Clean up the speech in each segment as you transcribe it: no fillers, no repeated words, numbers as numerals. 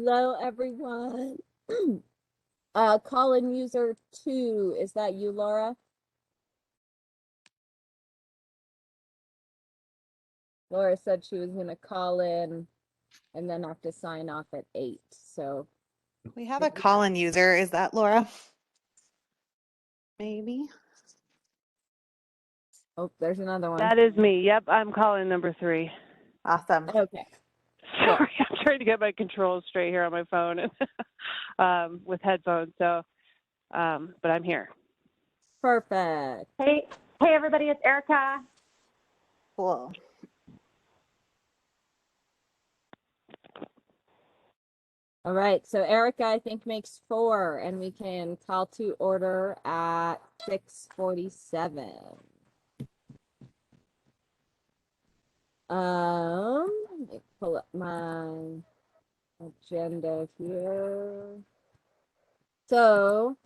Hello, everyone. Call-in user 2, is that you, Laura? Laura said she was gonna call in and then have to sign off at 8, so. We have a call-in user. Is that Laura? Maybe. Oh, there's another one. That is me. Yep, I'm calling number 3. Awesome. Okay. Sorry, I'm trying to get my controls straight here on my phone with headphones. So, but I'm here. Perfect. Hey, everybody, it's Erica. Cool. All right, so Erica, I think, makes 4, and we can call to order at 6:47. Let me pull up my agenda here. So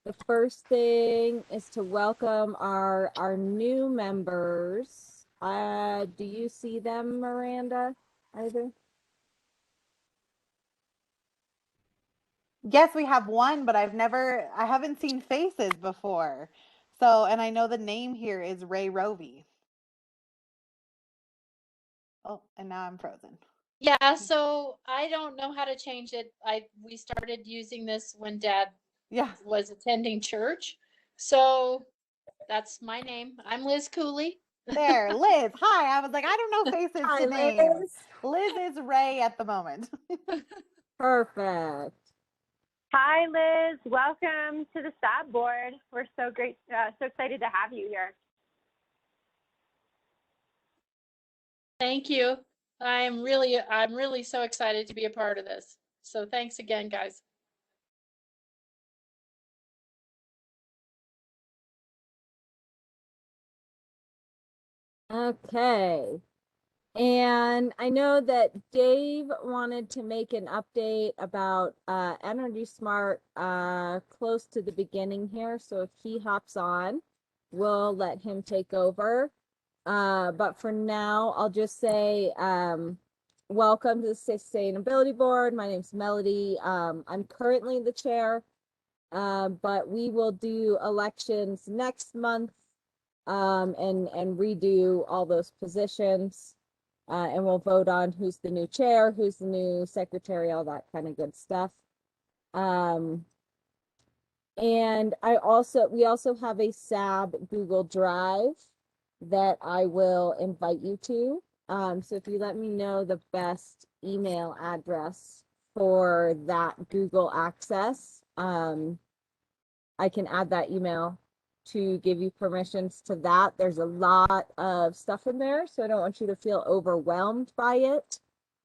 the first thing is to welcome our new members. Do you see them, Miranda, either? Yes, we have one, but I haven't seen faces before. So, and I know the name here is Ray Rovey. Oh, and now I'm frozen. Yeah, so I don't know how to change it. We started using this when Dad was attending church. So that's my name. I'm Liz Cooley. There, Liz. Hi. I was like, I don't know faces Hi, to name. Liz. Liz is Ray at the moment. Perfect. Hi, Liz. Welcome to the SAB board. We're so excited to have you here. Thank you. I'm really so excited to be a part of this. So thanks again, guys. Okay. And I know that Dave wanted to make an update about Energy Smart close to the beginning here. So if he hops on, we'll let him take over. But for now, I'll just say welcome to the Sustainability Board. My name's Melody. I'm currently the chair, but we will do elections next month and redo all those positions. And we'll vote on who's the new chair, who's the new secretary, all that kind of good stuff. And we also have a SAB Google Drive that I will invite you to. So if you let me know the best email address for that Google access, I can add that email to give you permissions to that. There's a lot of stuff in there, so I don't want you to feel overwhelmed by it,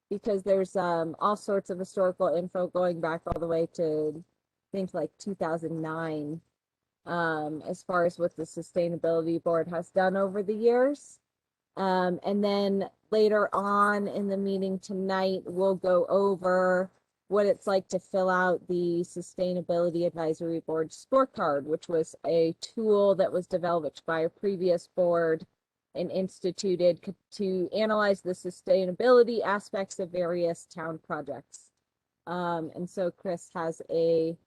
because there's all sorts of historical info going back all the way to, I think, like 2009, as far as what the Sustainability Board has done over the years. And then later on in the meeting tonight, we'll go over what it's like to fill out the Sustainability Advisory Board scorecard, which was a tool that was developed by a previous board and instituted to analyze the sustainability aspects of various town projects. And so Chris has a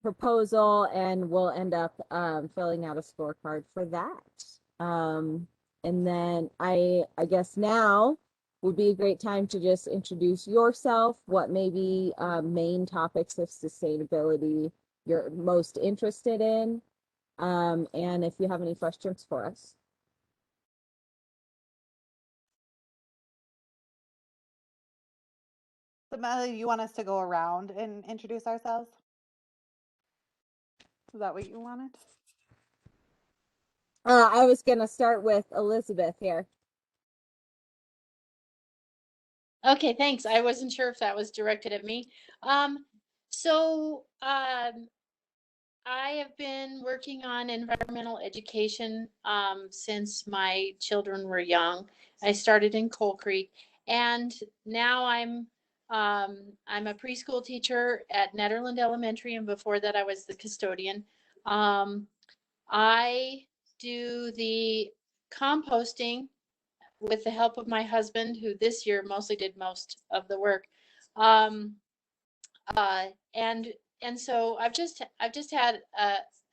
proposal, and we'll end up filling out a scorecard for that. And then I guess now would be a great time to just introduce yourself, what maybe main topics of sustainability you're most interested in, and if you have any questions for us. So, Melody, you want us to go around and introduce ourselves? Is that what you wanted? I was going to start with Elizabeth here. Okay, thanks. I wasn't sure if that was directed at me. I have been working on environmental education since my children were young. I started in Coal Creek, and now I'm a preschool teacher at Nederland Elementary, and before that I was the custodian. I do the composting with the help of my husband, who this year mostly did most of the work. Uh, and and so I've just had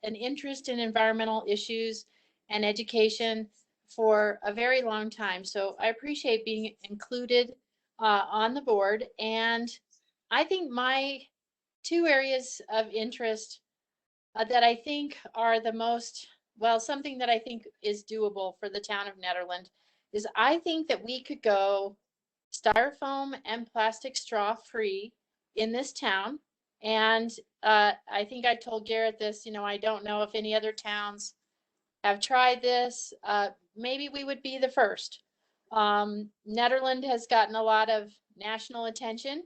an interest in environmental issues and education for a very long time. So I appreciate being included on the board. And I think my two areas of interest that I think are the most, well, something that I think is doable for the town of Nederland is I think that we could go styrofoam and plastic straw free in this town. And I think I told Garrett this, you know, I don't know if any other towns have tried this. Maybe we would be the first. Nederland has gotten a lot of national attention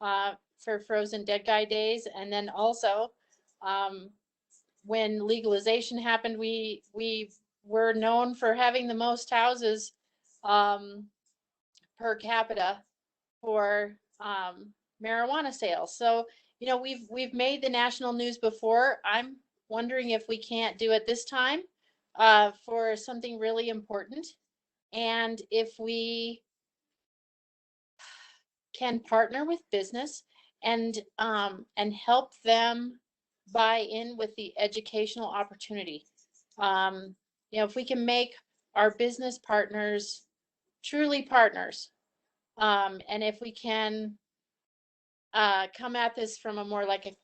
for Frozen Dead Guy Days. And then also, when legalization happened, we were known for having the most houses um, per capita for marijuana sales. So, you know, we've made the national news before. I'm wondering if we can't do it this time for something really important. And if we can partner with business and help them buy in with the educational opportunity. You know, if we can make our business partners truly partners, and if we can come at this from a more like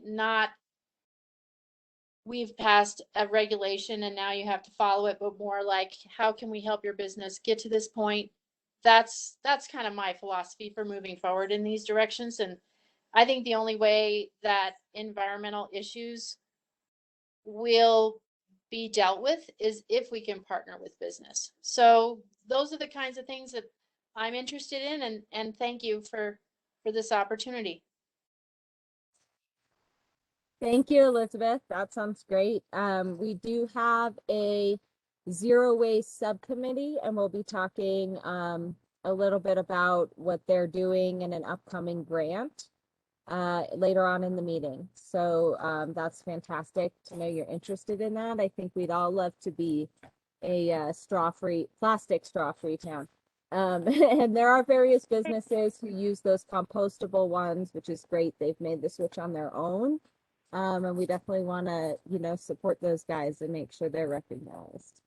not we've passed a regulation and now you have to follow it, but more like how can we help your business get to this point? That's kind of my philosophy for moving forward in these directions. And I think the only way that environmental issues will be dealt with is if we can partner with business. So those are the kinds of things that I'm interested in, and thank you for this opportunity. Thank you, Elizabeth. That sounds great. We do have a zero waste subcommittee, and we'll be talking a little bit about what they're doing in an upcoming grant later on in the meeting. So that's fantastic to know you're interested in that. I think we'd all love to be a plastic straw-free town. And there are various businesses who use those compostable ones, which is great. They've made the switch on their own. And we definitely want to, you know, support those guys and make sure they're recognized.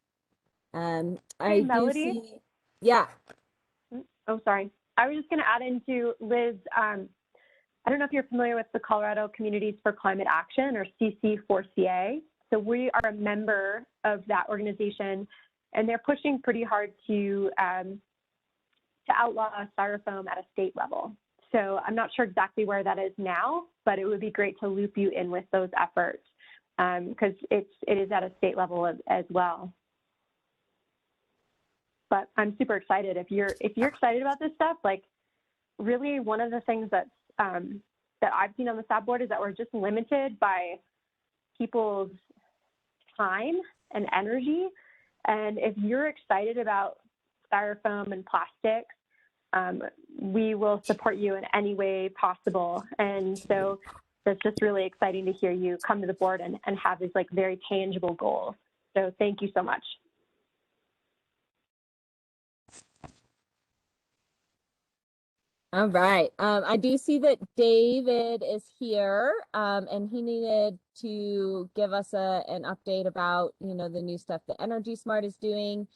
I do Melody? see, yeah. Oh, sorry. I was just going to add into Liz. I don't know if you're familiar with the Colorado Communities for Climate Action, or CC4CA. So we are a member of that organization, and they're pushing pretty hard to outlaw styrofoam at a state level. So I'm not sure exactly where that is now, but it would be great to loop you in with those efforts because it is at a state level as well. But I'm super excited. If you're excited about this stuff, like really one of the things that I've seen on the SAB board is that we're just limited by people's time and energy. And if you're excited about styrofoam and plastics, we will support you in any way possible. And so that's just really exciting to hear you come to the board and have these like very tangible goals. So thank you so much. All right. I do see that David is here, and he needed to give us an update about, you know, the new stuff that Energy Smart is doing.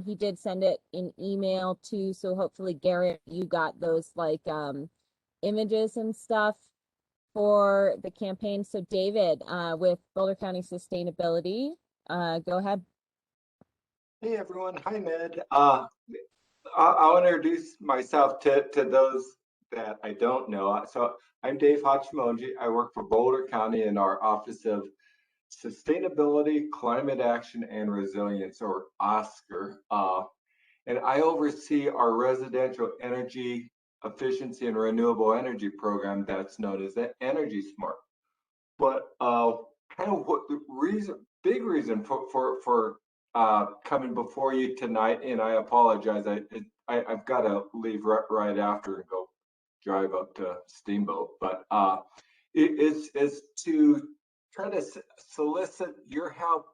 He did send it in email too, so hopefully Garrett, you got those like images and stuff for the campaign. So David, with Boulder County Sustainability, go ahead. Hey everyone, hi Ned. I'll introduce myself to those that I don't know. So I'm Dave Hachimoji. I work for Boulder County in our Office of Sustainability, Climate Action, and Resilience, or OSCAR. And I oversee our residential energy efficiency and renewable energy program that's known as the Energy Smart. But kind of what the big reason for coming before you tonight, and I apologize, I've got to leave right after and go drive up to Steamboat, but it is to try to solicit your help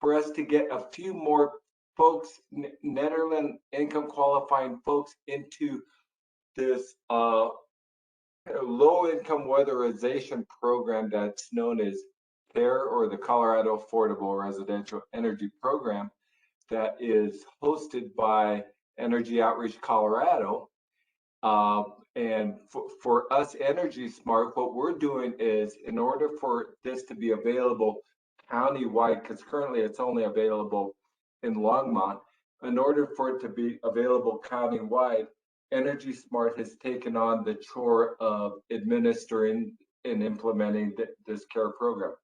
for us to get a few more folks, Nederland income qualifying folks, into this low-income weatherization program that's known as CARE, or the Colorado Affordable Residential Energy Program, that is hosted by Energy Outreach Colorado. And for us, Energy Smart, what we're doing is, in order for this to be available countywide, because currently it's only available in Longmont, in order for it to be available countywide, Energy Smart has taken on the chore of administering and implementing this CARE program.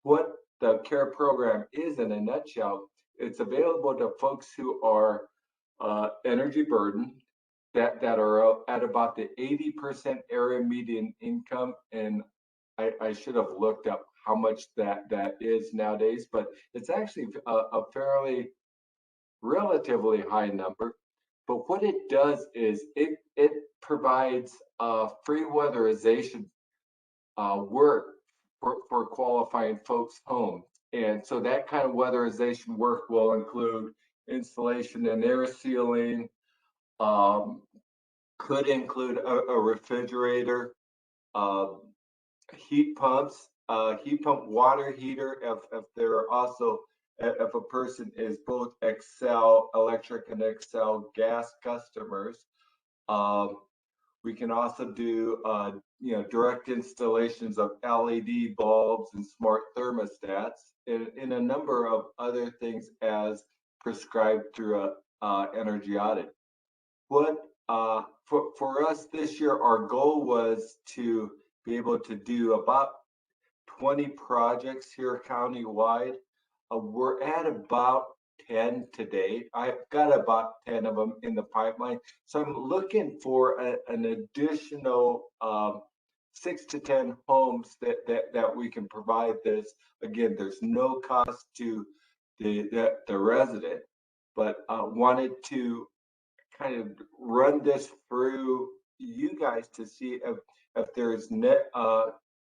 What the CARE program is, in a nutshell, it's available to folks who are energy burdened, that are at about the 80% area median income. And I should have looked up how much that is nowadays, but it's actually a fairly relatively high number. But what it does is it provides free weatherization work for qualifying folks' homes. And so that kind of weatherization work will include installation and air sealing, could include a refrigerator, uh, heat pumps, heat pump water heater, if there are also, if a person is both Excel electric and Excel gas customers. Um, we can also do direct installations of LED bulbs and smart thermostats, and a number of other things as prescribed through a energy audit. What for us this year, our goal was to be able to do about 20 projects here countywide. We're at about 10 today. I've got about 10 of them in the pipeline. So I'm looking for an additional 6 to 10 homes that we can provide this. Again, there's no cost to the resident, but wanted to kind of run this through you guys to see if there's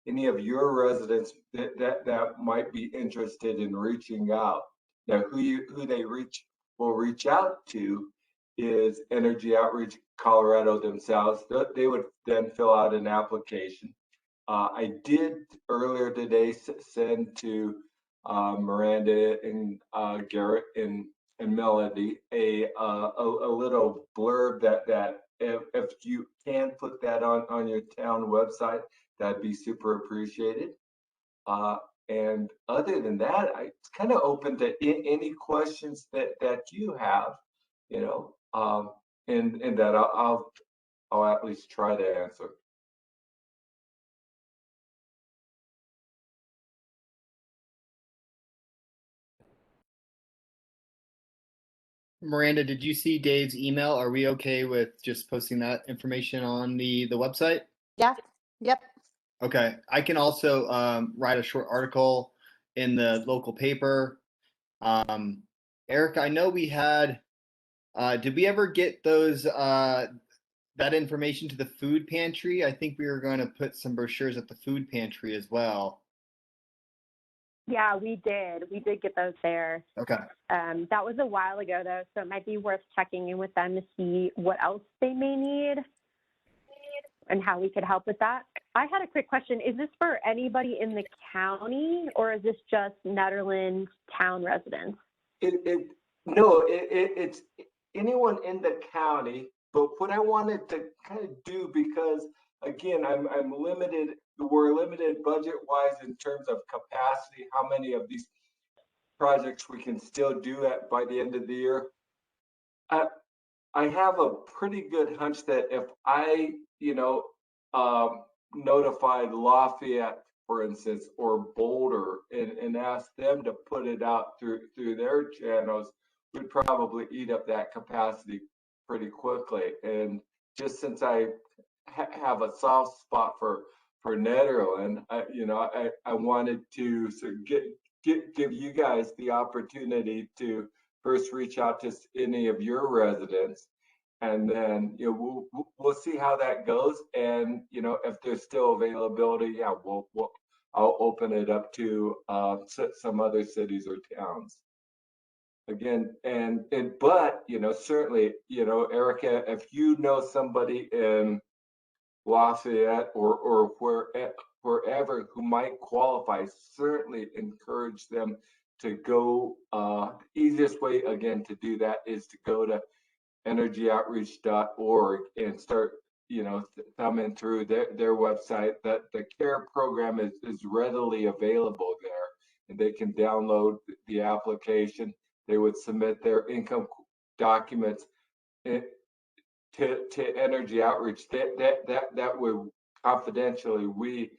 any of your residents that might be interested in reaching out. Now, who they will reach out to is Energy Outreach Colorado themselves. They would then fill out an application. I did earlier today send to Miranda and Garrett and Melody a little blurb that if you can put that on your town website, that'd be super appreciated. And other than that, it's kind of open to any questions that you have, you know, and that I'll at least try to answer. Miranda, did you see Dave's email? Are we okay with just posting that information on the website? Yeah. Yep. Okay. I can also write a short article in the local paper. Eric, I know we had, did we ever get those that information to the food pantry? I think we were going to put some brochures at the food pantry as well. Yeah, we did. We did get those there. Okay. That was a while ago, though, so it might be worth checking in with them to see what else they may need and how we could help with that. I had a quick question. Is this for anybody in the county, or is this just Nederland town residents? No, it's anyone in the county. But what I wanted to kind of do, because again, I'm limited. We're limited budget-wise in terms of capacity, how many of these projects we can still do by the end of the year. I have a pretty good hunch that if I, notified Lafayette, for instance, or Boulder, and asked them to put it out through their channels, we'd probably eat up that capacity pretty quickly. And just since I have a soft spot for Nederland, I wanted to sort of give you guys the opportunity to first reach out to any of your residents, and then we'll see how that goes. And if there's still availability, yeah, I'll open it up to some other cities or towns. Again, but certainly, Erica, if you know somebody in Lafayette, or wherever who might qualify, certainly encourage them to go. The easiest way, again, to do that is to go to energyoutreach.org and start, thumbing through their website. That the CARE program is readily available there, and they can download the application. They would submit their income documents to Energy Outreach. That would confidentially, we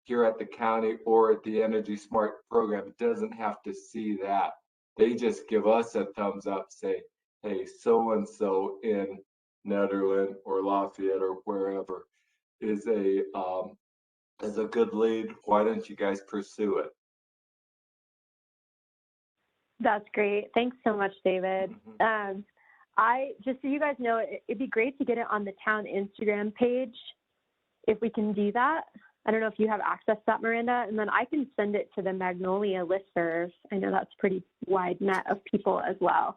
here at the county or at the Energy Smart program doesn't have to see that. They just give us a thumbs up, say, hey, so and so in Nederland or Lafayette or wherever is a good lead. Why don't you guys pursue it? That's great. Thanks so much, David. Just so you guys know, it'd be great to get it on the town Instagram page if we can do that. I don't know if you have access to that, Miranda, and then I can send it to the Magnolia listserv. I know that's pretty wide net of people as well.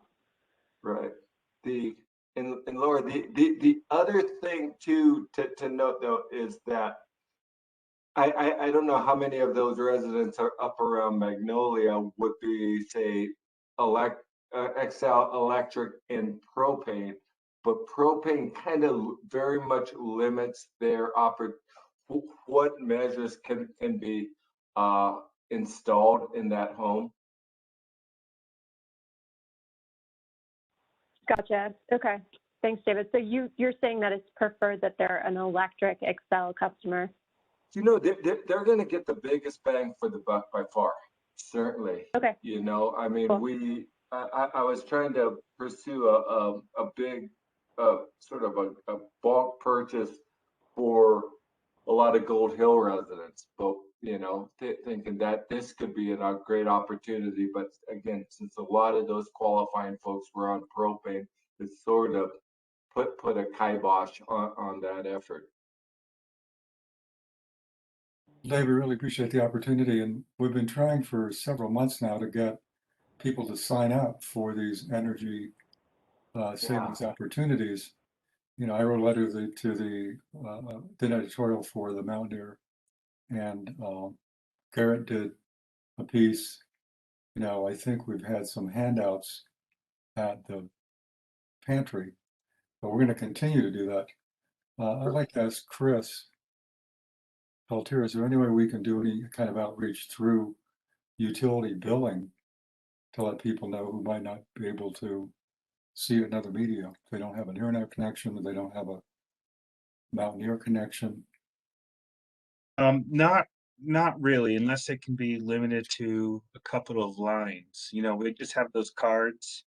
Right. And Laura, the other thing too to note though is that I don't know how many of those residents are up around Magnolia would be, say, Excel, electric, and propane, but propane kind of very much limits their what measures can be installed in that home. Gotcha. Okay. Thanks, David. So you're saying that it's preferred that they're an electric Excel customer? They're going to get the biggest bang for the buck by far. Certainly. Okay. I mean, cool. I was trying to pursue a big sort of a bulk purchase for a lot of Gold Hill residents, but thinking that this could be a great opportunity. But again, since a lot of those qualifying folks were on propane, it sort of put a kibosh on that effort. Dave, we really appreciate the opportunity, and we've been trying for several months now to get people to sign up for these energy savings opportunities. I wrote a letter to the editorial for the Mountaineer, and Garrett did a piece. I think we've had some handouts at the pantry, but we're going to continue to do that. I'd like to ask Chris Peltier, is there any way we can do any kind of outreach through utility billing to let people know who might not be able to see another media? If they don't have an internet connection, or they don't have a Mountaineer connection? Not really, unless it can be limited to a couple of lines. We just have those cards,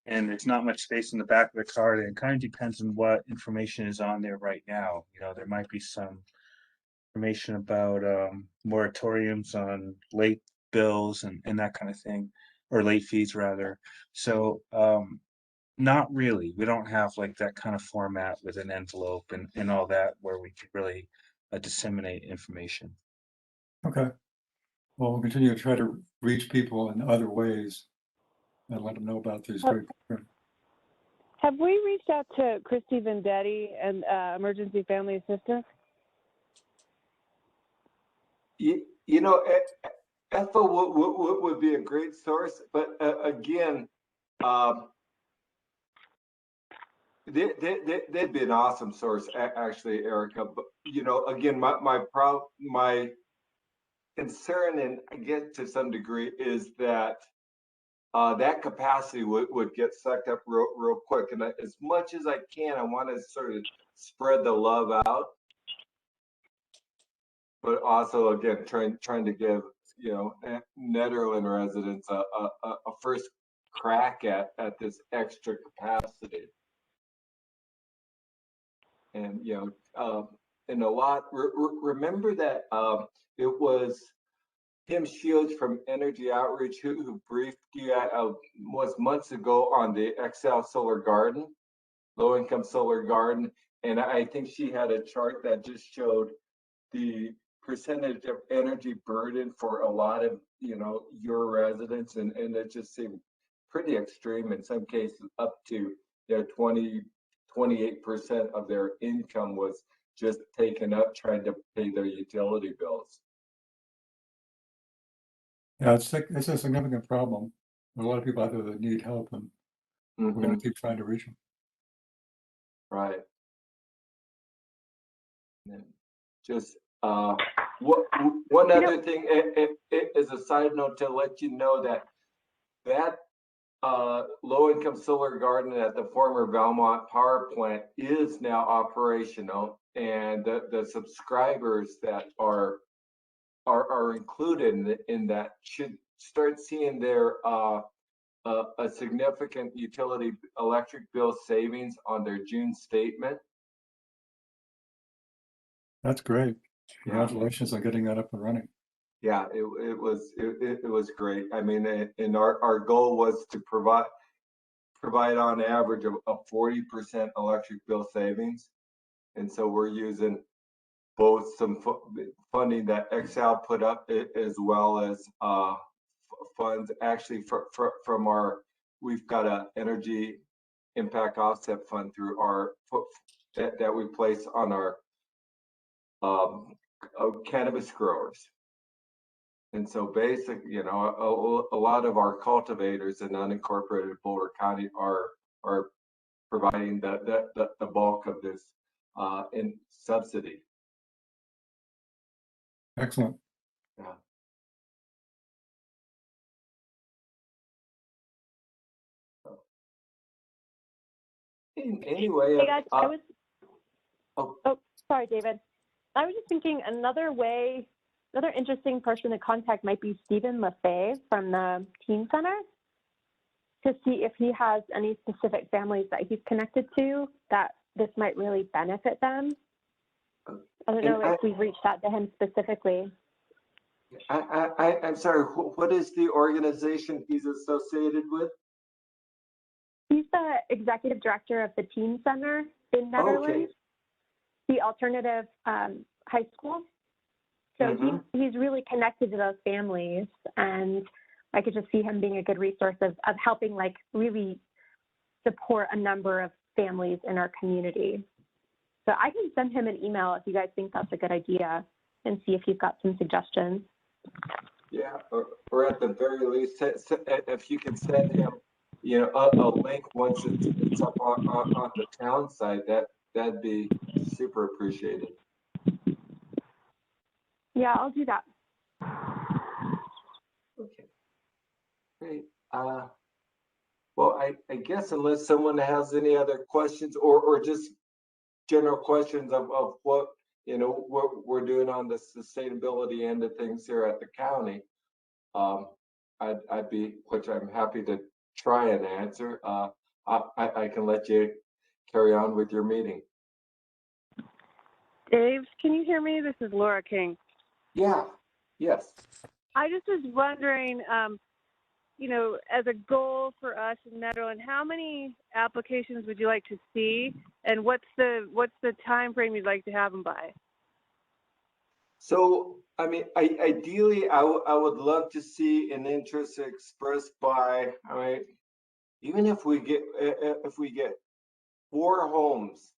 and there's not much space in the back of the card, and it kind of depends on what information is on there right now. There might be some information about moratoriums on late bills and that kind of thing, or late fees rather. So not really. We don't have like that kind of format with an envelope and all that where we could really disseminate information. Okay. Well, we'll continue to try to reach people in other ways and let them know about these great programs. Have we reached out to Christy Vendetti and Emergency Family Assistance? Ethel would be a great source, but again, they'd be an awesome source, actually, Erica. But again, my concern, and I get to some degree, is that that capacity would get sucked up real quick. And as much as I can, I want to sort of spread the love out, but also again trying to give Nederland residents a first crack at this extra capacity. And and a lot. Remember that it was Tim Shields from Energy Outreach who briefed you was months ago on the XL Solar Garden, low income solar garden, and I think she had a chart that just showed the percentage of energy burden for a lot of your residents, and it just seemed pretty extreme in some cases, up to 28% of their income was just taken up trying to pay their utility bills. Yeah, it's a significant problem. There are a lot of people out there that need help, and we're going Mhm. to keep trying to reach them. Right. And just one other thing, as a side note, to let you know that low-income solar garden at the former Valmont power plant is now operational, and the subscribers that are included in that should start seeing their a significant utility electric bill savings on their June statement. That's great. Yeah. Congratulations on getting that up and running. Yeah, it was great. I mean, and our goal was to provide on average a 40% electric bill savings, and so we're using both some funding that Excel put up, as well as funds actually from our, we've got a energy impact offset fund through our that we place on our cannabis growers. And so basically, you know, a lot of our cultivators in unincorporated Boulder County are providing the bulk of this in subsidy. Excellent. Yeah. Anyway, Hey guys, sorry, David. I was just thinking another interesting person to contact might be Stephen LaFay from the Teen Center, to see if he has any specific families that he's connected to that this might really benefit them. I don't know if we've reached out to him specifically. I'm sorry, what is the organization he's associated with? He's the executive director of the Teen Center in Netherlands, Okay. the alternative high school. So he's really connected to those families, and I could just see him being a good resource of helping like really support a number of families in our community. So I can send him an email if you guys think that's a good idea, and see if he's got some suggestions. Yeah, or at the very least, if you can send him, you know, a link once it's up on the town site, that'd be super appreciated. Yeah, I'll do that. Okay, great. Well, I guess unless someone has any other questions or just general questions of what, you know, what we're doing on the sustainability end of things here at the county, I'd be, which I'm happy to try and answer. I can let you carry on with your meeting. Dave, can you hear me? This is Laura King. Yeah, yes. I just was wondering, you know, as a goal for us in Nederland, how many applications would you like to see, and what's the time frame you'd like to have them by? So, I mean, ideally, I would love to see an interest expressed by, I mean, even if we get 4 homes,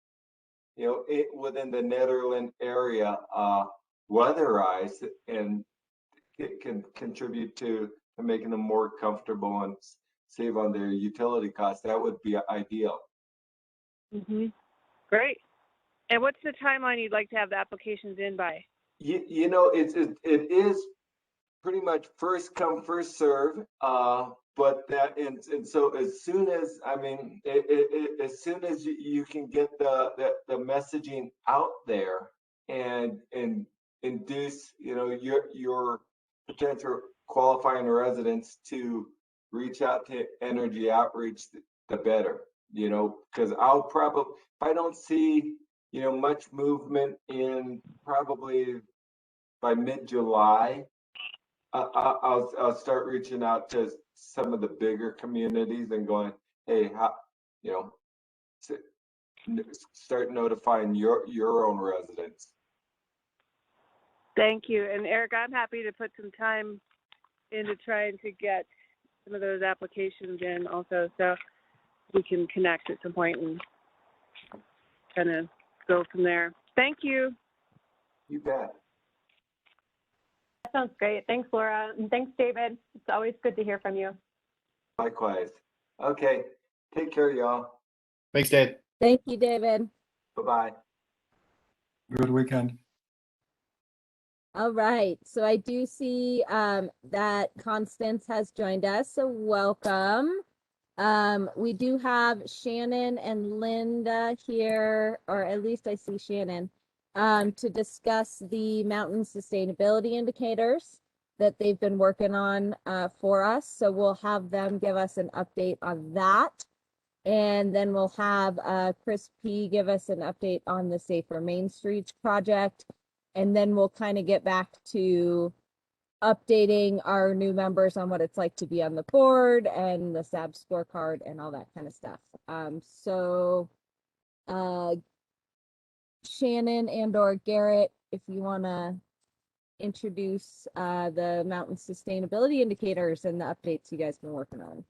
you know, within the Nederland area, weatherized, and it can contribute to making them more comfortable and save on their utility costs, that would be ideal. Great. And what's the timeline you'd like to have the applications in by? You know, it is pretty much first come, first serve. But that, and so as soon as, I mean, as soon as you can get the messaging out there and induce, you know, your potential qualifying residents to reach out to energy outreach, the better, you know, because I'll probably, if I don't see, you know, much movement in probably by mid-July, I'll start reaching out to some of the bigger communities and going, hey, how, you know, start notifying your own residents. Thank you. And Eric, I'm happy to put some time into trying to get some of those applications in also, so we can connect at some point and kind of go from there. Thank you. You bet. That sounds great. Thanks, Laura. And thanks, David. It's always good to hear from you. Likewise. Okay. Take care, y'all. Thanks, Dave. Thank you, David. Bye-bye. Good weekend. All right. So I do see that Constance has joined us. So welcome. We do have Shannon and Linda here, or at least I see Shannon, to discuss the mountain sustainability indicators that they've been working on for us. So we'll have them give us an update on that. And then we'll have Chris P. give us an update on the Safer Main Streets project. And then we'll kind of get back to updating our new members on what it's like to be on the board and the SAB scorecard and all that kind of stuff. Shannon and or Garrett, if you want to introduce the mountain sustainability indicators and the updates you guys been working on.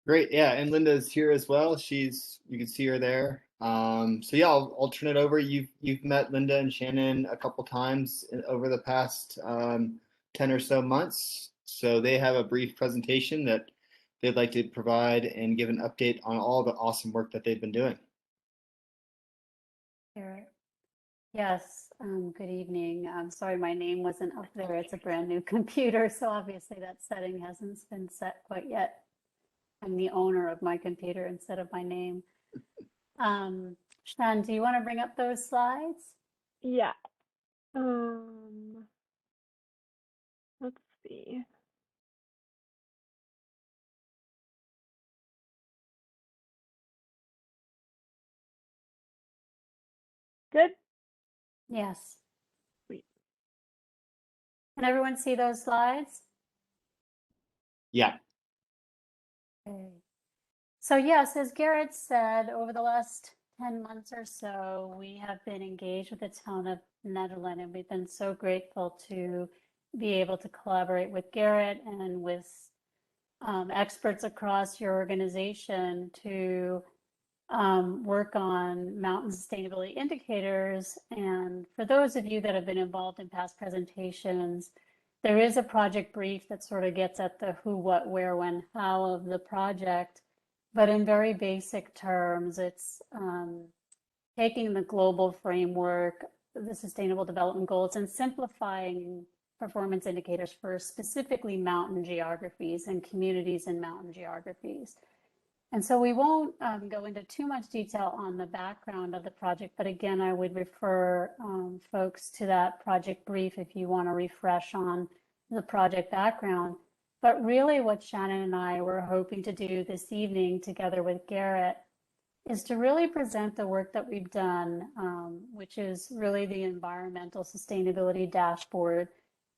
Great, yeah, and Linda's here as well. You can see her there. So yeah, I'll turn it over. You've met Linda and Shannon a couple times over the past 10 or so months. So they have a brief presentation that they'd like to provide and give an update on all the awesome work that they've been doing. Yes, good evening. I'm sorry my name wasn't up there. It's a brand new computer, so obviously that setting hasn't been set quite yet. I'm the owner of my computer instead of my name. Shan, do you want to bring up those slides? Yeah. Let's see. Good? Yes. Sweet. Can everyone see those slides? Yeah. Okay. So yes, as Garrett said, over the last 10 months or so, we have been engaged with the town of Nederland, and we've been so grateful to be able to collaborate with Garrett and with experts across your organization to work on mountain sustainability indicators. And for those of you that have been involved in past presentations, there is a project brief that sort of gets at the who, what, where, when, how of the project. But in very basic terms, it's taking the global framework, the Sustainable Development Goals, and simplifying performance indicators for specifically mountain geographies and communities in mountain geographies. And so we won't go into too much detail on the background of the project, but again, I would refer folks to that project brief if you want to refresh on the project background. But really what Shannon and I were hoping to do this evening together with Garrett is to really present the work that we've done, which is really the environmental sustainability dashboard.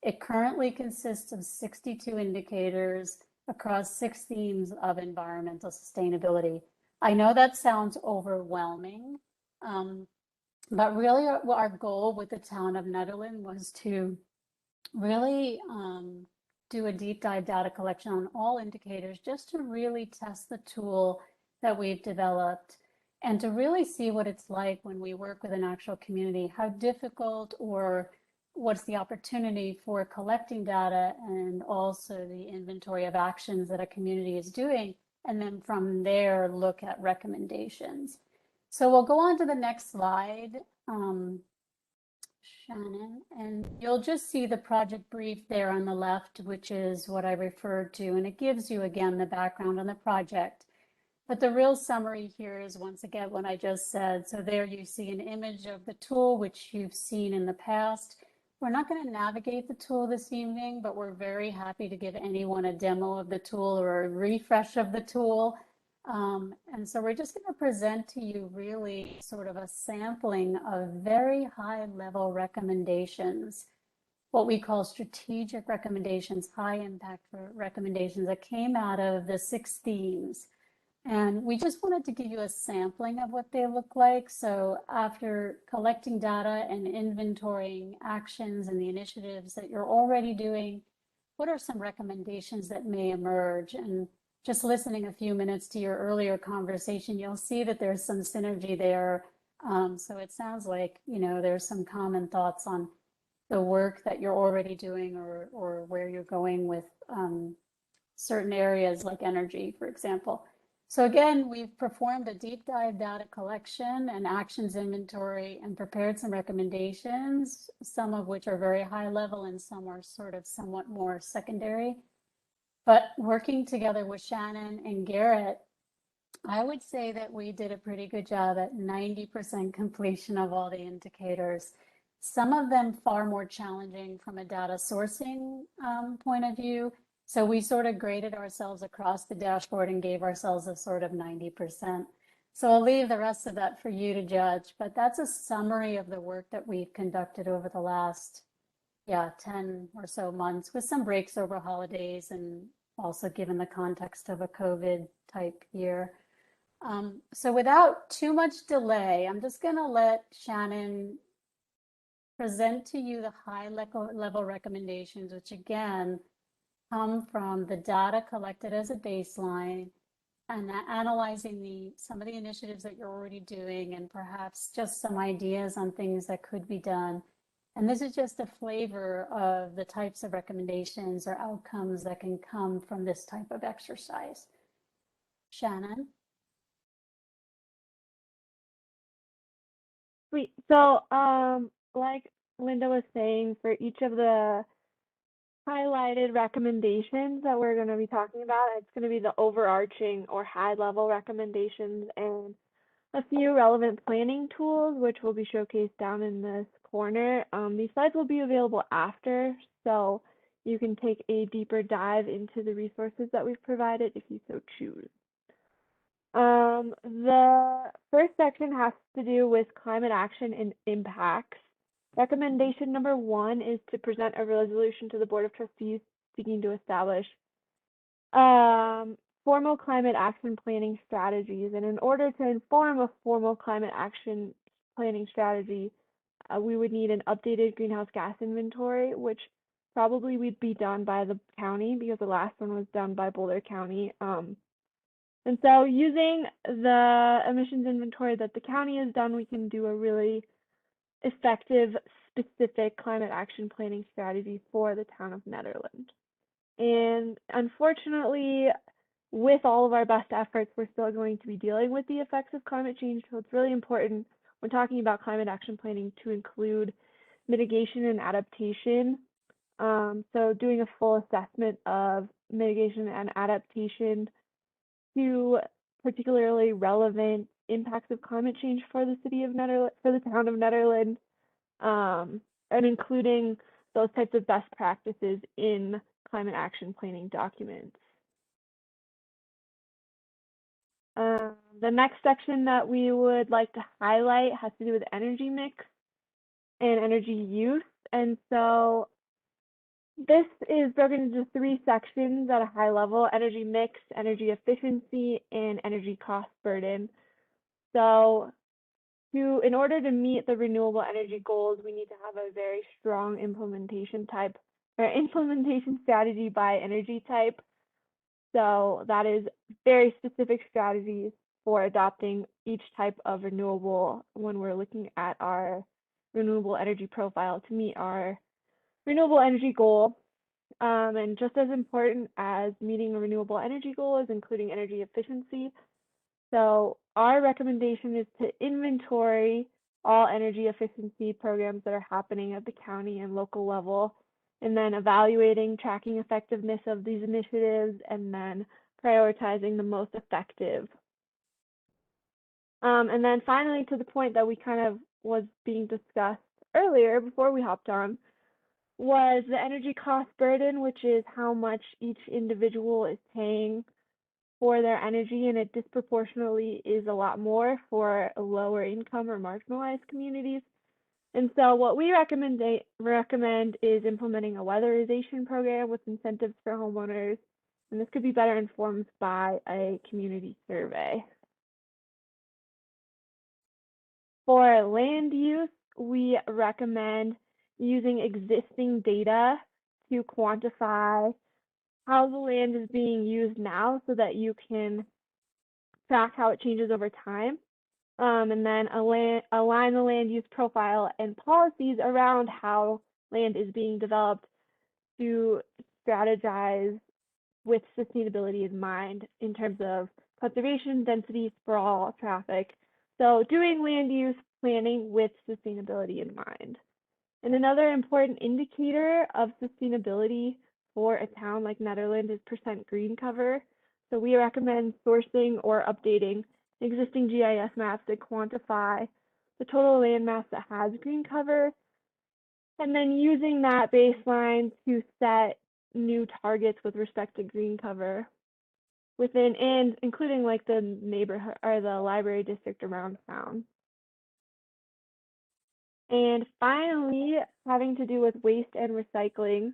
It currently consists of 62 indicators across 6 themes of environmental sustainability. I know that sounds overwhelming, but really our goal with the town of Nederland was to really do a deep dive data collection on all indicators just to really test the tool that we've developed and to really see what it's like when we work with an actual community, how difficult or what's the opportunity for collecting data and also the inventory of actions that a community is doing, and then from there look at recommendations. So we'll go on to the next slide, Shannon, and you'll just see the project brief there on the left, which is what I referred to, and it gives you again the background on the project. But the real summary here is once again what I just said. So there you see an image of the tool, which you've seen in the past. We're not going to navigate the tool this evening, but we're very happy to give anyone a demo of the tool or a refresh of the tool. And so we're just going to present to you really sort of a sampling of very high level recommendations, what we call strategic recommendations, high impact recommendations that came out of the 6 themes. And we just wanted to give you a sampling of what they look like. So after collecting data and inventorying actions and the initiatives that you're already doing, what are some recommendations that may emerge? And just listening a few minutes to your earlier conversation, you'll see that there's some synergy there So it sounds like, there's some common thoughts on the work that you're already doing or where you're going with certain areas like energy, for example. So again, we've performed a deep dive data collection and actions inventory and prepared some recommendations, some of which are very high level and some are sort of somewhat more secondary. But working together with Shannon and Garrett, I would say that we did a pretty good job at 90% completion of all the indicators. Some of them far more challenging from a data sourcing point of view. So we sort of graded ourselves across the dashboard and gave ourselves a sort of 90%. So I'll leave the rest of that for you to judge, but that's a summary of the work that we've conducted over the last, 10 or so months with some breaks over holidays and also given the context of a COVID type year. So without too much delay, I'm just going to let Shannon present to you the high level recommendations, which again come from the data collected as a baseline and analyzing some of the initiatives that you're already doing and perhaps just some ideas on things that could be done. And this is just a flavor of the types of recommendations or outcomes that can come from this type of exercise. Shannon? Sweet. So, like Linda was saying, for each of the highlighted recommendations that we're going to be talking about, it's going to be the overarching or high level recommendations and a few relevant planning tools, which will be showcased down in this corner. These slides will be available after, so you can take a deeper dive into the resources that we've provided if you so choose. The first section has to do with climate action and impacts. Recommendation number 1 is to present a resolution to the Board of Trustees seeking to establish formal climate action planning strategies. And in order to inform a formal climate action planning strategy, we would need an updated greenhouse gas inventory, which probably would be done by the county because the last one was done by Boulder County. And so using the emissions inventory that the county has done, we can do a really effective, specific climate action planning strategy for the town of Nederland. And unfortunately, with all of our best efforts, we're still going to be dealing with the effects of climate change. So it's really important when talking about climate action planning to include mitigation and adaptation. So doing a full assessment of mitigation and adaptation to particularly relevant impacts of climate change for the city of Nederland, for the town of Nederland, and including those types of best practices in climate action planning documents. The next section that we would like to highlight has to do with energy mix and energy use. And so this is broken into 3 sections at a high level: energy mix, energy efficiency, and energy cost burden. So in order to meet the renewable energy goals, we need to have a very strong implementation strategy by energy type. So that is very specific strategies for adopting each type of renewable when we're looking at our renewable energy profile to meet our renewable energy goal. And just as important as meeting a renewable energy goal is including energy efficiency. So our recommendation is to inventory all energy efficiency programs that are happening at the county and local level, and then evaluating, tracking effectiveness of these initiatives, and then prioritizing the most effective. And then finally, to the point that we kind of was being discussed earlier before we hopped on, was the energy cost burden, which is how much each individual is paying for their energy, and it disproportionately is a lot more for lower income or marginalized communities. And so what we recommend is implementing a weatherization program with incentives for homeowners, and this could be better informed by a community survey. For land use, we recommend using existing data to quantify how the land is being used now so that you can track how it changes over time. and then align the land use profile and policies around how land is being developed to strategize with sustainability in mind in terms of conservation, density, sprawl, traffic. So doing land use planning with sustainability in mind. And another important indicator of sustainability for a town like Nederland is percent green cover. So we recommend sourcing or updating existing GIS maps that quantify the total land mass that has green cover, and then using that baseline to set new targets with respect to green cover within and including like the neighborhood or the library district around town. And finally, having to do with waste and recycling,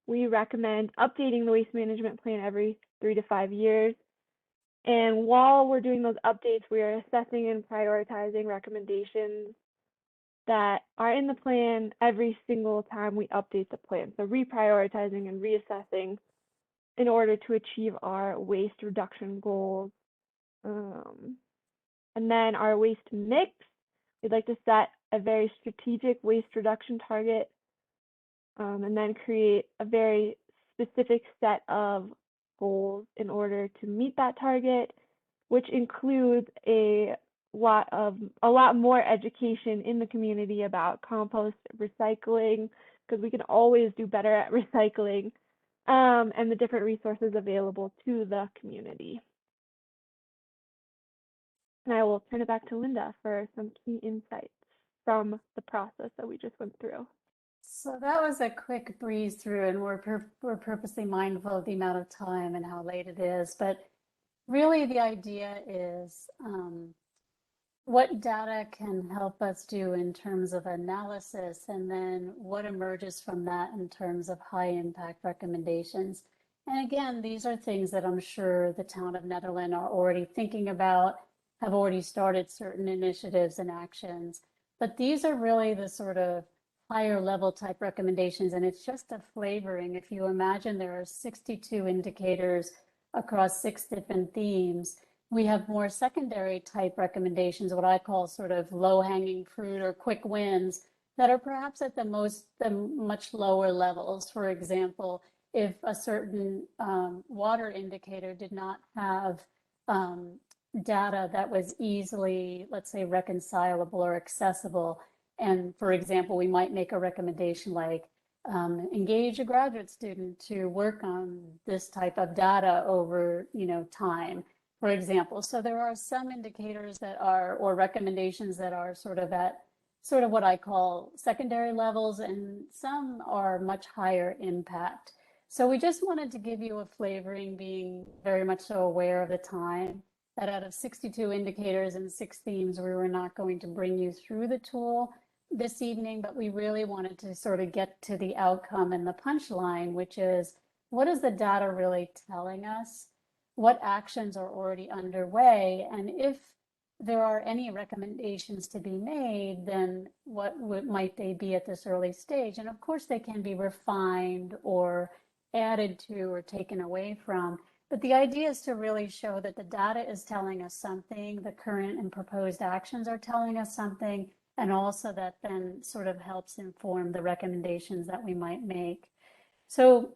we recommend updating the waste management plan every 3 to 5 years. And while we're doing those updates, we are assessing and prioritizing recommendations that are in the plan every single time we update the plan. So reprioritizing and reassessing in order to achieve our waste reduction goals. And then our waste mix, we'd like to set a very strategic waste reduction target, and then create a very specific set of goals in order to meet that target, which includes a lot more education in the community about compost recycling, because we can always do better at recycling, and the different resources available to the community. And I will turn it back to Linda for some key insights from the process that we just went through. So that was a quick breeze through, and we're purposely mindful of the amount of time and how late it is. But really, the idea is what data can help us do in terms of analysis, and then what emerges from that in terms of high impact recommendations. And again, these are things that I'm sure the town of Nederland are already thinking about, have already started certain initiatives and actions. But these are really the sort of higher level type recommendations, and it's just a flavoring. If you imagine there are 62 indicators across 6 different themes, we have more secondary type recommendations, what I call sort of low hanging fruit or quick wins, that are perhaps at the much lower levels. For example, if a certain water indicator did not have data that was easily, let's say, reconcilable or accessible, and for example, we might make a recommendation like engage a graduate student to work on this type of data over, time, for example. So there are some indicators that are, or recommendations that are sort of at sort of what I call secondary levels, and some are much higher impact. So we just wanted to give you a flavoring, being very much so aware of the time, that out of 62 indicators and 6 themes, we were not going to bring you through the tool this evening, but we really wanted to sort of get to the outcome and the punchline, which is, what is the data really telling us? What actions are already underway? And if there are any recommendations to be made, then what might they be at this early stage? And of course, they can be refined or added to or taken away from. But the idea is to really show that the data is telling us something, the current and proposed actions are telling us something, and also that then sort of helps inform the recommendations that we might make. So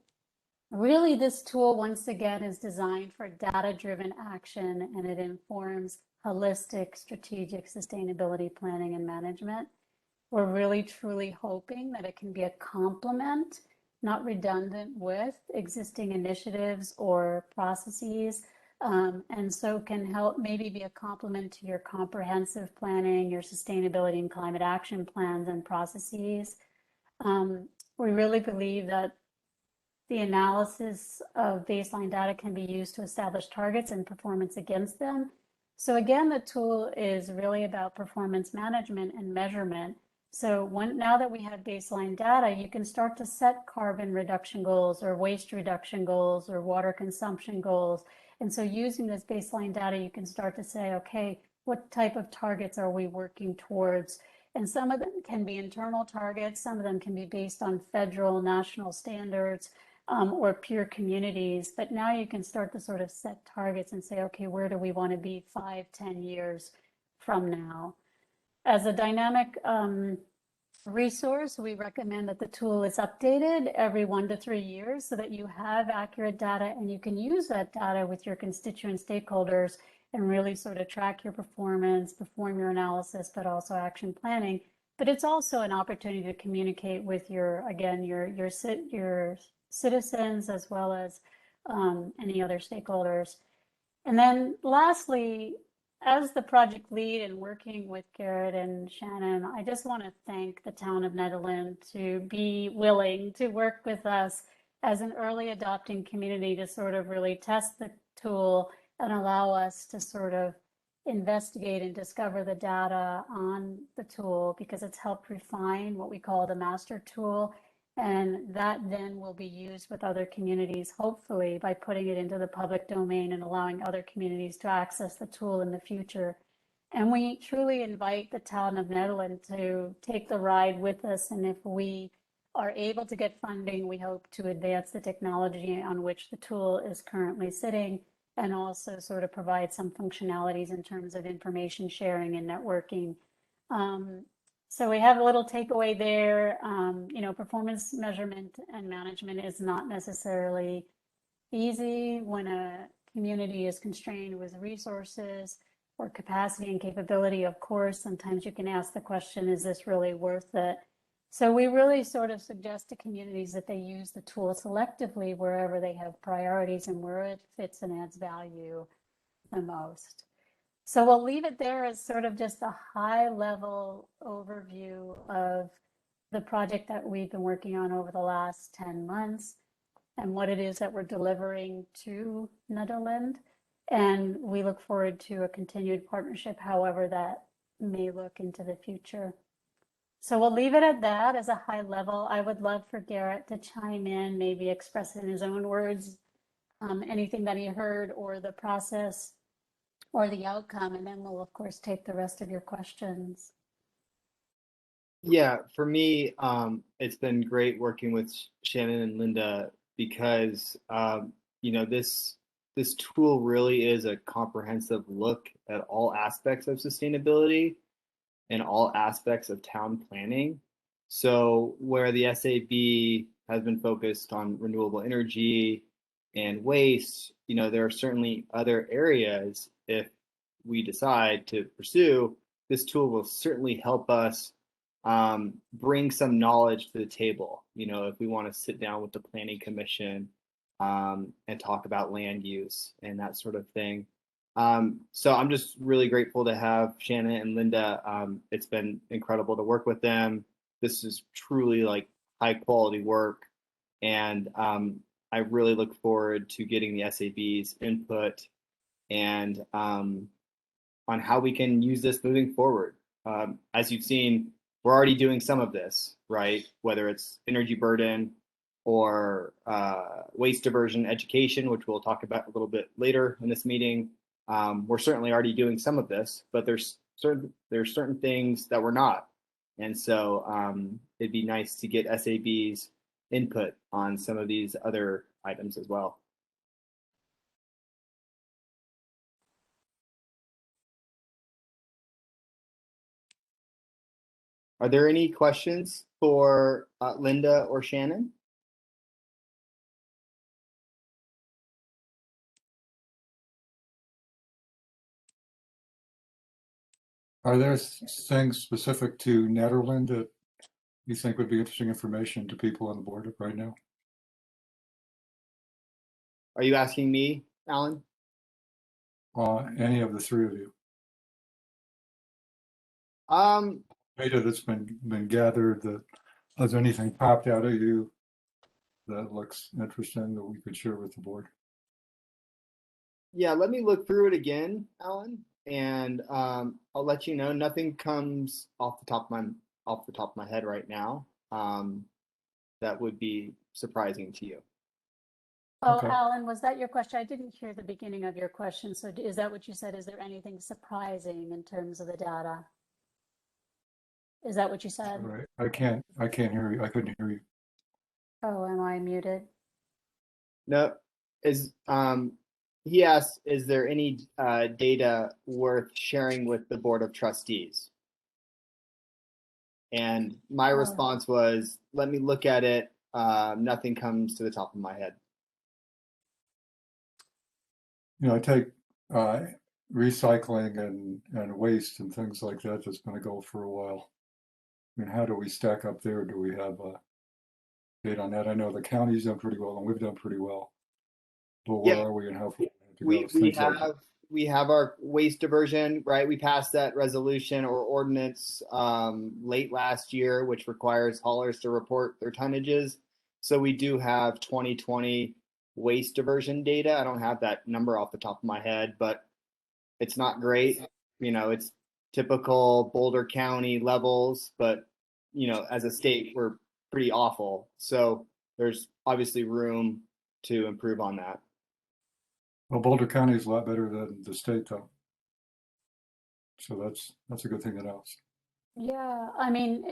really, this tool, once again, is designed for data-driven action, and it informs holistic strategic sustainability planning and management. We're really truly hoping that it can be a complement, not redundant with existing initiatives or processes, and so can help maybe be a complement to your comprehensive planning, your sustainability and climate action plans and processes. We really believe that the analysis of baseline data can be used to establish targets and performance against them. So again, the tool is really about performance management and measurement. So now that we have baseline data, you can start to set carbon reduction goals or waste reduction goals or water consumption goals. And so using this baseline data, you can start to say, okay, what type of targets are we working towards? And some of them can be internal targets. Some of them can be based on federal, national standards, or peer communities. But now you can start to sort of set targets and say, okay, where do we want to be 5, 10 years from now. As a dynamic resource, we recommend that the tool is updated every 1 to 3 years so that you have accurate data and you can use that data with your constituent stakeholders and really sort of track your performance, perform your analysis, but also action planning. But it's also an opportunity to communicate with your, again, your citizens as well as any other stakeholders. And then lastly, as the project lead and working with Garrett and Shannon, I just want to thank the town of Nederland to be willing to work with us as an early adopting community to sort of really test the tool and allow us to sort of investigate and discover the data on the tool, because it's helped refine what we call the master tool. And that then will be used with other communities, hopefully by putting it into the public domain and allowing other communities to access the tool in the future. And we truly invite the town of Nederland to take the ride with us. And if we are able to get funding, we hope to advance the technology on which the tool is currently sitting, and also sort of provide some functionalities in terms of information sharing and networking. So we have a little takeaway there. You know, performance measurement and management is not necessarily easy when a community is constrained with resources or capacity and capability. Of course, sometimes you can ask the question, is this really worth it? So we really sort of suggest to communities that they use the tool selectively wherever they have priorities and where it fits and adds value the most. So we'll leave it there as sort of just a high level overview of the project that we've been working on over the last 10 months and what it is that we're delivering to Nederland. And we look forward to a continued partnership, however that may look into the future. So we'll leave it at that as a high level. I would love for Garrett to chime in, maybe express in his own words anything that he heard or the process or the outcome, and then we'll of course take the rest of your questions. Yeah, for me, it's been great working with Shannon and Linda because you know, this tool really is a comprehensive look at all aspects of sustainability and all aspects of town planning. So where the SAB has been focused on renewable energy and waste, you know, there are certainly other areas. If we decide to pursue, this tool will certainly help us bring some knowledge to the table. You know, if we want to sit down with the planning commission and talk about land use and that sort of thing. So I'm just really grateful to have Shannon and Linda. It's been incredible to work with them. This is truly like high quality work. And I really look forward to getting the SAB's input and on how we can use this moving forward. As you've seen, we're already doing some of this, right? Whether it's energy burden or waste diversion education, which we'll talk about a little bit later in this meeting. We're certainly already doing some of this, but there's certain things that we're not. And so it'd be nice to get SAB's input on some of these other items as well. Are there any questions for Linda or Shannon? Are there things specific to Nederland that you think would be interesting information to people on the board right now? Are you asking me, Alan? Any of the three of you? Data that's been gathered, that has anything popped out of you that looks interesting that we could share with the board? Yeah, let me look through it again, Alan, and I'll let you know. Nothing comes off the top of my head right now that would be surprising to you. Oh, Okay. Alan, was that your question? I didn't hear the beginning of your question. So is that what you said? Is there anything surprising in terms of the data? Is that what you said? All right. I can't hear you. I couldn't hear you. Oh, am I muted? No, is he asked, is there any data worth sharing with the Board of Trustees? And my response was, let me look at it. Nothing comes to the top of my head. You know, I take recycling and waste and things like that. That's been a goal for a while. I mean, how do we stack up there? Do we have a date on that? I know the county's done pretty well and we've done pretty well. But where Yeah. are we and how far do we have to We go? we Things like have we have our waste diversion, right? We passed that resolution or ordinance late last year, which requires haulers to report their tonnages. So we do have 2020 waste diversion data. I don't have that number off the top of my head, but it's not great. You know, it's typical Boulder County levels, but you know, as a state, we're pretty awful. So there's obviously room to improve on that. well, Boulder County is a lot better than the state though. So that's a good thing to know. Yeah, I mean,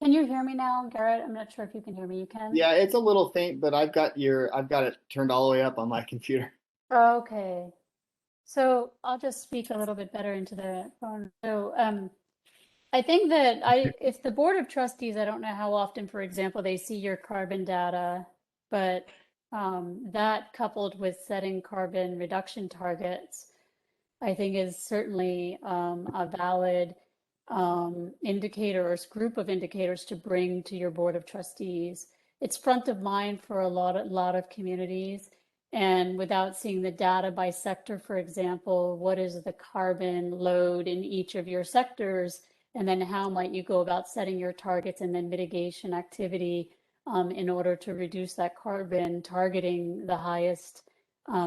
can you hear me now, Garrett? I'm not sure if you can hear me. You can? Yeah, it's a little faint, but I've got it turned all the way up on my computer. Okay. So I'll just speak a little bit better into the phone. So I think that if the Board of Trustees, I don't know how often, for example, they see your carbon data, but that coupled with setting carbon reduction targets, I think is certainly a valid indicator or group of indicators to bring to your Board of Trustees. It's front of mind for a lot of communities. And without seeing the data by sector, for example, what is the carbon load in each of your sectors? And then how might you go about setting your targets and then mitigation activity in order to reduce that carbon, targeting the highest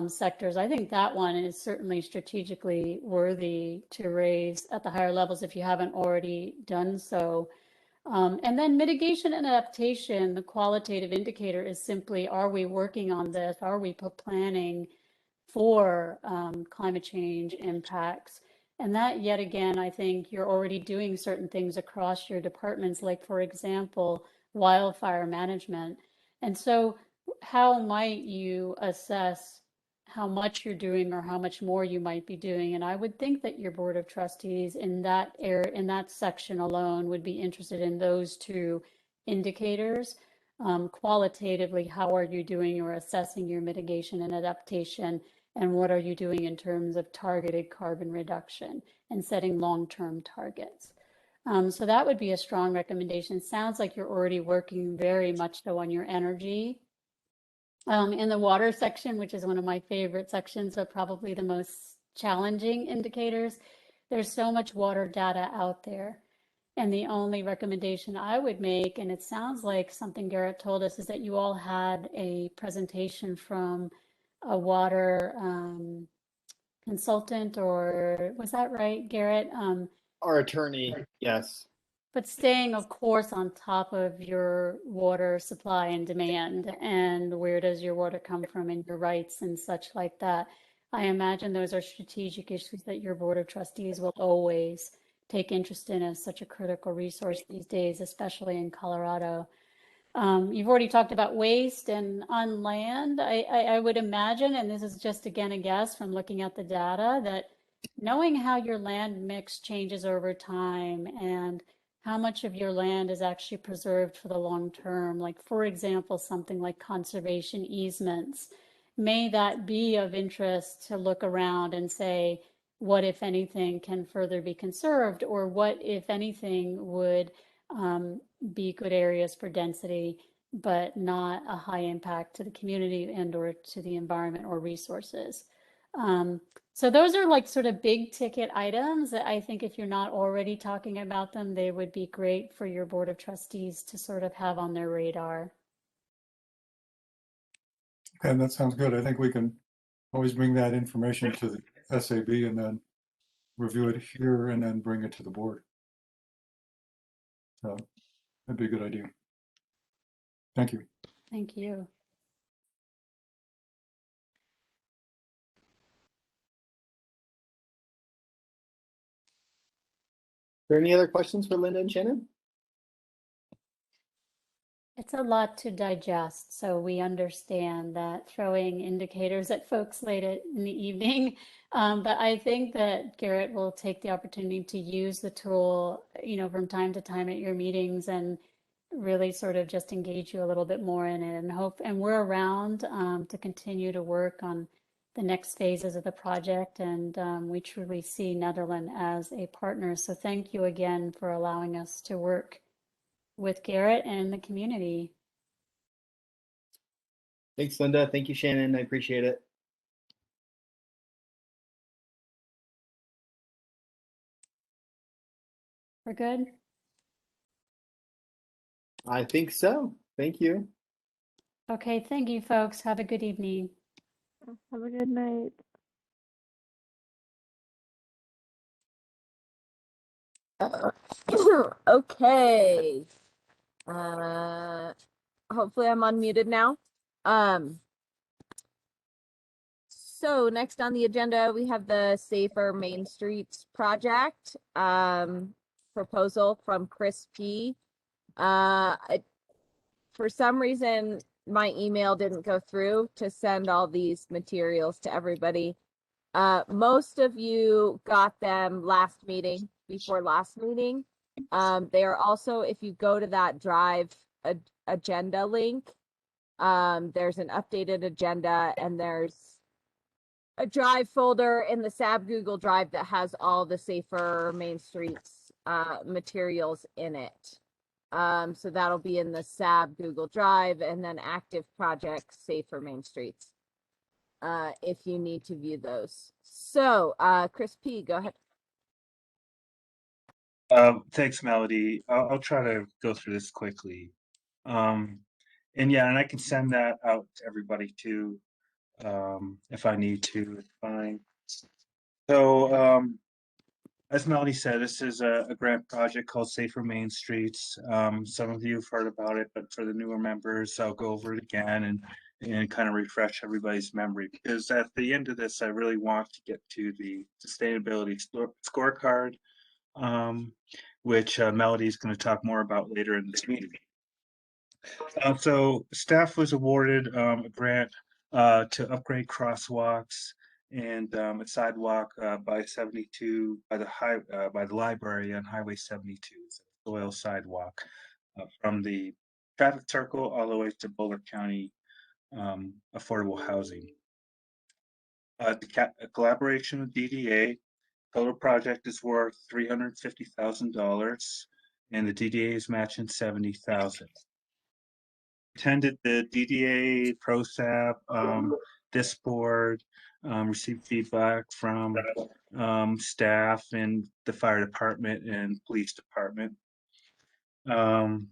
sectors. I think that one is certainly strategically worthy to raise at the higher levels if you haven't already done so. And then mitigation and adaptation, the qualitative indicator is simply, are we working on this? Are we planning for climate change impacts? And that, yet again, I think you're already doing certain things across your departments, like, for example, wildfire management. And so how might you assess how much you're doing or how much more you might be doing? And I would think that your Board of Trustees in that area, in that section alone, would be interested in those two indicators. Qualitatively, how are you doing or assessing your mitigation and adaptation? And what are you doing in terms of targeted carbon reduction and setting long-term targets? So that would be a strong recommendation. Sounds like you're already working very much so on your energy. In the water section, which is one of my favorite sections, but probably the most challenging indicators, there's so much water data out there. And the only recommendation I would make, and it sounds like something Garrett told us, is that you all had a presentation from a water consultant, or was that right, Garrett? Our attorney, yes. But staying, of course, on top of your water supply and demand, and where does your water come from and your rights and such like that. I imagine those are strategic issues that your Board of Trustees will always take interest in as such a critical resource these days, especially in Colorado. You've already talked about waste and on land. I would imagine, and this is just again a guess from looking at the data, that knowing how your land mix changes over time and how much of your land is actually preserved for the long term, like for example, something like conservation easements, may that be of interest to look around and say, what, if anything, can further be conserved, or what, if anything, would be good areas for density, but not a high impact to the community and or to the environment or resources. So those are like sort of big ticket items that I think if you're not already talking about them, they would be great for your Board of Trustees to sort of have on their radar. And that sounds good. I think we can always bring that information to the SAB and then review it here and then bring it to the board. So that'd be a good idea. Thank you. Thank you. Are there any other questions for Linda and Shannon? It's a lot to digest, so we understand that throwing indicators at folks in the evening. But I think that Garrett will take the opportunity to use the tool, from time to time at your meetings and really sort of just engage you a little bit more in it and we're around to continue to work on the next phases of the project. And we truly see Netherland as a partner. So thank you again for allowing us to work with Garrett and the community. Thanks, Linda. Thank you, Shannon. I appreciate it. We're good? I think so. Thank you. Okay, thank you, folks. Have a good evening. Have a good night. Okay. Hopefully I'm unmuted now. So next on the agenda, we have the Safer Main Streets project, proposal from Chris P. For some reason, my email didn't go through to send all these materials to everybody. Most of you got them before last meeting. They are also, if you go to that Drive agenda link, there's an updated agenda and there's a Drive folder in the SAB Google Drive that has all the Safer Main Streets materials in it. So that'll be in the SAB Google Drive, and then active projects Safer Main Streets if you need to view those. So Chris P, go ahead. Thanks, Melody. I'll try to go through this quickly. And I can send that out to everybody too, if I need to. It's fine. So, as Melody said, this is a grant project called Safer Main Streets. Some of you have heard about it, but for the newer members, I'll go over it again and kind of refresh everybody's memory, because at the end of this, I really want to get to the sustainability scorecard, which Melody is going to talk more about later in this meeting. So staff was awarded a grant to upgrade crosswalks and a sidewalk by 72 by the library on Highway 72, soil sidewalk from the traffic circle all the way to Boulder County affordable housing. The collaboration with DDA, total project is worth $350,000, and the DDA is matching $70,000. Attended the DDA ProSAP, this board, received feedback from staff and the fire department and police department. And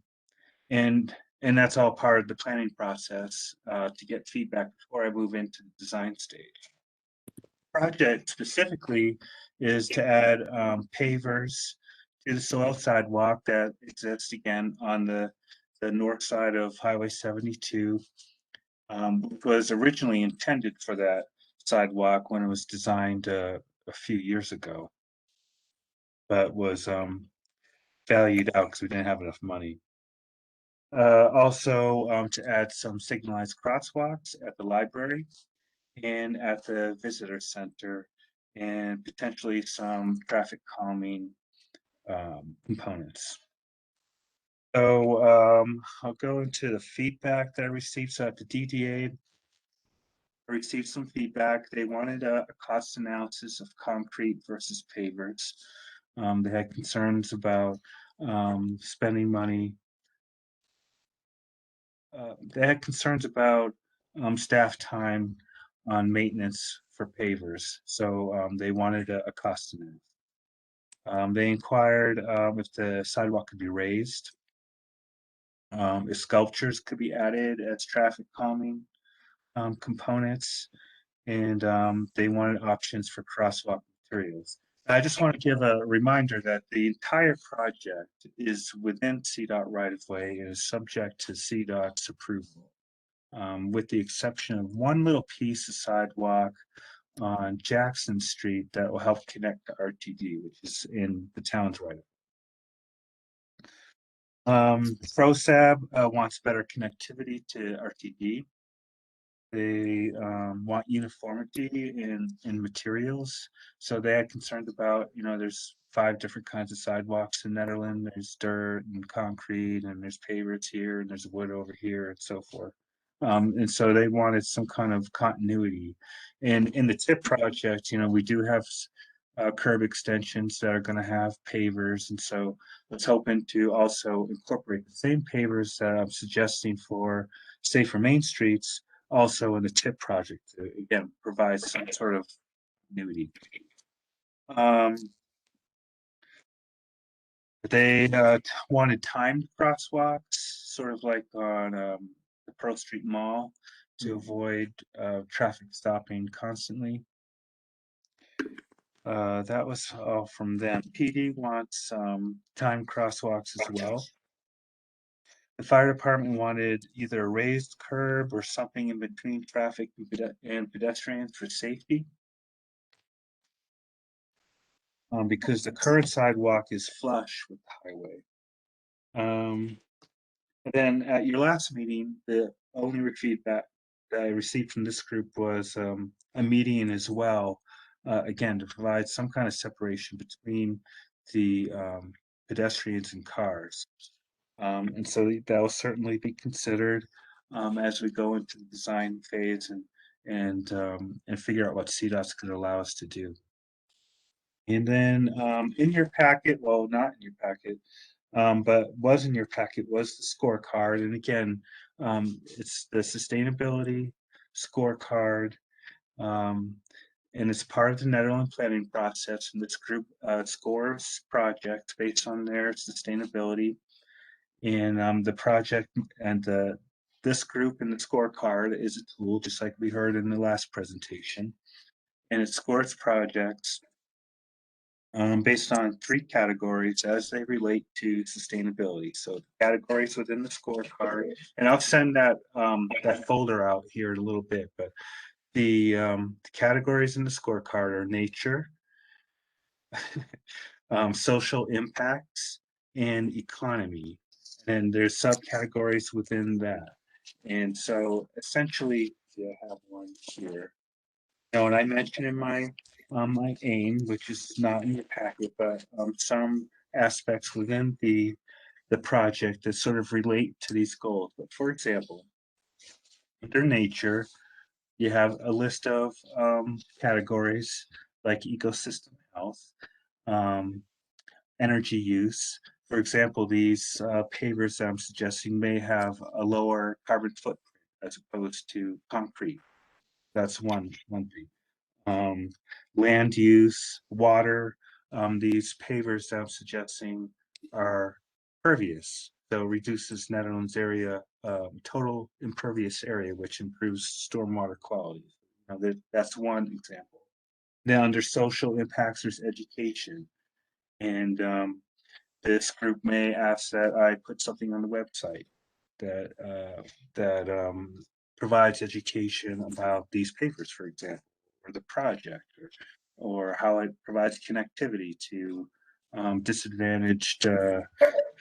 that's all part of the planning process to get feedback before I move into the design stage. Project specifically is to add pavers to the soil sidewalk that exists again on the north side of Highway 72, which was originally intended for that sidewalk when it was designed a few years ago, but was valued out because we didn't have enough money. Also, to add some signalized crosswalks at the library and at the visitor center, and potentially some traffic calming components. So I'll go into the feedback that I received. So at the DDA, I received some feedback. They wanted a cost analysis of concrete versus pavers. They had concerns about spending money. They had concerns about staff time on maintenance for pavers. So they wanted a cost analysis. They inquired if the sidewalk could be raised, if sculptures could be added as traffic calming components, and they wanted options for crosswalk materials. I just want to give a reminder that the entire project is within CDOT right-of-way and is subject to CDOT's approval, with the exception of one little piece of sidewalk on Jackson Street that will help connect to RTD, which is in the town's right-of-way. ProSab wants better connectivity to RTD. They want uniformity in materials. So they had concerns about, there's 5 different kinds of sidewalks in Netherlands. There's dirt and concrete, and there's pavers here, and there's wood over here, and so forth. And so they wanted some kind of continuity. And in the TIP project, we do have curb extensions that are going to have pavers. And so I was hoping to also incorporate the same pavers that I'm suggesting for safer main streets also in the TIP project to, again, provide some sort of continuity. They wanted timed crosswalks, sort of like on the Pearl Street Mall, to avoid traffic stopping constantly. That was all from them. PD wants timed crosswalks as well. The fire department wanted either a raised curb or something in between traffic and pedestrians for safety. Because the current sidewalk is flush with the highway. And then at your last meeting, the only feedback that I received from this group was a median as well, again, to provide some kind of separation between the pedestrians and cars. And so that will certainly be considered as we go into the design phase and figure out what CDOT's going to allow us to do. And then in your packet, well, not in your packet, but was in your packet was the scorecard. And again, it's the sustainability scorecard. And it's part of the Netherlands planning process. And this group scores projects based on their sustainability. And the project and this group in the scorecard is a tool, just like we heard in the last presentation. And it scores projects based on 3 categories as they relate to sustainability. So categories within the scorecard, and I'll send that that folder out here in a little bit. But the categories in the scorecard are nature, social impacts, and economy. And there's subcategories within that. And so essentially, I have one here. And I mentioned in my aim, which is not in your packet, but some aspects within the project that sort of relate to these goals. But for example, under nature, you have a list of categories like ecosystem health, energy use. For example, these pavers that I'm suggesting may have a lower carbon footprint as opposed to concrete. That's one thing. Land use, water. These pavers that I'm suggesting are pervious, so reduces Netherlands area total impervious area, which improves stormwater quality. That's one example. Then under social impacts, there's education, and this group may ask that I put something on the website that provides education about these pavers, for example, or the project, or how it provides connectivity to disadvantaged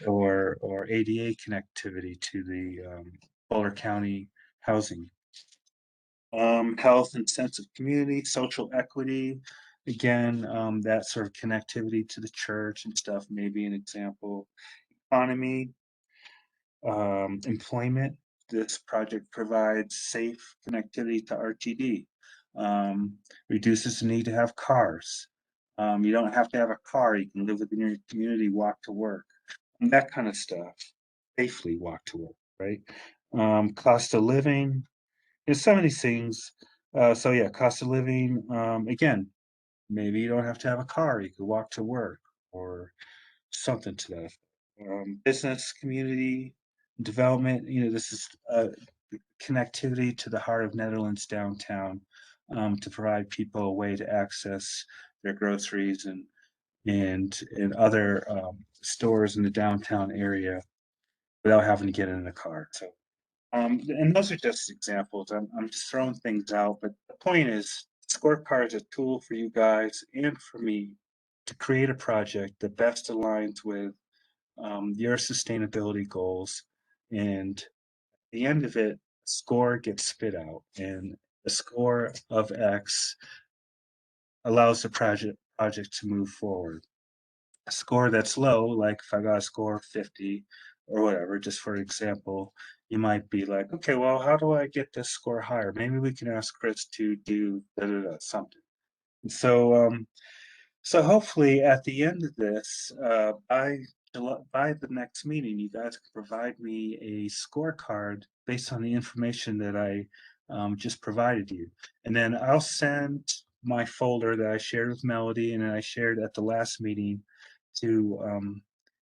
or ADA connectivity to the Boulder County housing. Health and sense of community, social equity. Again, that sort of connectivity to the church and stuff may be an example. Economy, employment. This project provides safe connectivity to RTD, reduces the need to have cars. You don't have to have a car. You can live within your community, walk to work, and that kind of stuff. Safely walk to work, right? Cost of living. There's some of these things. So yeah, cost of living. Again, maybe you don't have to have a car. You could walk to work or something to that effect. Business community development. This is connectivity to the heart of Netherlands downtown to provide people a way to access their groceries and other stores in the downtown area without having to get in a car. So, and those are just examples. I'm just throwing things out, but the point is, scorecard is a tool for you guys and for me to create a project that best aligns with your sustainability goals, and at the end of it, score gets spit out, and the score of X allows the project to move forward. A score that's low, like if I got a score of 50 or whatever, just for example, you might be like, okay, well, how do I get this score higher? Maybe we can ask Chris to do something. So, so hopefully at the end of this, by the next meeting, you guys can provide me a scorecard based on the information that I just provided you. And then I'll send my folder that I shared with Melody and I shared at the last meeting to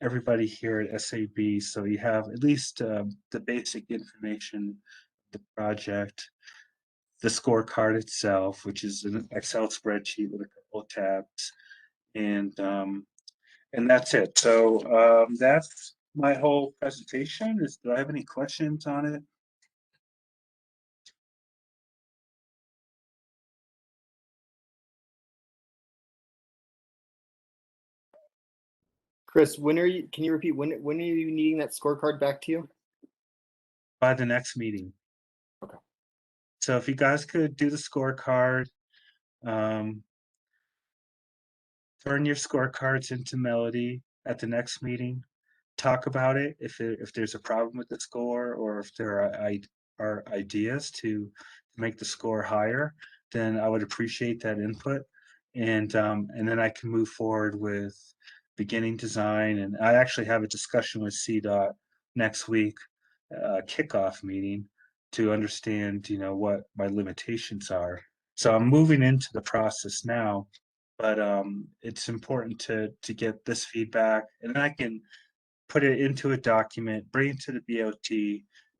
everybody here at SAB. So you have at least the basic information, the project, the scorecard itself, which is an Excel spreadsheet with a couple of tabs, and that's it. So that's my whole presentation. Do I have any questions on it? Chris, when are you? Can you repeat when are you needing that scorecard back to you? By the next meeting. Okay. So if you guys could do the scorecard, turn your scorecards into Melody at the next meeting. Talk about it if there's a problem with the score or if there are ideas to make the score higher, then I would appreciate that input, and then I can move forward with beginning design. And I actually have a discussion with CDOT next week, kickoff meeting, to understand what my limitations are. So I'm moving into the process now, but it's important to get this feedback, and then I can put it into a document, bring it to the BOT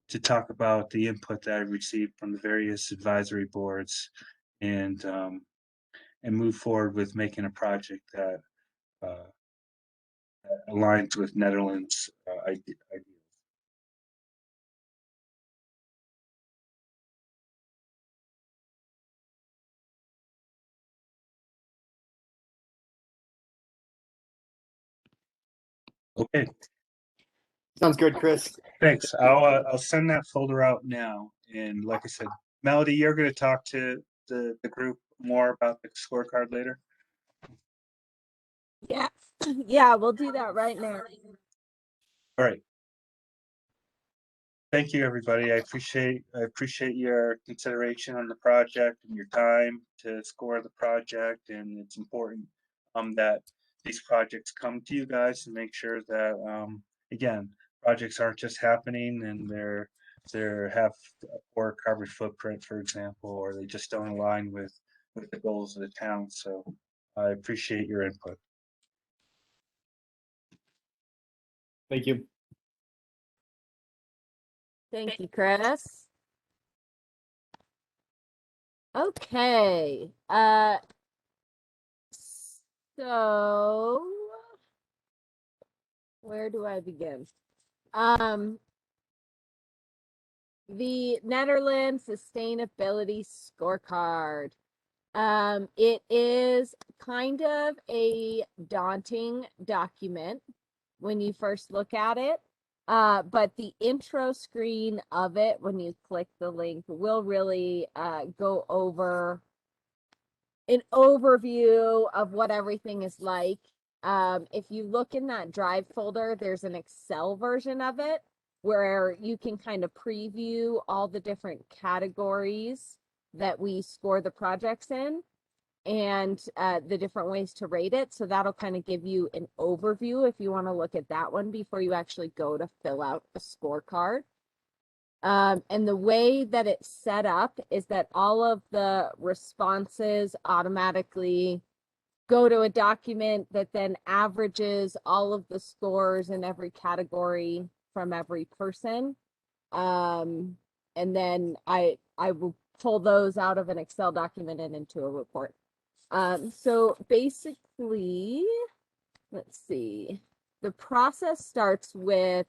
to talk about the input that I received from the various advisory boards, and move forward with making a project that aligns with Netherlands ideas. Okay, Sounds good, Chris. thanks. I'll send that folder out now. And like I said, Melody, you're going to talk to the group more about the scorecard later. Yeah. Yeah, we'll do that right now. All right. Thank you, everybody. I appreciate your consideration on the project and your time to score the project. And it's important that these projects come to you guys to make sure that again, projects aren't just happening and they have a poor carbon footprint, for example, or they just don't align with the goals of the town. So I appreciate your input. Thank you. Thank you, Chris. Okay. So where do I begin? The Netherlands Sustainability Scorecard. It is kind of a daunting document when you first look at it. But the intro screen of it, when you click the link, will really go over an overview of what everything is like. If you look in that Drive folder, there's an Excel version of it where you can kind of preview all the different categories that we score the projects in and the different ways to rate it. So that'll kind of give you an overview if you want to look at that one before you actually go to fill out a scorecard. And the way that it's set up is that all of the responses automatically go to a document that then averages all of the scores in every category from every person. And then I will pull those out of an Excel document and into a report. So basically, let's see, the process starts with,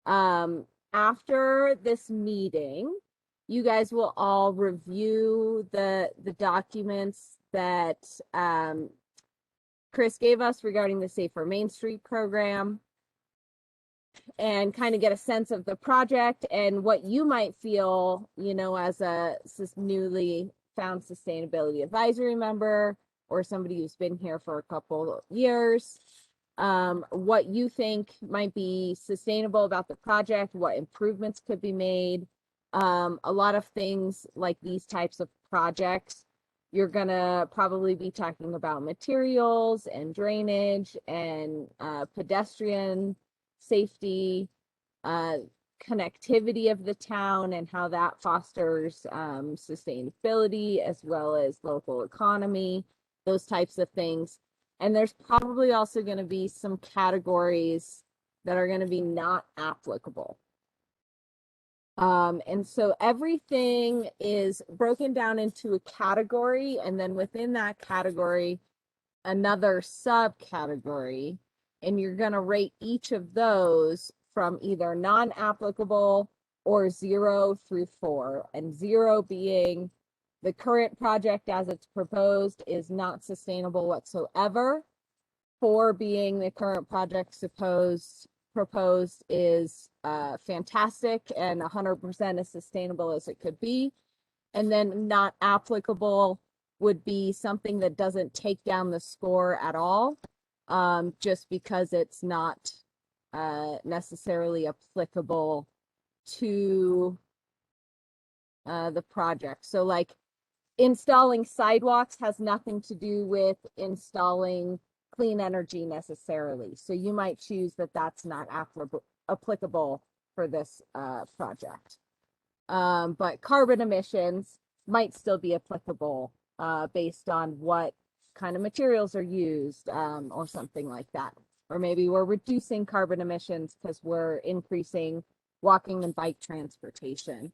after this meeting, you guys will all review the documents that Chris gave us regarding the Safer Main Street program. and kind of get a sense of the project and what you might feel, as a newly found sustainability advisory member or somebody who's been here for a couple of years, what you think might be sustainable about the project, what improvements could be made. A lot of things like these types of projects, you're gonna probably be talking about materials and drainage and pedestrian safety, connectivity of the town and how that fosters sustainability as well as local economy, those types of things. And there's probably also going to be some categories that are going to be not applicable. And so everything is broken down into a category, and then within that category, another subcategory, and you're going to rate each of those from either non-applicable or 0 through 4, and 0 being the current project as it's proposed is not sustainable whatsoever. 4 being the current project proposed is fantastic and 100% as sustainable as it could be. And then not applicable would be something that doesn't take down the score at all, just because it's not necessarily applicable to the project. So like installing sidewalks has nothing to do with installing clean energy necessarily. So you might choose that that's not applicable for this project. But carbon emissions might still be applicable based on what kind of materials are used or something like that. Or maybe we're reducing carbon emissions because we're increasing walking and bike transportation.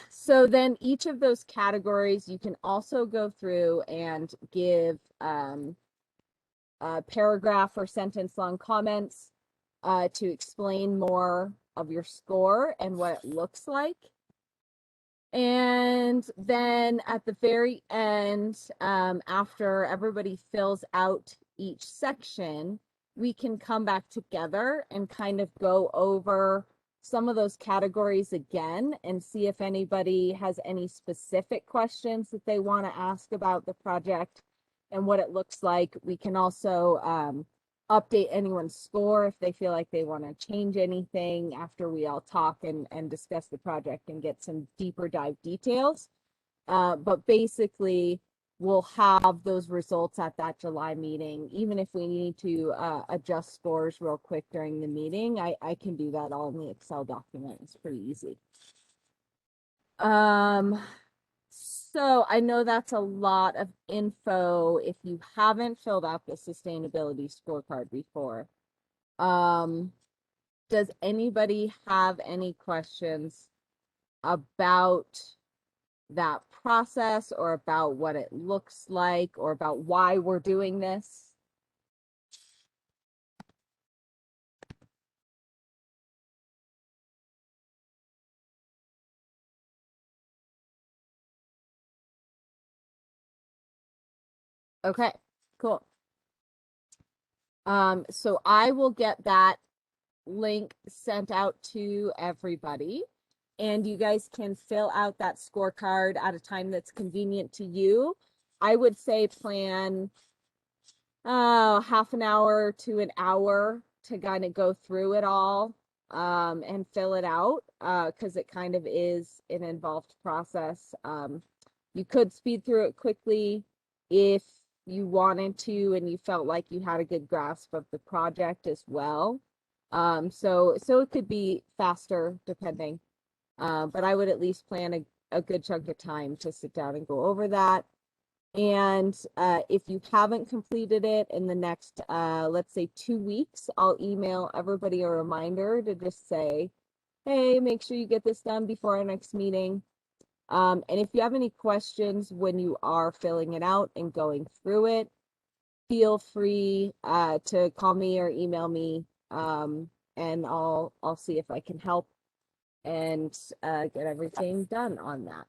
So then each of those categories, you can also go through and give a paragraph or sentence long comments to explain more of your score and what it looks like. And then at the very end, after everybody fills out each section, we can come back together and kind of go over some of those categories again and see if anybody has any specific questions that they want to ask about the project and what it looks like. We can also update anyone's score if they feel like they want to change anything after we all talk and discuss the project and get some deeper dive details. But basically, we'll have those results at that July meeting. Even if we need to adjust scores real quick during the meeting, I can do that all in the Excel document. It's pretty easy. So I know that's a lot of info if you haven't filled out the sustainability scorecard before. Does anybody have any questions about that process or about what it looks like or about why we're doing this? Okay, cool. So I will get that link sent out to everybody, and you guys can fill out that scorecard at a time that's convenient to you. I would say plan half an hour to an hour to kind of go through it all and fill it out because it kind of is an involved process. You could speed through it quickly if you wanted to and you felt like you had a good grasp of the project as well. So it could be faster depending, but I would at least plan a good chunk of time to sit down and go over that. And if you haven't completed it in the next, let's say 2 weeks, I'll email everybody a reminder to just say, hey, make sure you get this done before our next meeting. And if you have any questions when you are filling it out and going through it, feel free to call me or email me, and I'll see if I can help and get everything done on that.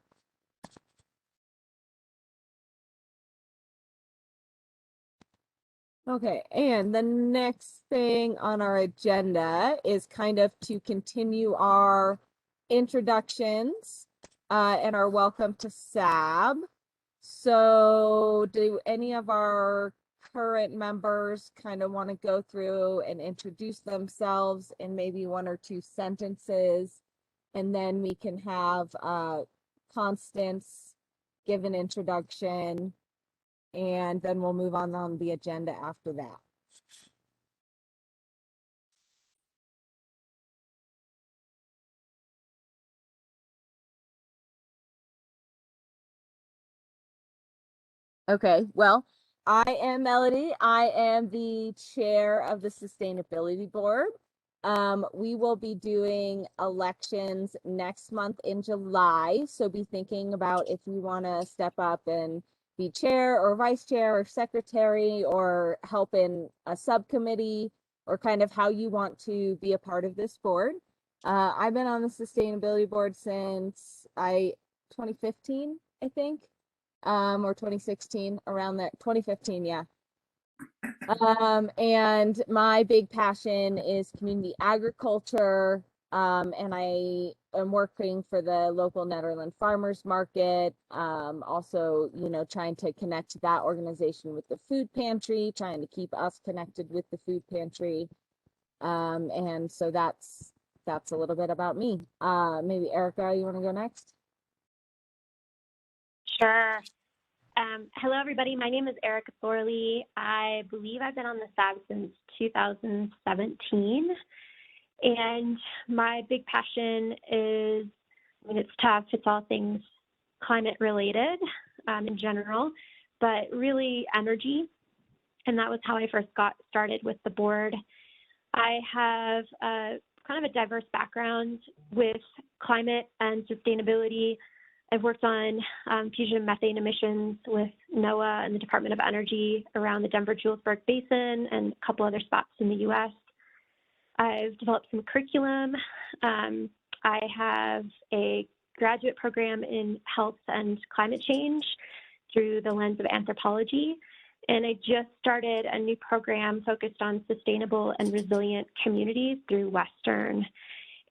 Okay, and the next thing on our agenda is kind of to continue our introductions and our welcome to SAB. So do any of our current members kind of want to go through and introduce themselves in maybe one or two sentences? And then we can have Constance give an introduction, and then we'll move on the agenda after that. Okay, well, I am Melody. I am the chair of the Sustainability Board. We will be doing elections next month in July, so be thinking about if you want to step up and be chair or vice chair or secretary or help in a subcommittee or kind of how you want to be a part of this board. I've been on the Sustainability Board since 2015, I think. Or 2016, around that 2015, yeah. And my big passion is community agriculture. And I am working for the local Nederland farmers market. Also, you know, trying to connect that organization with the food pantry, trying to keep us connected with the food pantry. And so that's a little bit about me. Maybe Erica, you want to go next? Sure. Hello, everybody. My name is Erica Thorley. I believe I've been on the SAB since 2017. And my big passion is, I mean, it's tough. It's all things climate related in general, but really energy. And that was how I first got started with the board. I have kind of a diverse background with climate and sustainability. I've worked on fusion of methane emissions with NOAA and the Department of Energy around the Denver-Julesburg Basin and a couple other spots in the U.S. I've developed some curriculum. I have a graduate program in health and climate change through the lens of anthropology. And I just started a new program focused on sustainable and resilient communities through Western.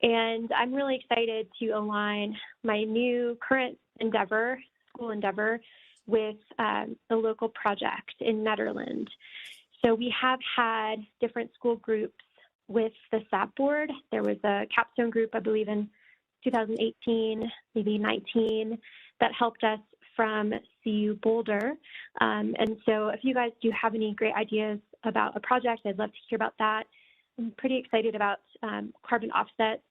And I'm really excited to align my new current endeavor, school endeavor, with a local project in Nederland. So we have had different school groups with the SAB board. There was a capstone group, I believe in 2018, maybe 19, that helped us from CU Boulder. And so if you guys do have any great ideas about a project, I'd love to hear about that. I'm pretty excited about carbon offsets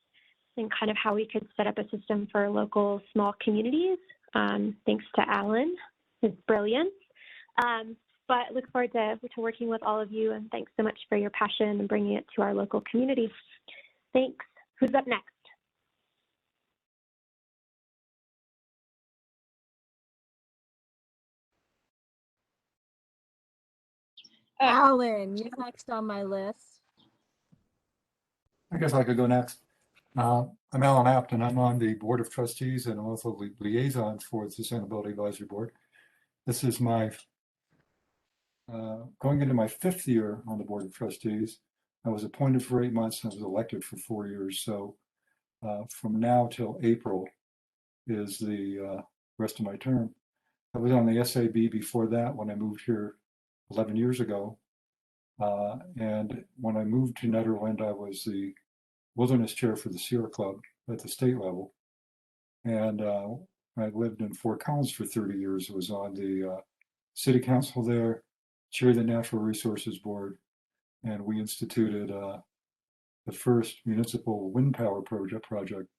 and kind of how we could set up a system for local small communities. Thanks to Alan, his brilliance. But look forward to working with all of you, and thanks so much for your passion and bringing it to our local community. Thanks. Who's up next? Alan, you're next on my list. I guess I could go next. I'm Alan Apt, and I'm on the Board of Trustees and also the liaison for the Sustainability Advisory Board. This is my going into my 5th year on the Board of Trustees. I was appointed for 8 months and I was elected for 4 years. So from now till April is the rest of my term. I was on the SAB before that when I moved here 11 years ago. And when I moved to Nederland, I was the wilderness chair for the Sierra Club at the state level. And I lived in Fort Collins for 30 years. I was on the city council there, chaired the Natural Resources Board, and we instituted the first municipal wind power project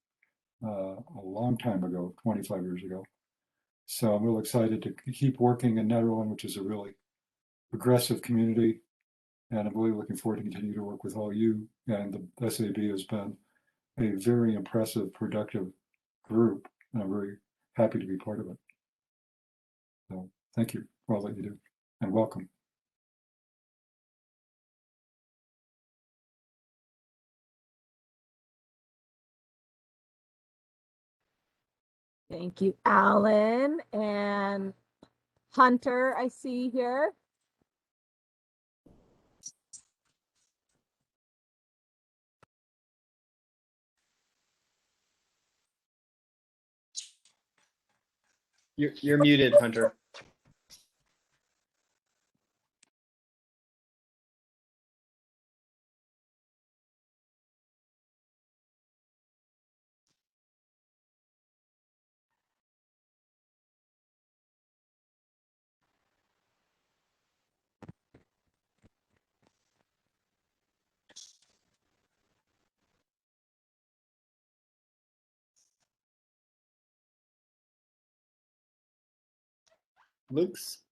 a long time ago, 25 years ago. So I'm real excited to keep working in Nederland, which is a really progressive community. And I'm really looking forward to continue to work with all you. And the SAB has been a very impressive, productive group. And I'm very happy to be part of it. So thank you for all that you do, and welcome. Thank you, Alan. And Hunter, I see here. You're muted, Hunter.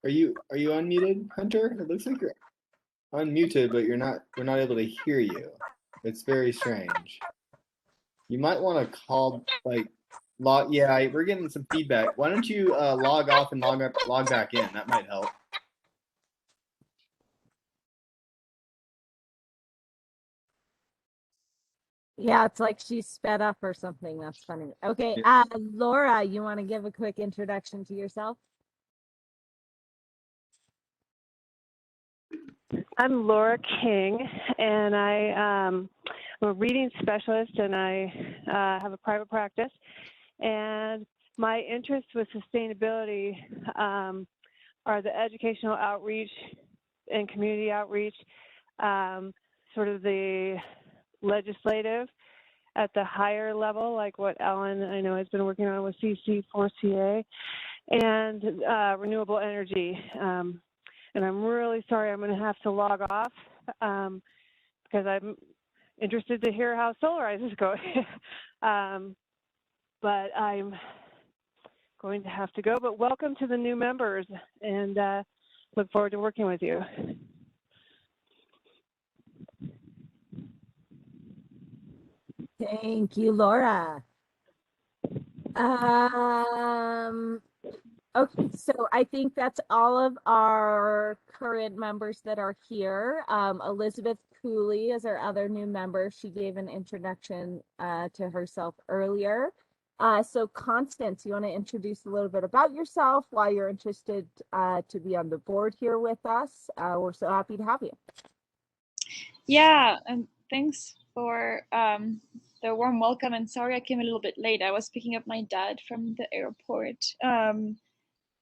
Are you unmuted, Hunter? It looks like you're unmuted, but we're not able to hear you. It's very strange. You might want to call yeah, we're getting some feedback. Why don't you log off and log back in? That might help. Yeah, it's like she's sped up or something. That's funny. Okay, Laura, you want to give a quick introduction to yourself? I'm Laura King, and I'm a reading specialist, and I have a private practice. And my interests with sustainability are the educational outreach and community outreach, sort of the legislative at the higher level, like what Ellen, I know, has been working on with CC4CA, and renewable energy. And I'm really sorry I'm going to have to log off because I'm interested to hear how Solarize is going. But I'm going to have to go. But welcome to the new members, and look forward to working with you. Thank you, Laura. Okay, so I think that's all of our current members that are here. Elizabeth Cooley is our other new member. She gave an introduction to herself earlier. So Constance, you want to introduce a little bit about yourself, why you're interested to be on the board here with us. We're so happy to have you. Yeah, and thanks for the warm welcome. And sorry I came a little bit late. I was picking up my dad from the airport.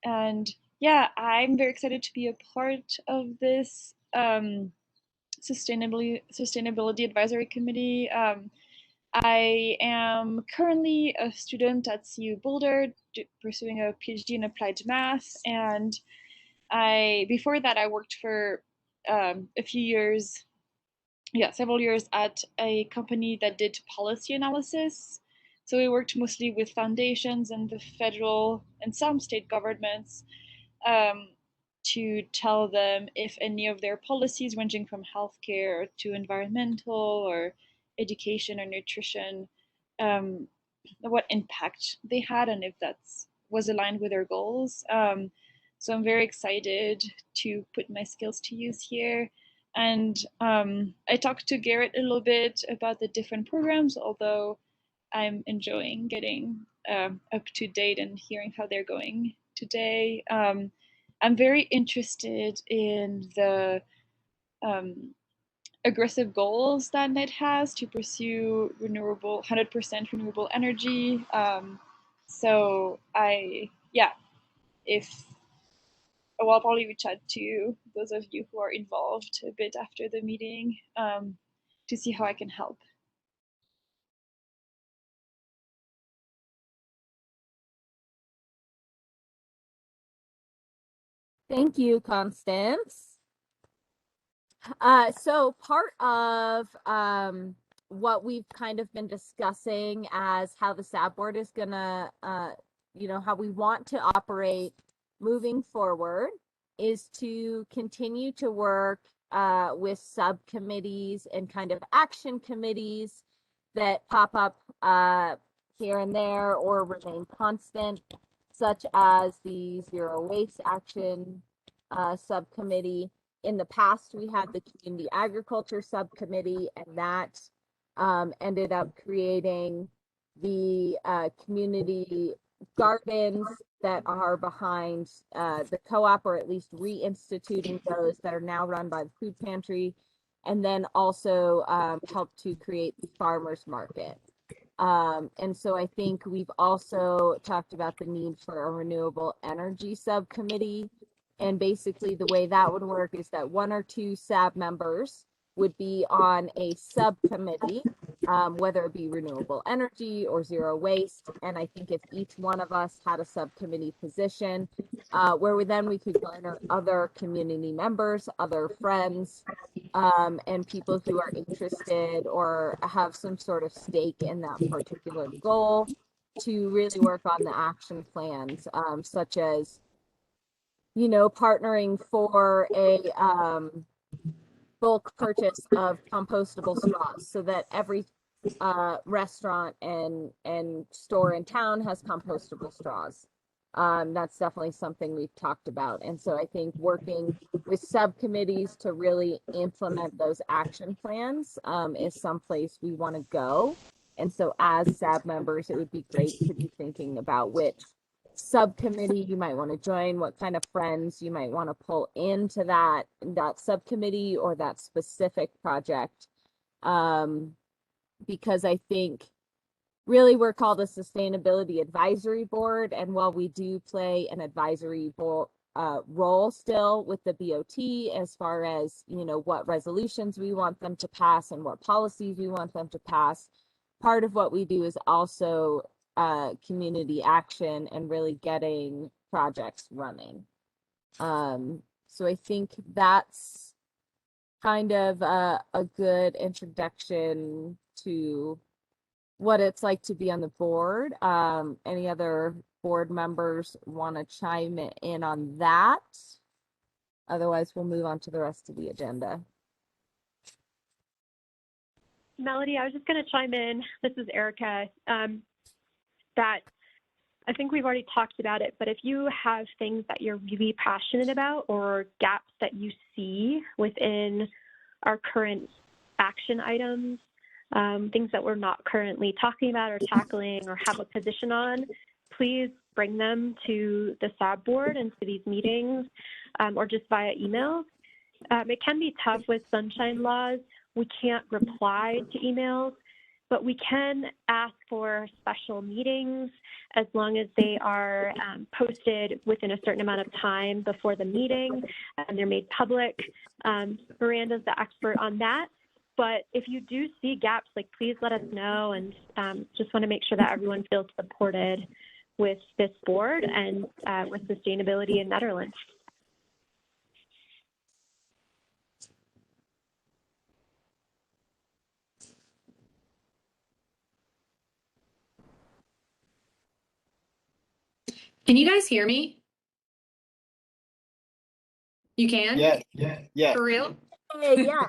And yeah, I'm very excited to be a part of this sustainability advisory committee. I am currently a student at CU Boulder pursuing a PhD in applied math, and before that I worked for several years at a company that did policy analysis. So we worked mostly with foundations and the federal and some state governments to tell them if any of their policies, ranging from healthcare to environmental or education or nutrition, what impact they had and if that was aligned with their goals. So I'm very excited to put my skills to use here. And I talked to Garrett a little bit about the different programs, although I'm enjoying getting up to date and hearing how they're going today. I'm very interested in the aggressive goals that NET has to pursue 100% renewable energy. So I'll probably reach out to those of you who are involved a bit after the meeting to see how I can help. Thank you, Constance. So part of what we've kind of been discussing as how the SAB board is gonna, how we want to operate moving forward is to continue to work with subcommittees and kind of action committees that pop up here and there or remain constant, such as the Zero Waste Action subcommittee. In the past, we had the Community Agriculture Subcommittee, and that ended up creating the community gardens that are behind the co-op, or at least reinstituting those that are now run by the food pantry, and then also helped to create the farmers market. And so I think we've also talked about the need for a renewable energy subcommittee. And basically the way that would work is that one or two SAB members would be on a subcommittee, whether it be renewable energy or zero waste. And I think if each one of us had a subcommittee position, where we could garner other community members, other friends, and people who are interested or have some sort of stake in that particular goal to really work on the action plans, such as, partnering for a bulk purchase of compostable straws so that every restaurant and store in town has compostable straws. That's definitely something we've talked about. And so I think working with subcommittees to really implement those action plans is someplace we want to go. And so as SAB members, it would be great to be thinking about which subcommittee you might want to join, what kind of friends you might want to pull into that subcommittee or that specific project. Because I think really we're called a sustainability advisory board, and while we do play an advisory role still with the BOT as far as what resolutions we want them to pass and what policies we want them to pass, part of what we do is also community action and really getting projects running. So I think that's kind of a good introduction to what it's like to be on the board. Any other board members want to chime in on that? Otherwise, we'll move on to the rest of the agenda. Melody, I was just going to chime in. This is Erica. That I think we've already talked about it, but if you have things that you're really passionate about or gaps that you see within our current action items, things that we're not currently talking about or tackling or have a position on, please bring them to the SAB board and to these meetings or just via email. It can be tough with sunshine laws. We can't reply to emails, but we can ask for special meetings as long as they are posted within a certain amount of time before the meeting and they're made public. Miranda's the expert on that. But if you do see gaps, please let us know, and just want to make sure that everyone feels supported with this board and with sustainability in Netherlands. Can you guys hear me? You can? Yeah. For real? Yeah.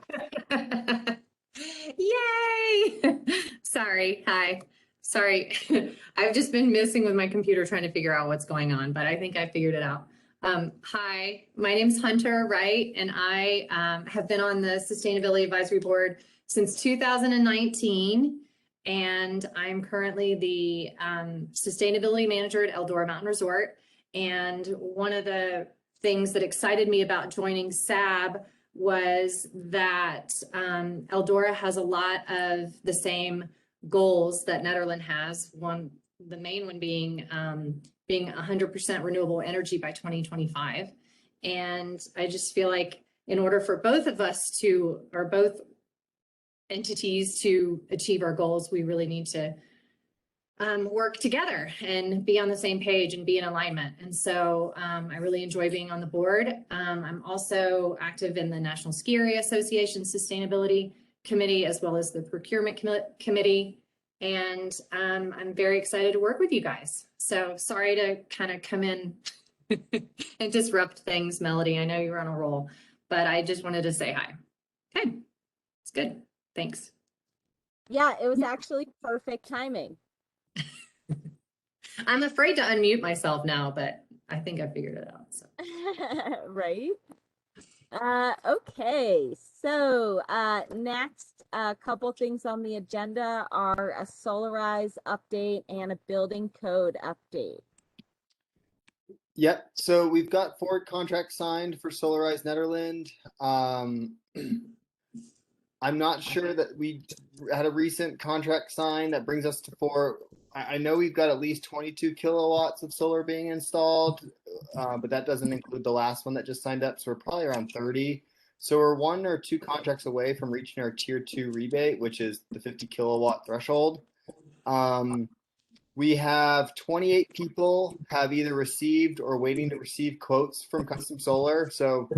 Yay! Sorry. Hi. Sorry. I've just been messing with my computer trying to figure out what's going on, but I think I figured it out. Hi, my name's Hunter Wright, and I have been on the Sustainability Advisory Board since 2019. And I'm currently the Sustainability Manager at Eldora Mountain Resort. And one of the things that excited me about joining SAB was that Eldora has a lot of the same goals that Nederland has. The main one being 100% renewable energy by 2025. And I just feel like in order for both of us to, or both entities to achieve our goals, we really need to work together and be on the same page and be in alignment. And so I really enjoy being on the board. I'm also active in the National Ski Area Association Sustainability Committee, as well as the Procurement Committee. And I'm very excited to work with you guys. So sorry to kind of come in and disrupt things, Melody. I know you're on a roll, but I just wanted to say hi. Okay, it's good. Thanks. Yeah, it was actually perfect timing. I'm afraid to unmute myself now, but I think I figured it out. So. Right. Okay, so next, a couple things on the agenda are a Solarize update and a building code update. Yep. So we've got forward contracts signed for Solarize Nederland. I'm not sure that we had a recent contract signed that brings us to four. I know we've got at least 22 kilowatts of solar being installed, but that doesn't include the last one that just signed up. So we're probably around 30. So we're 1 or 2 contracts away from reaching our tier 2 rebate, which is the 50 kilowatt threshold. We have 28 people have either received or waiting to receive quotes from Custom Solar. So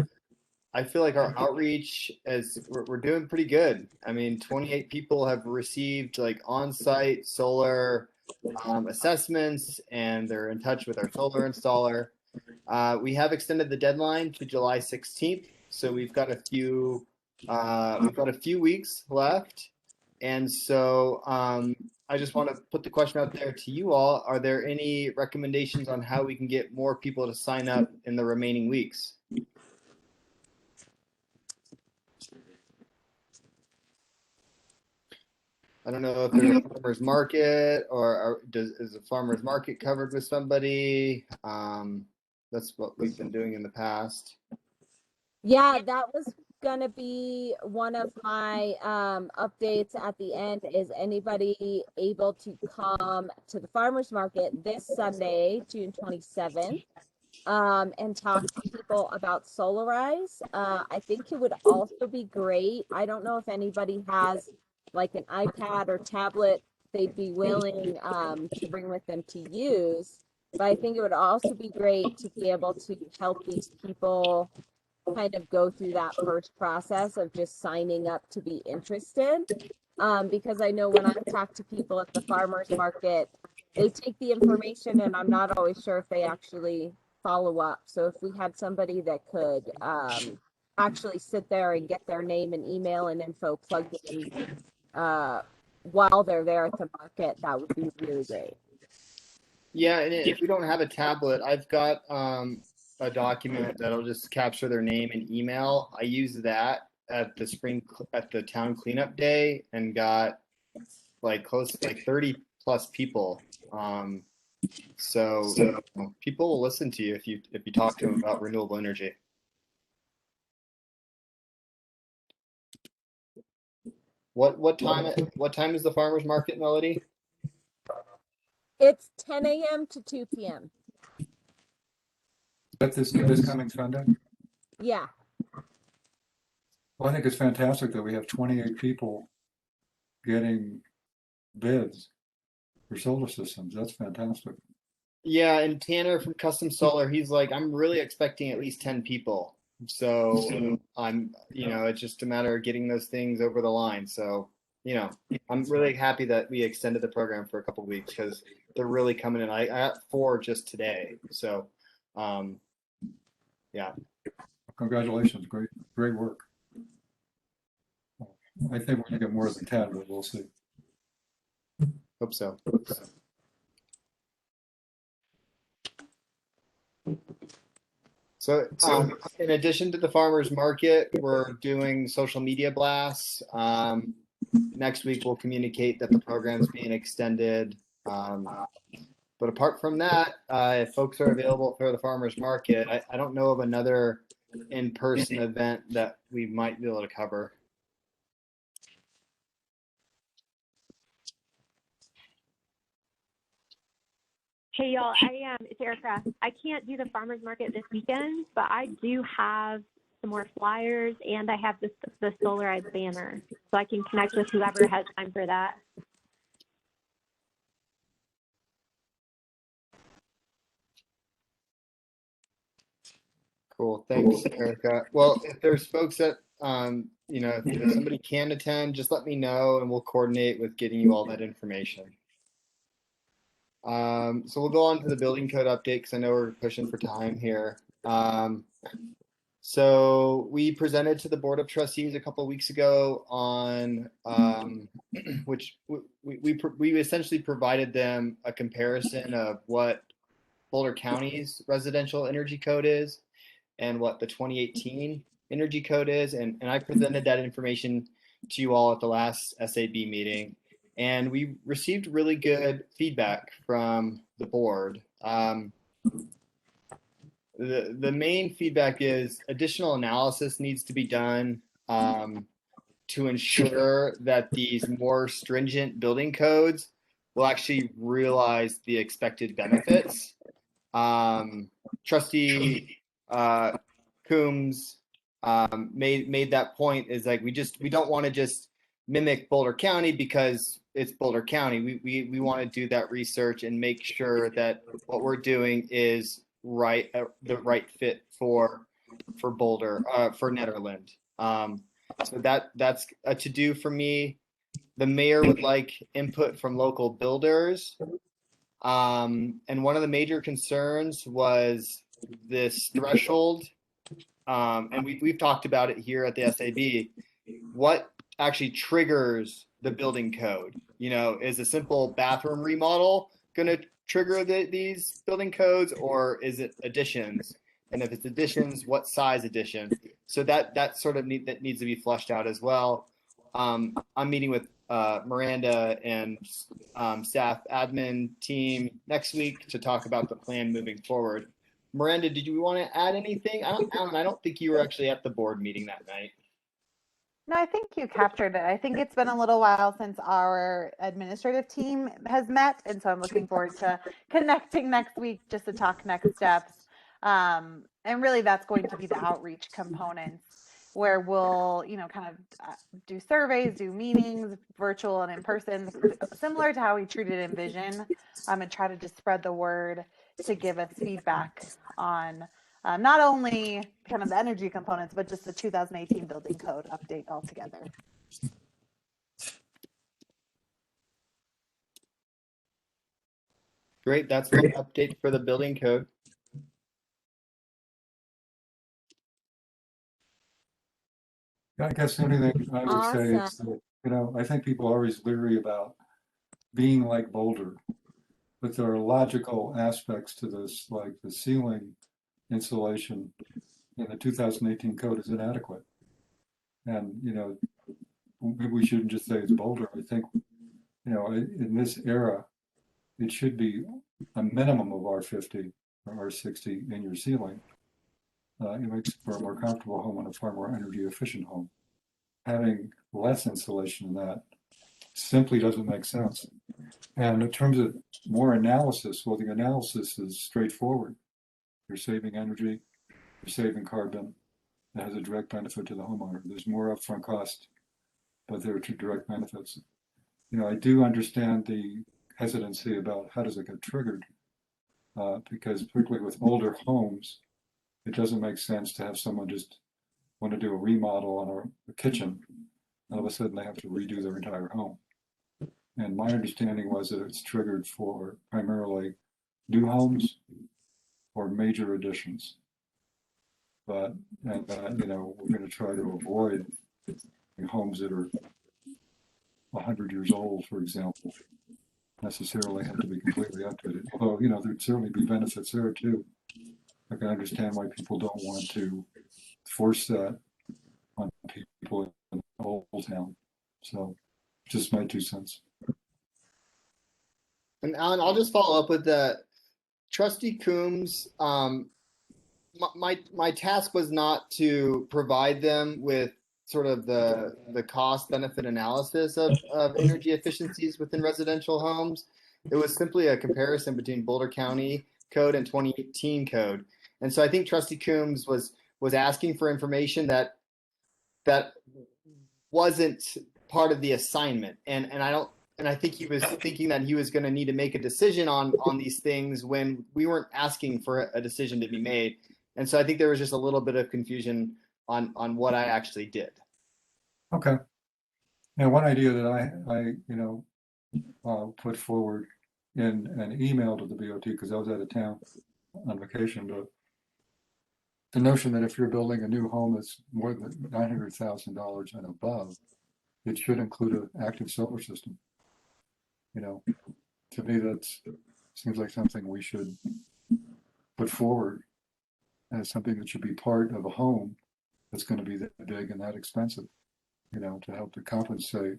I feel like our outreach is we're doing pretty good. I mean, 28 people have received like on-site solar assessments, and they're in touch with our solar installer. We have extended the deadline to July 16th, so we've got a few weeks left. And so I just want to put the question out there to you all. Are there any recommendations on how we can get more people to sign up in the remaining weeks? I don't know if there's a farmer's market or is a farmer's market covered with somebody? That's what we've been doing in the past. Yeah, that was gonna be one of my updates at the end. Is anybody able to come to the farmers market this Sunday, June 27th, and talk to people about Solarize? I think it would also be great. I don't know if anybody has like an iPad or tablet they'd be willing to bring with them to use. But I think it would also be great to be able to help these people kind of go through that first process of just signing up to be interested. Because I know when I talk to people at the farmers market, they take the information and I'm not always sure if they actually follow up. So if we had somebody that could actually sit there and get their name and email and info plugged in while they're there at the market, that would be really great. Yeah, and if we don't have a tablet, I've got a document that'll just capture their name and email. I used that at the town cleanup day and got like close to like 30 plus people. So people will listen to you if you talk to them about renewable energy. What time is the farmers market, Melody? It's 10 a.m. to 2 p.m. But this coming Sunday? Yeah. Well, I think it's fantastic that we have 28 people getting bids for solar systems. That's fantastic. Yeah, and Tanner from Custom Solar, he's like, I'm really expecting at least 10 people. So I'm, it's just a matter of getting those things over the line. So, I'm really happy that we extended the program for a couple of weeks because they're really coming in. I got 4 just today. So, yeah. Congratulations. Great work. I think we're going to get more than 10, but we'll see. Hope so. So, in addition to the farmers market, we're doing social media blasts. Next week, we'll communicate that the program's being extended. But apart from that, if folks are available for the farmers market, I don't know of another in-person event that we might be able to cover. Hey y'all, it's Erica. I can't do the farmers market this weekend, but I do have some more flyers and I have the Solarize banner, so I can connect with whoever has time for that. Cool, thanks, Erica. Well, if there's folks that if somebody can attend, just let me know and we'll coordinate with getting you all that information. So we'll go on to the building code update because I know we're pushing for time here. So we presented to the Board of Trustees a couple of weeks ago on which we essentially provided them a comparison of what Boulder County's residential energy code is and what the 2018 energy code is. And I presented that information to you all at the last SAB meeting. And we received really good feedback from the board. The main feedback is additional analysis needs to be done to ensure that these more stringent building codes will actually realize the expected benefits. Trustee Coombs made that point, is like we don't want to just mimic Boulder County because it's Boulder County. We want to do that research and make sure that what we're doing is right, the right fit for Boulder, for Nederland. So that's a to do for me. The mayor would like input from local builders. And one of the major concerns was this threshold. And we've talked about it here at the SAB. What actually triggers the building code? You know, is a simple bathroom remodel going to trigger these building codes, or is it additions? And if it's additions, what size addition? So that sort of that needs to be fleshed out as well. I'm meeting with Miranda and staff admin team next week to talk about the plan moving forward. Miranda, did you want to add anything? I don't think you were actually at the board meeting that night. No, I think you captured it. I think it's been a little while since our administrative team has met, and so I'm looking forward to connecting next week just to talk next steps. And really, that's going to be the outreach components where we'll, kind of do surveys, do meetings, virtual and in person, similar to how we treated Envision, and try to just spread the word to give us feedback on not only kind of the energy components, but just the 2018 building code update altogether. Great, that's the update for the building code. I guess the only thing I would say is that, I think people are always leery about being like Boulder, but there are logical aspects to this, like the ceiling insulation in the 2018 code is inadequate. And, maybe we shouldn't just say it's Boulder. I think, in this era, it should be a minimum of R50 or R60 in your ceiling. It makes for a more comfortable home and a far more energy efficient home. Having less insulation than that simply doesn't make sense. And in terms of more analysis, well, the analysis is straightforward. You're saving energy, you're saving carbon. It has a direct benefit to the homeowner. There's more upfront cost, but there are two direct benefits. I do understand the hesitancy about how does it get triggered, because particularly with older homes, it doesn't make sense to have someone just want to do a remodel on a kitchen. All of a sudden, they have to redo their entire home. And my understanding was that it's triggered for primarily new homes or major additions. But, we're going to try to avoid homes that are 100 years old, for example, necessarily have to be completely updated. Although, there'd certainly be benefits there too. I can understand why people don't want to force that on people in Old Town. So, just my 2 cents. And Alan, I'll just follow up with the Trustee Coombs. My task was not to provide them with sort of the cost benefit analysis of energy efficiencies within residential homes. It was simply a comparison between Boulder County code and 2018 code. And so I think Trustee Coombs was asking for information that wasn't part of the assignment. And I think he was thinking that he was going to need to make a decision on these things when we weren't asking for a decision to be made. And so I think there was just a little bit of confusion on what I actually did. Okay. Now, one idea that I put forward in an email to the BOT, because I was out of town on vacation, but the notion that if you're building a new home that's more than $900,000 and above, it should include an active solar system. To me, that seems like something we should put forward as something that should be part of a home that's going to be that big and that expensive, to help to compensate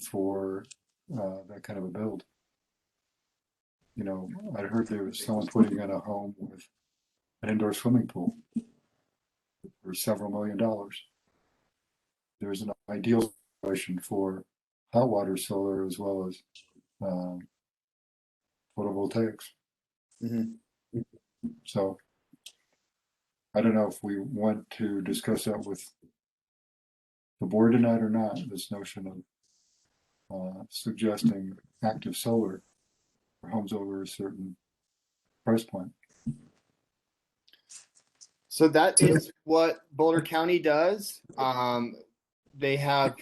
for that kind of a build. I heard there was someone putting in a home with an indoor swimming pool for several $1 million. there's an ideal situation for hot water solar as well as photovoltaics. Mm-hmm. So I don't know if we want to discuss that with the board tonight or not, this notion of suggesting active solar for homes over a certain price point. So that is what Boulder County does. They have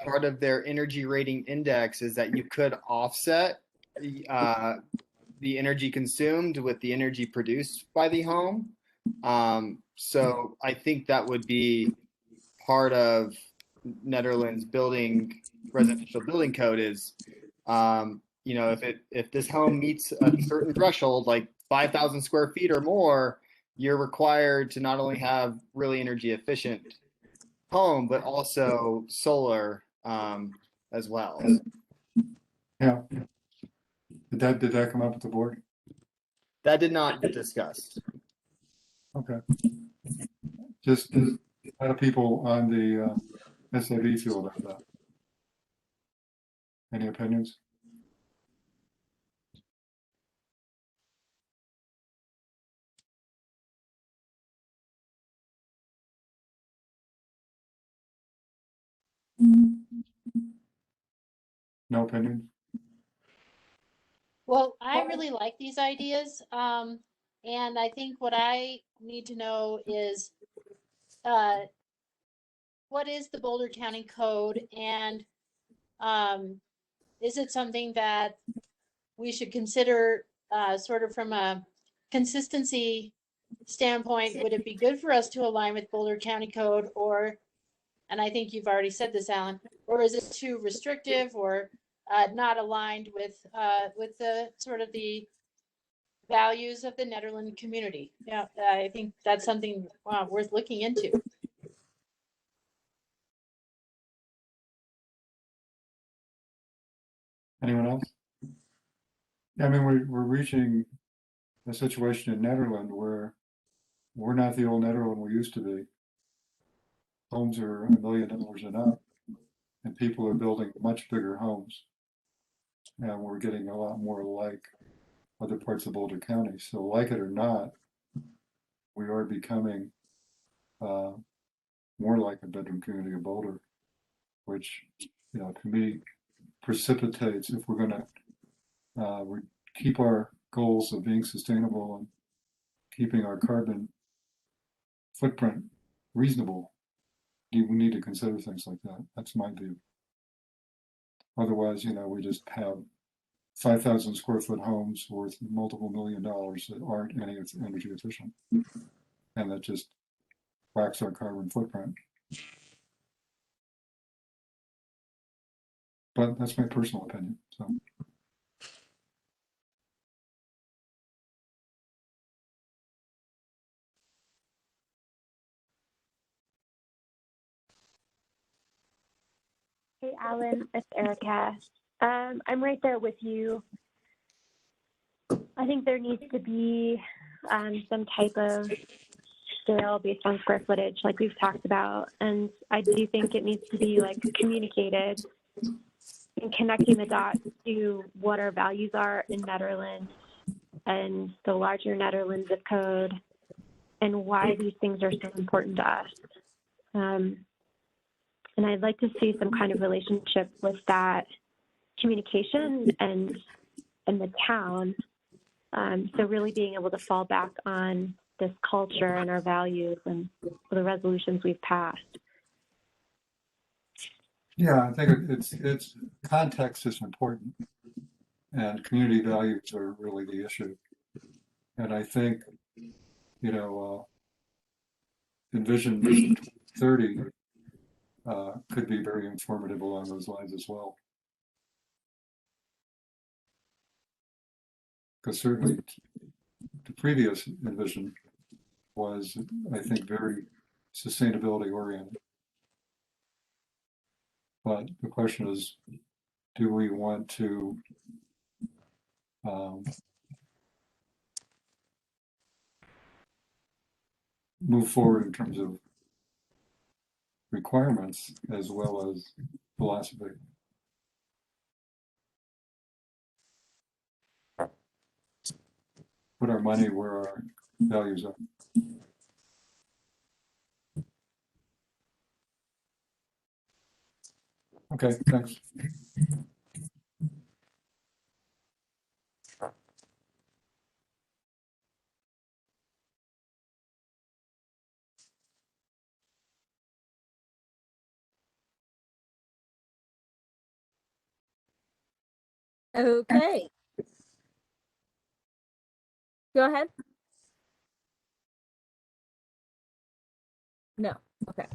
part of their energy rating index is that you could offset the energy consumed with the energy produced by the home. So I think that would be part of Netherlands building residential building code is, if this home meets a certain threshold, like 5,000 square feet or more, you're required to not only have really energy efficient home, but also solar as well. Yeah. Did that come up with the board? That did not get discussed. Okay. Just how do people on the SAB feel about that? Any opinions? No opinions? Well, I really like these ideas. And I think what I need to know is what is the Boulder County Code, and is it something that we should consider sort of from a consistency standpoint? Would it be good for us to align with Boulder County Code, or, and I think you've already said this, Alan, or is it too restrictive or not aligned with the sort of the values of the Nederland community? Yeah, I think that's something worth looking into. Anyone else? I mean, we're reaching a situation in Nederland where we're not the old Nederland we used to be. Homes are $1 million and up, and people are building much bigger homes. And we're getting a lot more like other parts of Boulder County. So like it or not, we are becoming more like a bedroom community of Boulder, which, to me, precipitates, if we're going to keep our goals of being sustainable and keeping our carbon footprint reasonable, we need to consider things like that. That's my view. Otherwise, we just have 5,000 square foot homes worth multiple $1 million that aren't any energy efficient, and that just whacks our carbon footprint. But that's my personal opinion. So. Hey, Alan, it's Erica. I'm right there with you. I think there needs to be some type of scale based on square footage, like we've talked about. And I do think it needs to be communicated and connecting the dots to what our values are in Nederland and the larger Nederland zip code and why these things are so important to us. And I'd like to see some kind of relationship with that communication and the town. So really being able to fall back on this culture and our values and the resolutions we've passed. Yeah, I think it's context is important, and community values are really the issue. And I think, Envision 2030 could be very informative along those lines as well. Because certainly the previous Envision was, I think, very sustainability oriented. But the question is, do we want to move forward in terms of requirements as well as philosophy. Put our money where our values are. Okay, thanks. Okay. Go ahead. No. Okay.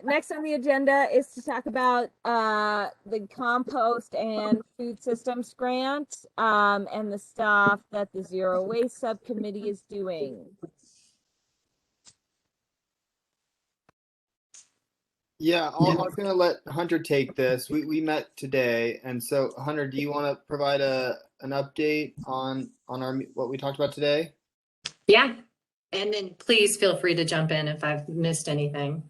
Next on the agenda is to talk about the compost and food systems grant and the stuff that the zero waste subcommittee is doing. Yeah, I was gonna let Hunter take this. We met today, and so Hunter, do you want to provide an update on our what we talked about today? Yeah, and then please feel free to jump in if I've missed anything.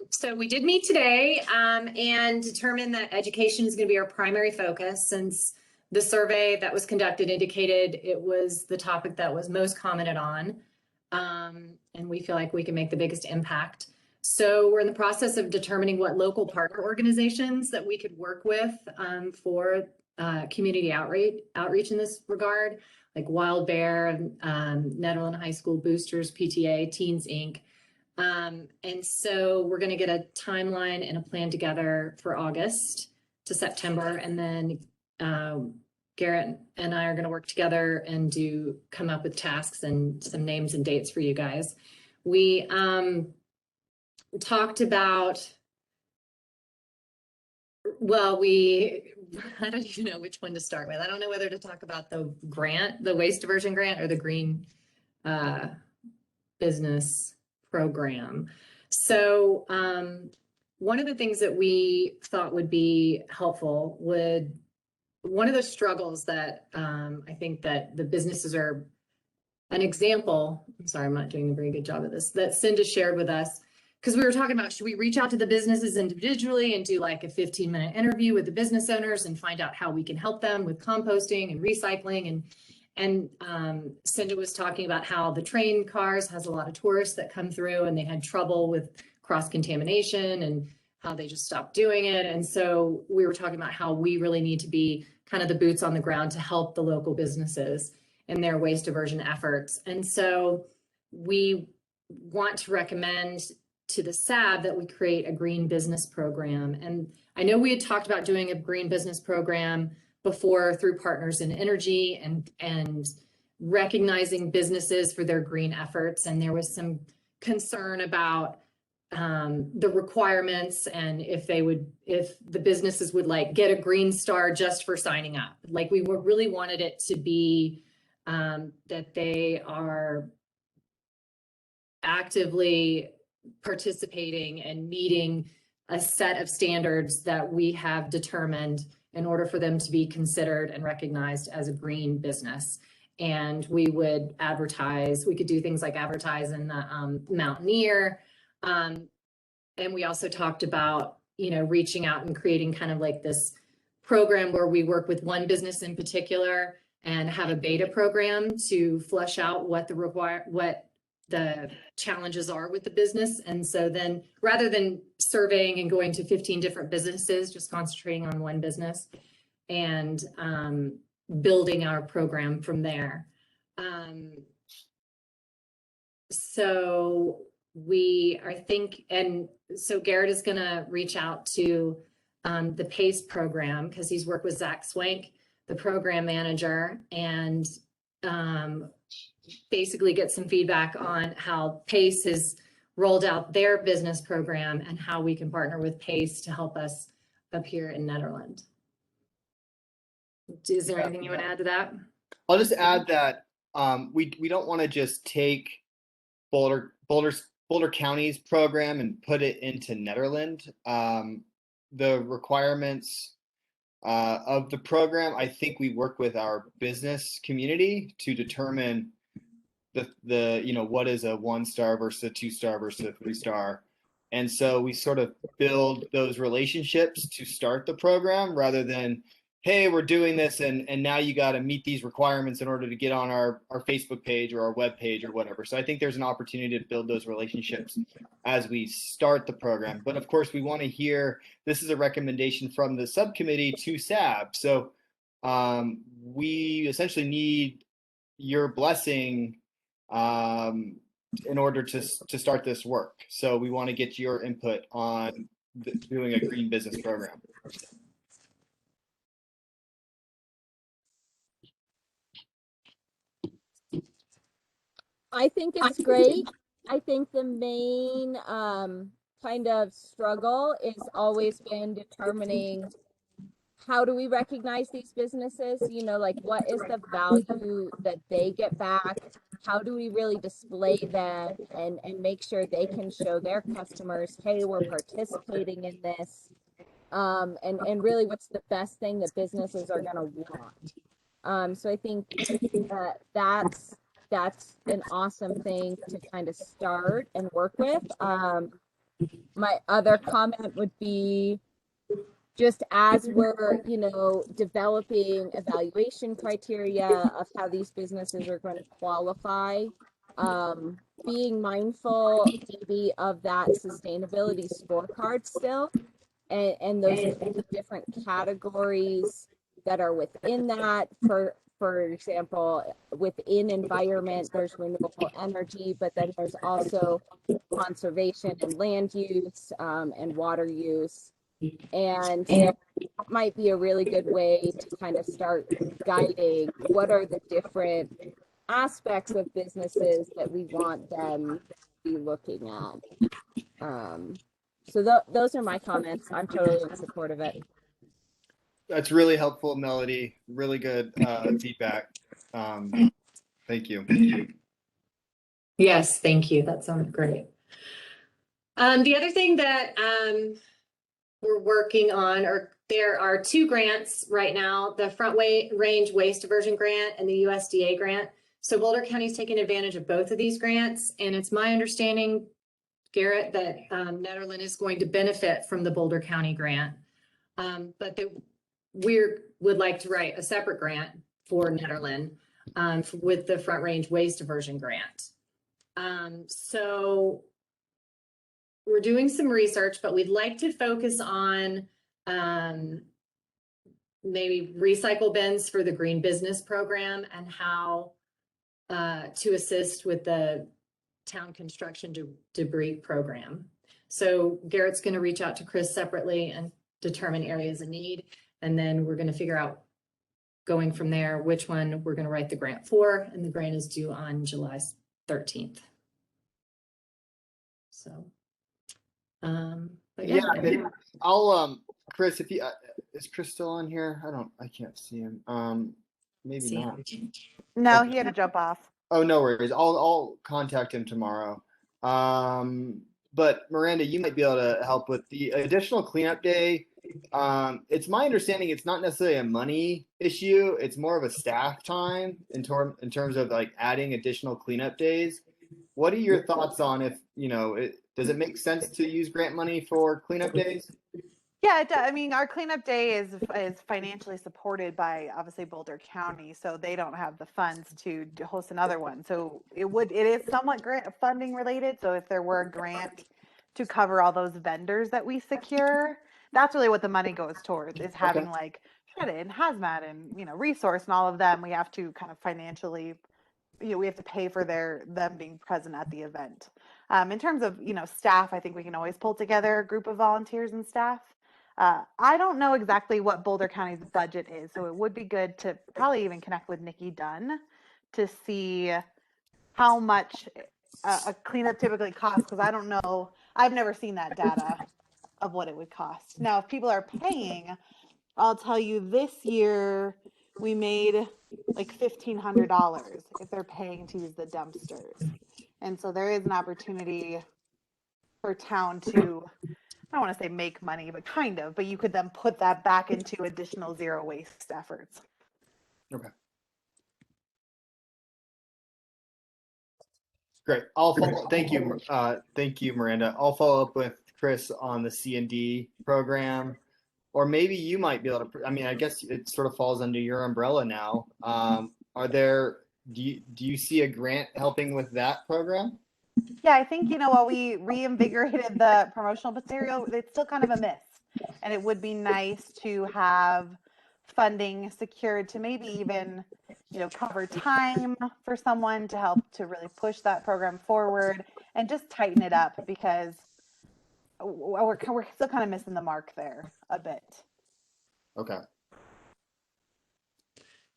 So we did meet today and determined that education is going to be our primary focus, since the survey that was conducted indicated it was the topic that was most commented on, and we feel like we can make the biggest impact. So we're in the process of determining what local partner organizations that we could work with for community outreach in this regard, like Wild Bear, Nederland High School Boosters, PTA, Teens Inc. And so we're going to get a timeline and a plan together for August to September, and then Garrett and I are going to work together and come up with tasks and some names and dates for you guys. We talked about, well, I don't even know which one to start with. I don't know whether to talk about the grant, the waste diversion grant, or the green business program. So one of the things that we thought would be helpful one of the struggles that I think that the businesses are an example, I'm sorry, I'm not doing a very good job of this, that Cinda shared with us, because we were talking about, should we reach out to the businesses individually and do like a 15-minute interview with the business owners and find out how we can help them with composting and recycling. And Cinda was talking about how the train cars has a lot of tourists that come through, and they had trouble with cross-contamination and how they just stopped doing it. And so we were talking about how we really need to be kind of the boots on the ground to help the local businesses in their waste diversion efforts. And so we want to recommend to the SAB that we create a green business program. And I know we had talked about doing a green business program before through Partners in Energy and recognizing businesses for their green efforts. And there was some concern about the requirements and if the businesses would like get a green star just for signing up. Like we really wanted it to be that they are actively participating and meeting a set of standards that we have determined in order for them to be considered and recognized as a green business. And we would advertise, we could do things like advertise in the Mountaineer. And we also talked about, reaching out and creating kind of like this program where we work with one business in particular and have a beta program to flesh out what the challenges are with the business. And so then rather than surveying and going to 15 different businesses, just concentrating on one business and building our program from there. So Garrett is going to reach out to the PACE program because he's worked with Zach Swank, the program manager, and basically get some feedback on how PACE has rolled out their business program and how we can partner with PACE to help us up here in Nederland. Is there anything you want to add to that? I'll just add that we don't want to just take Boulder County's program and put it into Nederland. The requirements of the program, I think we work with our business community to determine the what is a 1-star versus a 2-star versus a 3-star. And so we sort of build those relationships to start the program rather than, hey, we're doing this and now you got to meet these requirements in order to get on our Facebook page or our web page or whatever. So I think there's an opportunity to build those relationships as we start the program. But of course, we want to hear, this is a recommendation from the subcommittee to SAB. So we essentially need your blessing in order to start this work. So we want to get your input on doing a green business program. I think it's great. I think the main kind of struggle is always been determining how do we recognize these businesses? You know, like what is the value that they get back? How do we really display them and make sure they can show their customers, hey, we're participating in this. And really what's the best thing that businesses are gonna want. So I think that's an awesome thing to kind of start and work with. My other comment would be just as we're, you know, developing evaluation criteria of how these businesses are going to qualify, being mindful maybe of that sustainability scorecard still, and those different categories that are within that. For example, within environment, there's renewable energy, but then there's also conservation and land use, and water use. And that might be a really good way to kind of start guiding what are the different aspects of businesses that we want them to be looking at. So those are my comments. I'm totally in support of it. That's really helpful, Melody. Really good feedback. Thank you. Yes, thank you. That sounds great. The other thing that we're working on, or there are two grants right now, the Front Range Waste Diversion Grant and the USDA grant. So Boulder County's taking advantage of both of these grants. And it's my understanding, Garrett, that Nederland is going to benefit from the Boulder County grant. But we would like to write a separate grant for Nederland with the Front Range Waste Diversion Grant. So we're doing some research, but we'd like to focus on maybe recycle bins for the green business program and how to assist with the town construction debris program. So Garrett's going to reach out to Chris separately and determine areas of need. And then we're going to figure out, going from there, which one we're going to write the grant for. And the grant is due on July 13th. So, but yeah. I'll, Chris, if you, is Chris still on here? I can't see him. Maybe not. No, he had to jump off. Oh, no worries. I'll contact him tomorrow. But Miranda, you might be able to help with the additional cleanup day. It's my understanding it's not necessarily a money issue. It's more of a staff time in terms of like adding additional cleanup days. What are your thoughts on if, you know, does it make sense to use grant money for cleanup days? Yeah, I mean, our cleanup day is financially supported by obviously Boulder County, so they don't have the funds to host another one. So it is somewhat grant funding related. So if there were a grant to cover all those vendors that we secure, that's really what the money goes towards, is having like shred and hazmat and, you know, resource and all of them. We have to kind of financially, you know, we have to pay for them being present at the event. In terms of, you know, staff, I think we can always pull together a group of volunteers and staff. I don't know exactly what Boulder County's budget is, so it would be good to probably even connect with Nikki Dunn to see how much a cleanup typically costs, because I don't know. I've never seen that data of what it would cost. Now, if people are paying, I'll tell you this year we made like $1,500 if they're paying to use the dumpsters. And so there is an opportunity for town to, I don't want to say make money, but kind of, but you could then put that back into additional zero waste efforts. Okay. Great. I'll follow. Thank you. Thank you, Miranda. I'll follow up with Chris on the C&D program, or maybe you might be able to. I mean, I guess it sort of falls under your umbrella now. Are there? Do you see a grant helping with that program? Yeah, I think, while we reinvigorated the promotional material, it's still kind of a miss. And it would be nice to have funding secured to maybe even, cover time for someone to help to really push that program forward and just tighten it up, because we're still kind of missing the mark there a bit. Okay.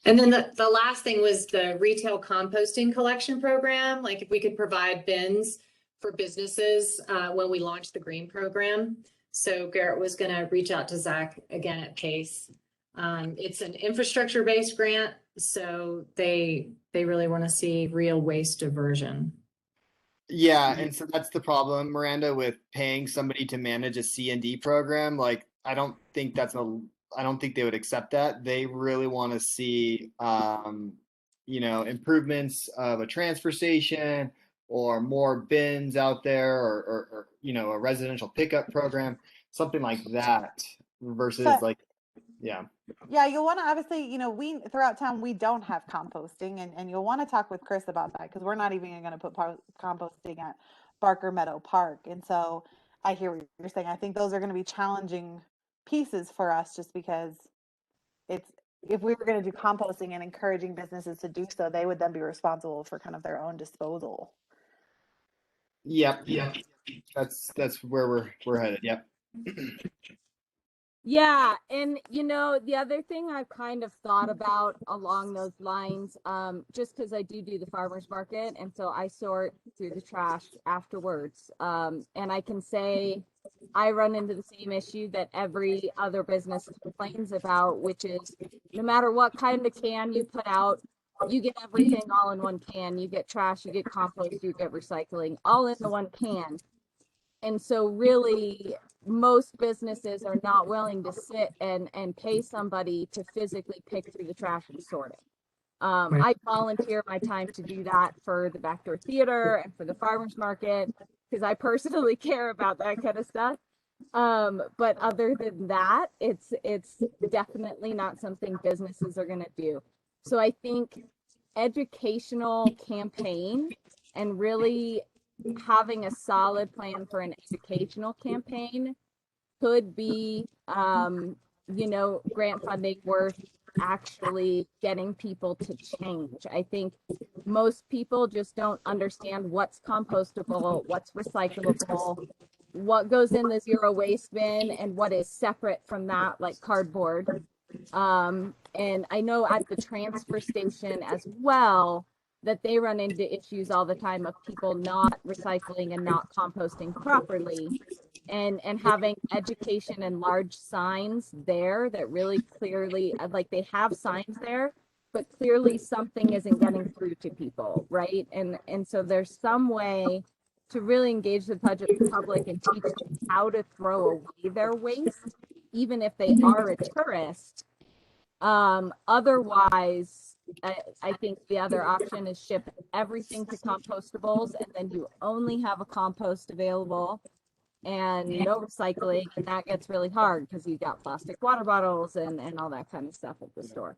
And then the last thing was the retail composting collection program. Like if we could provide bins for businesses when we launched the green program. So Garrett was going to reach out to Zach again at Pace. It's an infrastructure-based grant, so they really want to see real waste diversion. Yeah, and so that's the problem, Miranda, with paying somebody to manage a C&D program. Like, I don't think they would accept that. They really want to see, improvements of a transfer station or more bins out there, or a residential pickup program, something like that, versus yeah. Yeah, you'll want to obviously, we throughout town, we don't have composting, and you'll want to talk with Chris about that, because we're not even going to put composting at Barker Meadow Park. And so I hear what you're saying. I think those are going to be challenging pieces for us, just because if we were going to do composting and encouraging businesses to do so, they would then be responsible for kind of their own disposal. Yep. That's where we're headed. Yep. Yeah, and the other thing I've kind of thought about along those lines, just because I do the farmers market, and so I sort through the trash afterwards, and I can say I run into the same issue that every other business complains about, which is no matter what kind of can you put out, you get everything all in one can. You get trash, you get compost, you get recycling, all in the one can. And so really most businesses are not willing to sit and pay somebody to physically pick through the trash and sort it. I volunteer my time to do that for the Backdoor Theater and for the farmers market, because I personally care about that kind of stuff. But other than that, it's definitely not something businesses are going to do. So I think educational campaign and really having a solid plan for an educational campaign could be, grant funding worth actually getting people to change. I think most people just don't understand what's compostable, what's recyclable, what goes in the zero waste bin, and what is separate from that, like cardboard. And I know at the transfer station as well, that they run into issues all the time of people not recycling and not composting properly, and having education and large signs there that really clearly, like, they have signs there, but clearly something isn't getting through to people, right? And so there's some way to really engage the public and teach them how to throw away their waste, even if they are a tourist. Otherwise, I think the other option is ship everything to compostables, and then you only have a compost available and no recycling, and that gets really hard because you got plastic water bottles and all that kind of stuff at the store.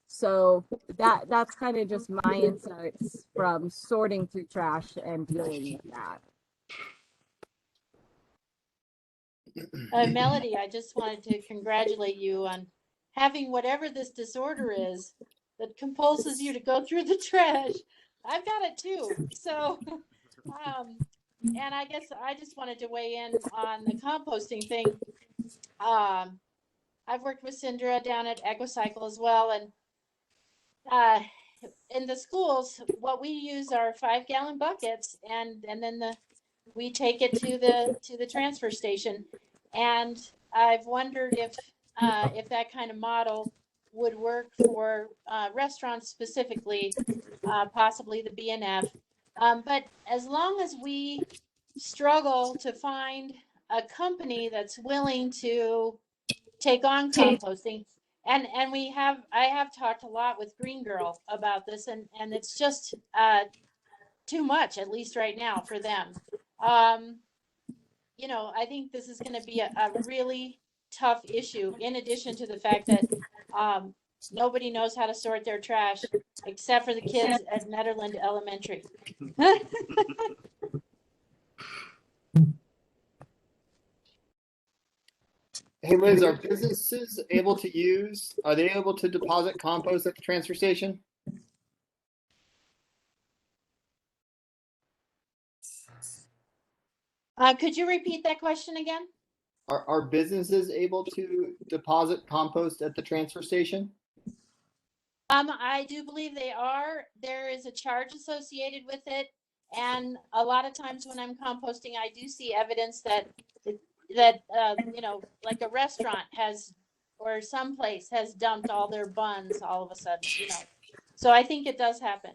So that's kind of just my insights from sorting through trash and dealing with that. Melody, I just wanted to congratulate you on having whatever this disorder is that compulses you to go through the trash. I've got it too. So, and I guess I just wanted to weigh in on the composting thing. I've worked with Cindra down at EcoCycle as well, and in the schools, what we use are 5-gallon buckets, and then we take it to the transfer station. And I've wondered if that kind of model would work for restaurants specifically, possibly the B&F. But as long as we struggle to find a company that's willing to take on composting, and I have talked a lot with Green Girl about this, and it's just too much, at least right now for them. You know, I think this is going to be a really tough issue, in addition to the fact that nobody knows how to sort their trash except for the kids at Nederland Elementary. Hey Liz, are businesses able to are they able to deposit compost at the transfer station? Could you repeat that question again? Are businesses able to deposit compost at the transfer station? I do believe they are. There is a charge associated with it. And a lot of times when I'm composting, I do see evidence that you know, like a restaurant has, or some place has dumped all their buns all of a sudden, you know. So I think it does happen.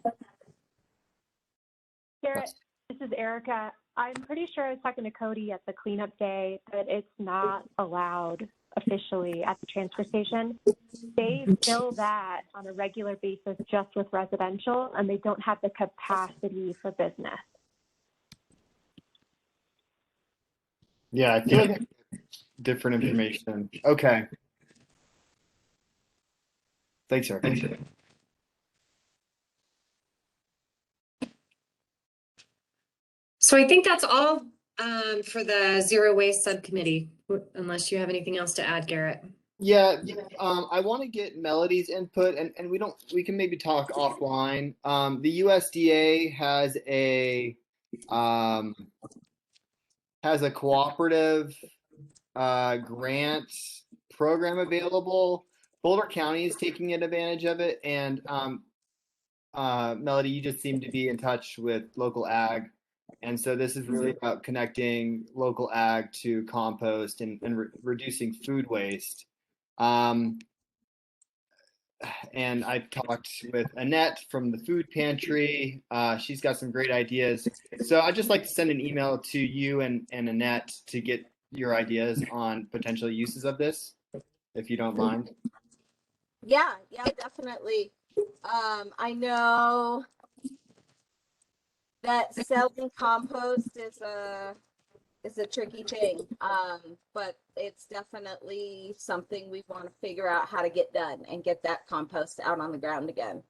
Garrett, this is Erica. I'm pretty sure I was talking to Cody at the cleanup day that it's not allowed officially at the transfer station. They fill that on a regular basis just with residential, and they don't have the capacity for business. Yeah, I feel like different information. Okay. Thanks, sir. So I think that's all for the zero waste subcommittee, unless you have anything else to add, Garrett. Yeah, I want to get Melody's input, and we can maybe talk offline. The USDA has a cooperative grant program available. Boulder County is taking advantage of it, and Melody, you just seem to be in touch with local ag. And so this is really about connecting local ag to compost and reducing food waste. And I talked with Annette from the food pantry. She's got some great ideas. So I'd just like to send an email to you and Annette to get your ideas on potential uses of this, if you don't mind. Yeah, definitely. I know that selling compost is a tricky thing, but it's definitely something we want to figure out how to get done and get that compost out on the ground again.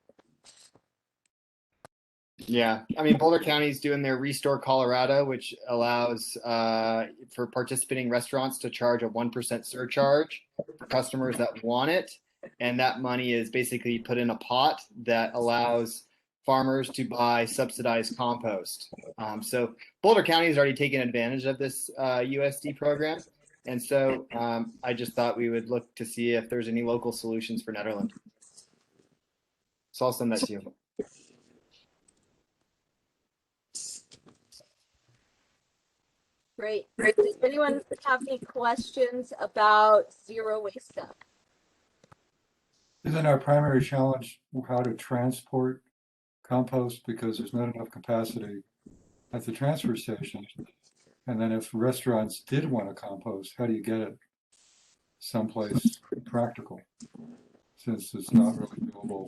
Yeah, I mean, Boulder County is doing their Restore Colorado, which allows for participating restaurants to charge a 1% surcharge for customers that want it. And that money is basically put in a pot that allows farmers to buy subsidized compost. So Boulder County has already taken advantage of this USD program. And so I just thought we would look to see if there's any local solutions for Nederland. So I'll send that to you. Great. Does anyone have any questions about zero waste stuff? Isn't our primary challenge how to transport compost, because there's not enough capacity at the transfer station? And then if restaurants did want to compost, how do you get it someplace practical, since it's not really doable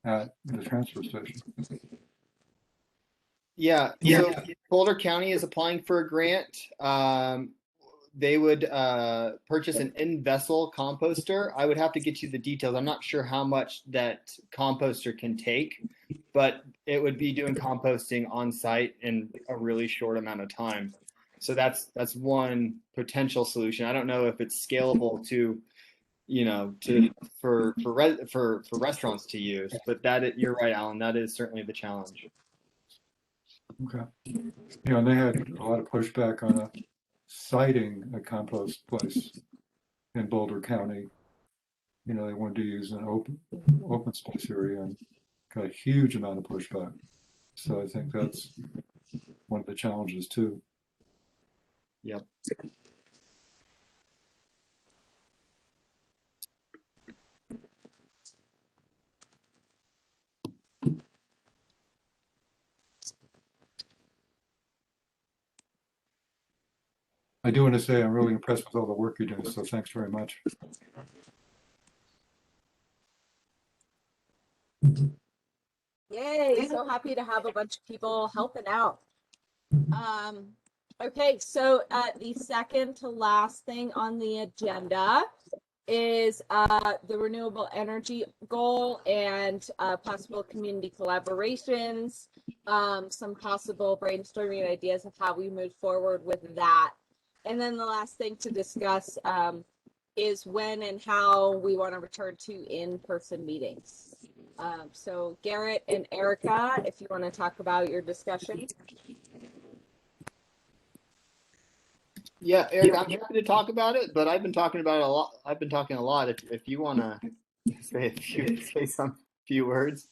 at the transfer station? Yeah, so Boulder County is applying for a grant. They would purchase an in-vessel composter. I would have to get you the details. I'm not sure how much that composter can take, but it would be doing composting on site in a really short amount of time. So that's one potential solution. I don't know if it's scalable to, you know, for restaurants to use, but you're right, Alan. That is certainly the challenge. Okay. You know, and they had a lot of pushback on citing a compost place in Boulder County. You know, they wanted to use an open space area and got a huge amount of pushback. So I think that's one of the challenges too. Yep. I do want to say I'm really impressed with all the work you're doing, so thanks very much. Yay, so happy to have a bunch of people helping out. Okay, so the second to last thing on the agenda is the renewable energy goal and possible community collaborations, some possible brainstorming ideas of how we move forward with that. And then the last thing to discuss is when and how we want to return to in-person meetings. So Garrett and Erica, if you want to talk about your discussion. Yeah, Eric, I'm happy to talk about it, but I've been talking about it a lot. I've been talking a lot. If you want to say some few words.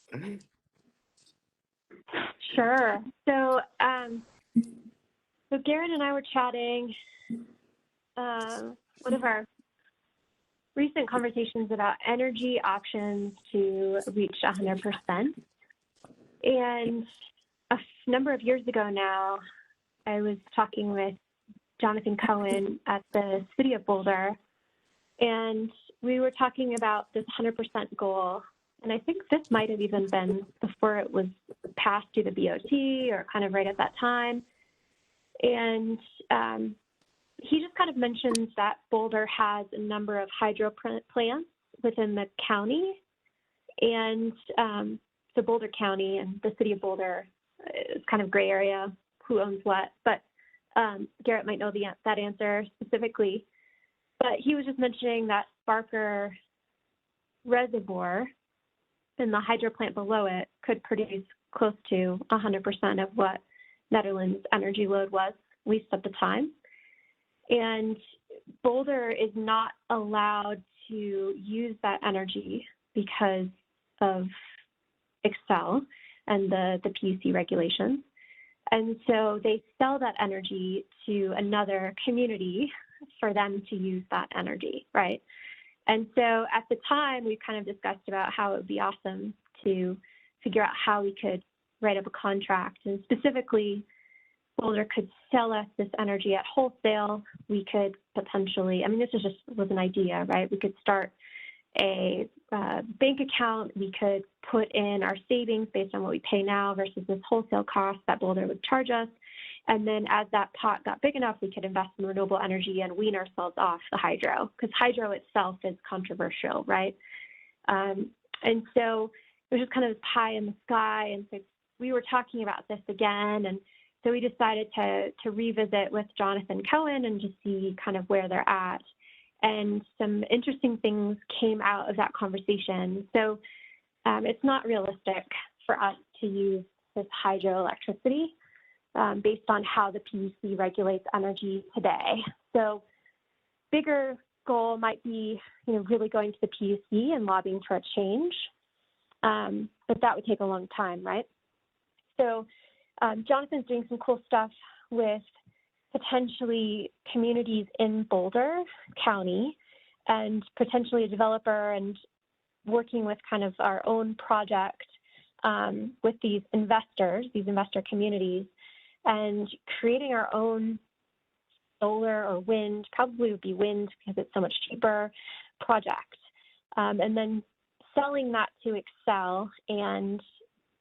Sure. So, Garrett and I were chatting. One of our recent conversations about energy options to reach 100%. And a number of years ago now, I was talking with Jonathan Cohen at the City of Boulder, and we were talking about this 100% goal. And I think this might have even been before it was passed to the BOT or kind of right at that time. And he just kind of mentions that Boulder has a number of hydro plants within the county. And so Boulder County and the City of Boulder is kind of gray area, who owns what. But Garrett might know that answer specifically. But he was just mentioning that Barker Reservoir and the hydro plant below it could produce close to 100% of what Netherlands' energy load was, at least at the time. And Boulder is not allowed to use that energy because of Excel and the PUC regulations. And so they sell that energy to another community for them to use that energy, right? And so at the time, we kind of discussed about how it would be awesome to figure out how we could write up a contract. And specifically, Boulder could sell us this energy at wholesale. We could potentially, I mean, this was an idea, right? We could start a bank account. We could put in our savings based on what we pay now versus this wholesale cost that Boulder would charge us. And then as that pot got big enough, we could invest in renewable energy and wean ourselves off the hydro, because hydro itself is controversial, right? And so it was just kind of pie in the sky. And so we were talking about this again. And so we decided to revisit with Jonathan Cohen and just see kind of where they're at. And some interesting things came out of that conversation. So it's not realistic for us to use this hydroelectricity based on how the PUC regulates energy today. So bigger goal might be, really going to the PUC and lobbying for a change, but that would take a long time, right? So Jonathan's doing some cool stuff with potentially communities in Boulder County and potentially a developer, and working with kind of our own project with these investor communities, and creating our own solar or wind, probably would be wind because it's so much cheaper, project. And then selling that to Excel and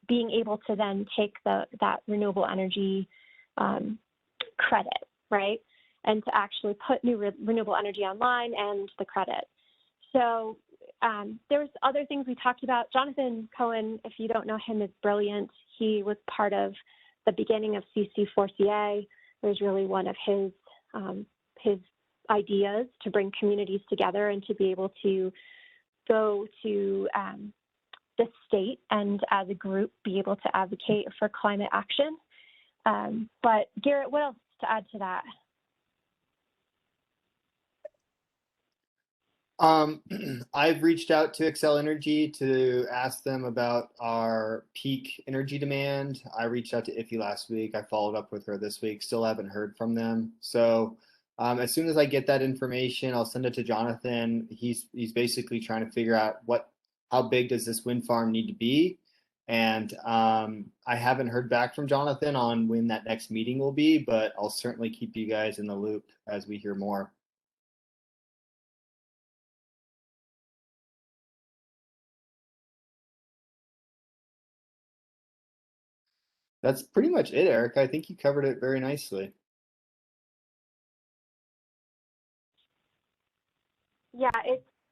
being able to then take that renewable energy credit, right? And to actually put new renewable energy online and the credit. So there's other things we talked about. Jonathan Cohen, if you don't know him, is brilliant. He was part of the beginning of CC4CA. It was really one of his ideas to bring communities together and to be able to go to the state and as a group be able to advocate for climate action. But Garrett, what else to add to that? I've reached out to Excel Energy to ask them about our peak energy demand. I reached out to Iffy last week. I followed up with her this week. Still haven't heard from them. So as soon as I get that information, I'll send it to Jonathan. He's basically trying to figure out how big does this wind farm need to be. And I haven't heard back from Jonathan on when that next meeting will be, but I'll certainly keep you guys in the loop as we hear more. That's pretty much it, Eric. I think you covered it very nicely. Yeah,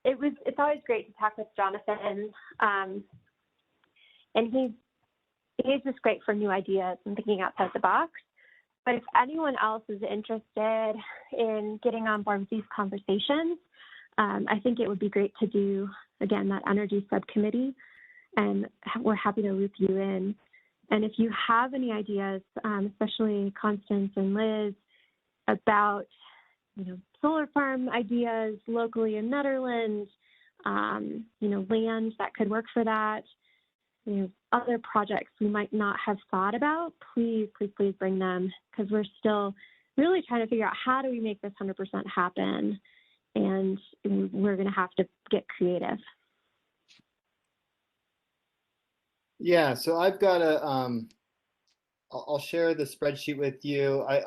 it's always great to talk with Jonathan, and he's just great for new ideas and thinking outside the box. But if anyone else is interested in getting on board with these conversations, I think it would be great to do, again, that energy subcommittee, and we're happy to loop you in. And if you have any ideas, especially Constance and Liz, about solar farm ideas locally in Netherlands, land that could work for that, other projects we might not have thought about, please bring them, because we're still really trying to figure out how do we make this 100% happen, and we're going to have to get creative. Yeah, so I've got I'll share the spreadsheet with you. I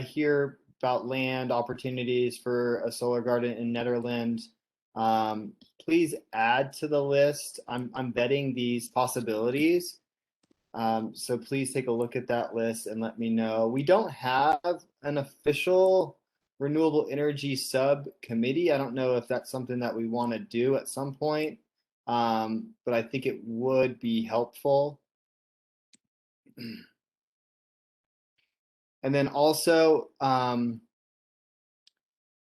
hear about land opportunities for a solar garden in Netherlands. Please add to the list. I'm vetting these possibilities. So please take a look at that list and let me know. We don't have an official renewable energy subcommittee. I don't know if that's something that we want to do at some point, but I think it would be helpful. And then also,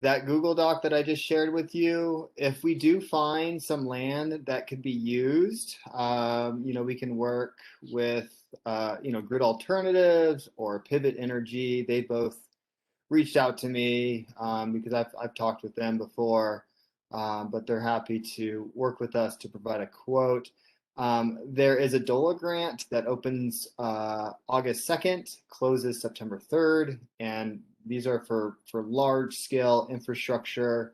that Google Doc that I just shared with you, if we do find some land that could be used, we can work with, Grid Alternatives or Pivot Energy. They both reached out to me because I've talked with them before, but they're happy to work with us to provide a quote. There is a DOLA grant that opens August 2nd, closes September 3rd, and these are for large scale infrastructure,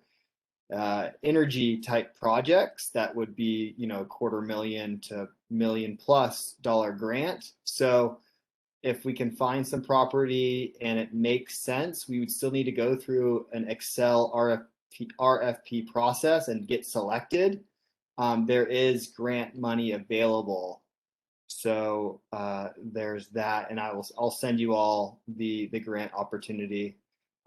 energy type projects that would be, $250,000 to $1 million+ grant. So if we can find some property and it makes sense, we would still need to go through an Excel RFP process and get selected. There is grant money available. So there's that, and I'll send you all the grant opportunity.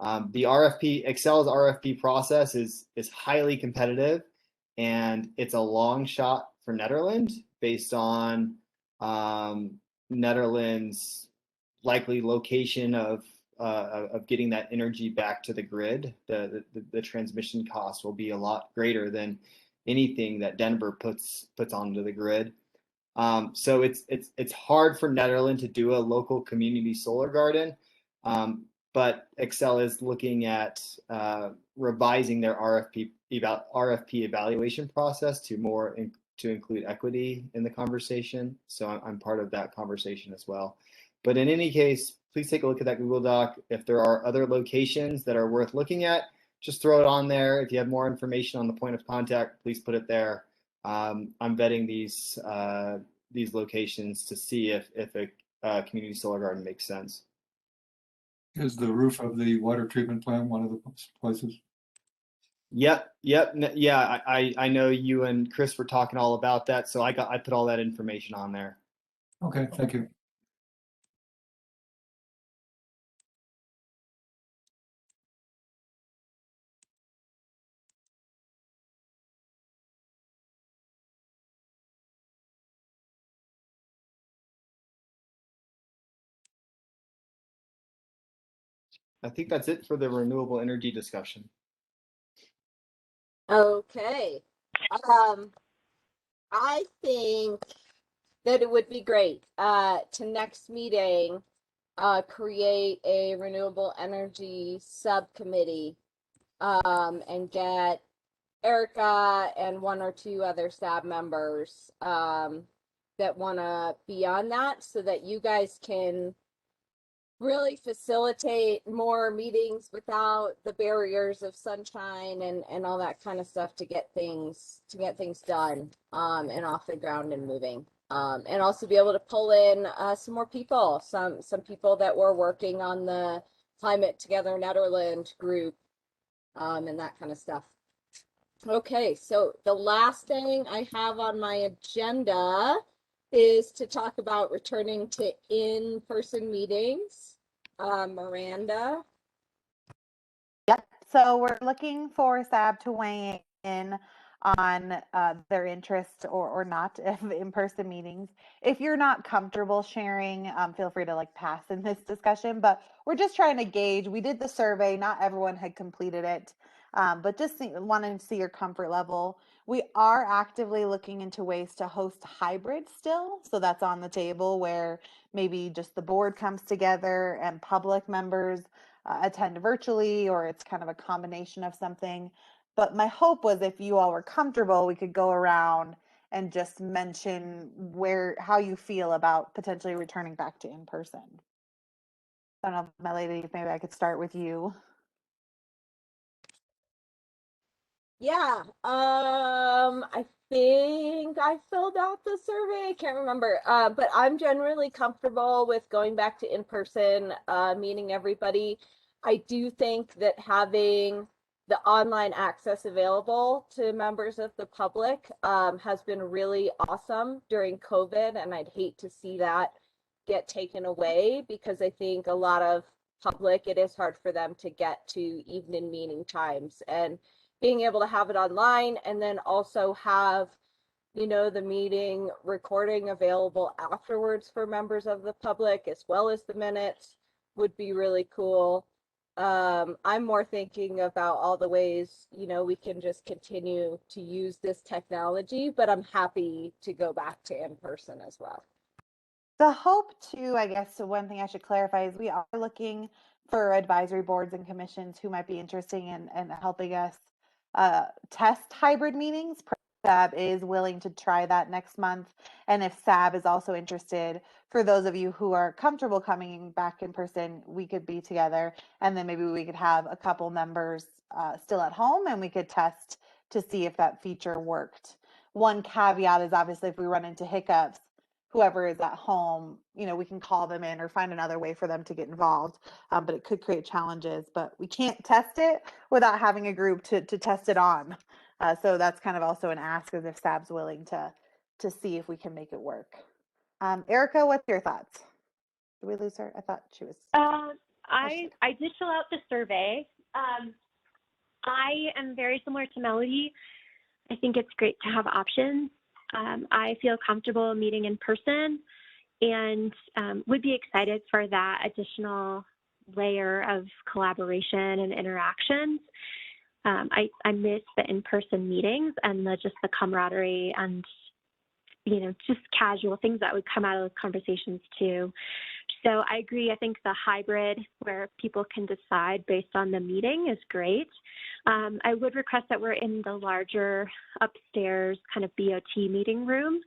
The Excel's RFP process is highly competitive, and it's a long shot for Netherlands based on Netherlands' likely location of getting that energy back to the grid. The transmission cost will be a lot greater than anything that Denver puts onto the grid. So it's hard for Netherlands to do a local community solar garden, but Excel is looking at revising their RFP evaluation process to include equity in the conversation. So I'm part of that conversation as well. But in any case, please take a look at that Google Doc. If there are other locations that are worth looking at, just throw it on there. If you have more information on the point of contact, please put it there. I'm vetting these locations to see if a community solar garden makes sense. Is the roof of the water treatment plant one of the places? Yep. Yeah, I know you and Chris were talking all about that, so I put all that information on there. Okay, thank you. I think that's it for the renewable energy discussion. Okay. I think that it would be great to next meeting create a renewable energy subcommittee and get Erica and one or two other staff members that want to be on that, so that you guys can really facilitate more meetings without the barriers of sunshine and all that kind of stuff to get things done and off the ground and moving. And also be able to pull in some more people, some people that were working on the Climate Together Netherlands group and that kind of stuff. Okay, so the last thing I have on my agenda is to talk about returning to in-person meetings. Miranda. Yep. So we're looking for SAB to weigh in on their interest or not of in-person meetings. If you're not comfortable sharing, feel free to like pass in this discussion, but we're just trying to gauge. We did the survey, not everyone had completed it, but just wanting to see your comfort level. We are actively looking into ways to host hybrid still. So that's on the table where maybe just the board comes together and public members attend virtually, or it's kind of a combination of something. But my hope was if you all were comfortable, we could go around and just mention how you feel about potentially returning back to in person. I don't know, my lady, if maybe I could start with you. Yeah, I think I filled out the survey. I can't remember. But I'm generally comfortable with going back to in-person, meeting everybody. I do think that having the online access available to members of the public has been really awesome during COVID, and I'd hate to see that get taken away because I think a lot of public, it is hard for them to get to evening meeting times, and being able to have it online and then also have, the meeting recording available afterwards for members of the public as well as the minutes would be really cool. I'm more thinking about all the ways, we can just continue to use this technology, but I'm happy to go back to in person as well. The hope too, I guess, one thing I should clarify is we are looking for advisory boards and commissions who might be interested in helping us test hybrid meetings. SAB is willing to try that next month. And if SAB is also interested, for those of you who are comfortable coming back in person, we could be together. And then maybe we could have a couple members still at home and we could test to see if that feature worked. One caveat is obviously if we run into hiccups, whoever is at home, we can call them in or find another way for them to get involved. But it could create challenges, but we can't test it without having a group to test it on. So that's kind of also an ask, as if SAB's willing to see if we can make it work. Erica, what's your thoughts? Did we lose her? I thought she was. I did fill out the survey. I am very similar to Melody. I think it's great to have options. I feel comfortable meeting in person and would be excited for that additional layer of collaboration and interactions. I miss the in-person meetings and just the camaraderie and, just casual things that would come out of those conversations too. So I agree. I think the hybrid where people can decide based on the meeting is great. I would request that we're in the larger upstairs kind of BOT meeting room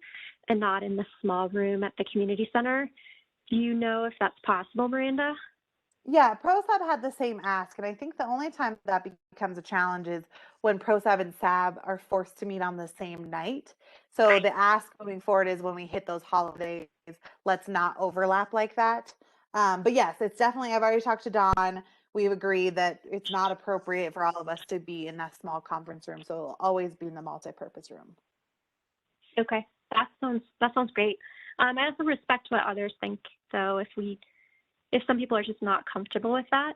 and not in the small room at the community center. Do you know if that's possible, Miranda? Yeah, ProSab had the same ask, and I think the only time that becomes a challenge is when ProSab and SAB are forced to meet on the same night. So the ask moving forward is when we hit those holidays, let's not overlap like that. But yes, it's definitely, I've already talked to Dawn. We've agreed that it's not appropriate for all of us to be in that small conference room, so it'll always be in the multi-purpose room. Okay, that sounds great. I also respect what others think, though. If some people are just not comfortable with that,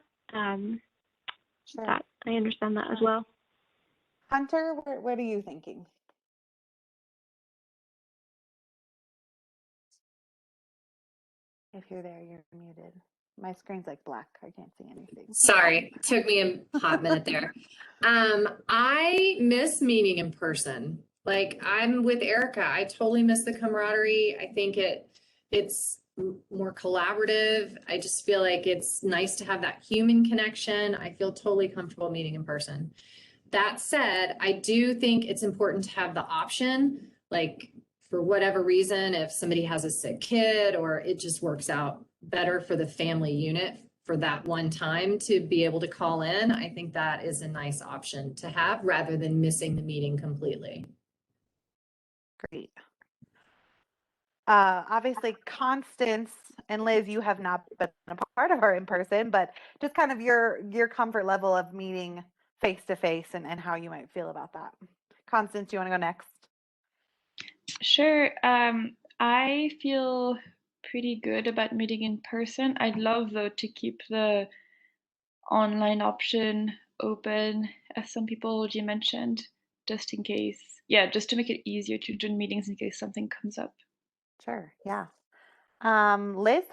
Sure. that I understand that as well. Hunter, what are you thinking? If you're there, you're muted. My screen's like black. I can't see anything. Sorry, took me a hot minute there. I miss meeting in person. Like I'm with Erica. I totally miss the camaraderie. I think it's more collaborative. I just feel like it's nice to have that human connection. I feel totally comfortable meeting in person. That said, I do think it's important to have the option, like for whatever reason, if somebody has a sick kid or it just works out better for the family unit for that one time to be able to call in, I think that is a nice option to have rather than missing the meeting completely. Great. Obviously, Constance and Liz, you have not been a part of our in person, but just kind of your comfort level of meeting face to face and how you might feel about that. Constance, do you want to go next? Sure. I feel pretty good about meeting in person. I'd love though to keep the online option open, as some people already mentioned, just in case. Yeah, just to make it easier to join meetings in case something comes up. Sure, yeah. Liz?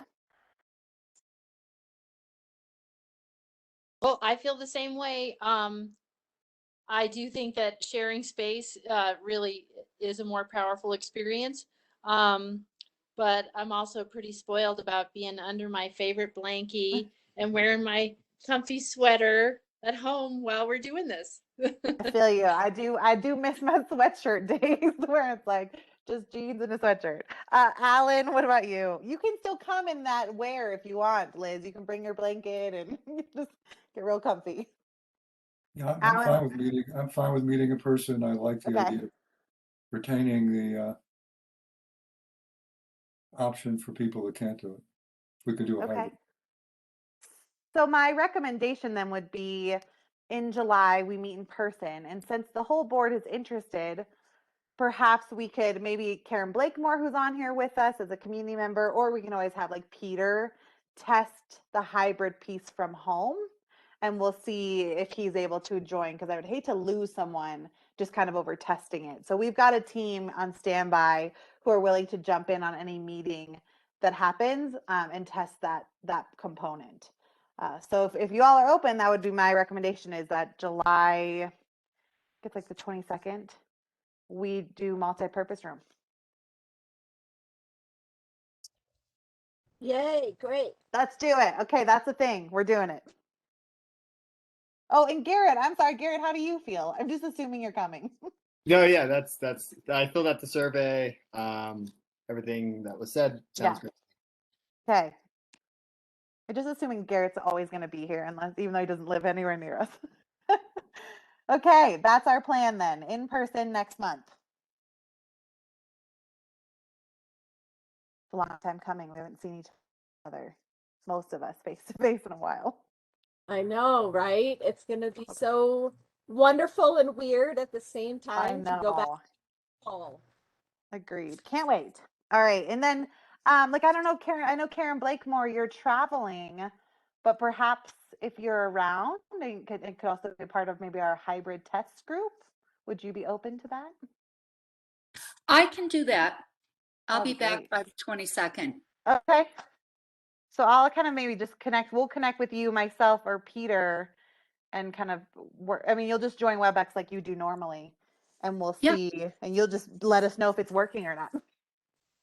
Well, I feel the same way. I do think that sharing space really is a more powerful experience. Um, but I'm also pretty spoiled about being under my favorite blankie and wearing my comfy sweater at home while we're doing this. I feel you. I do miss my sweatshirt days where it's like just jeans and a sweatshirt. Alan, what about you? You can still come in that wear if you want, Liz. You can bring your blanket and just get real comfy. Yeah, I'm Alan? fine with meeting. I'm fine with meeting in person. I like the Okay. idea of retaining the option for people that can't do it. We could do a Okay. hybrid. So my recommendation then would be in July we meet in person, and since the whole board is interested, perhaps we could maybe Karen Blakemore, who's on here with us as a community member, or we can always have like Peter test the hybrid piece from home, and we'll see if he's able to join, because I would hate to lose someone just kind of over testing it. So we've got a team on standby who are willing to jump in on any meeting that happens and test that component. So if you all are open, that would be my recommendation, is that July, it's like the 22nd, we do multi-purpose room. Yay, great. Let's do it. Okay, that's the thing. We're doing it. Oh, and Garrett, I'm sorry, Garrett, how do you feel? I'm just assuming you're coming. No, yeah, that's I filled out the survey. Everything that was said sounds Yeah. great. Okay. I'm just assuming Garrett's always going to be here, even though he doesn't live anywhere near us. Okay, that's our plan then. In person next month. It's a long time coming. We haven't seen each other, most of us, face to face in a while. I know, right? It's going to be so wonderful and weird at the same time to go back to Paul. Agreed. Can't wait. All right. And then like I don't know, Karen, I know Karen Blakemore, you're traveling, but perhaps if you're around, it could also be part of maybe our hybrid test group. Would you be open to that? I can do that. I'll That'd be be back great. by the 22nd. Okay. So I'll kind of maybe just connect. We'll connect with you, myself, or Peter, and kind of work. I mean, you'll just join WebEx like you do normally, and we'll Yep. see, and you'll just let us know if it's working or not.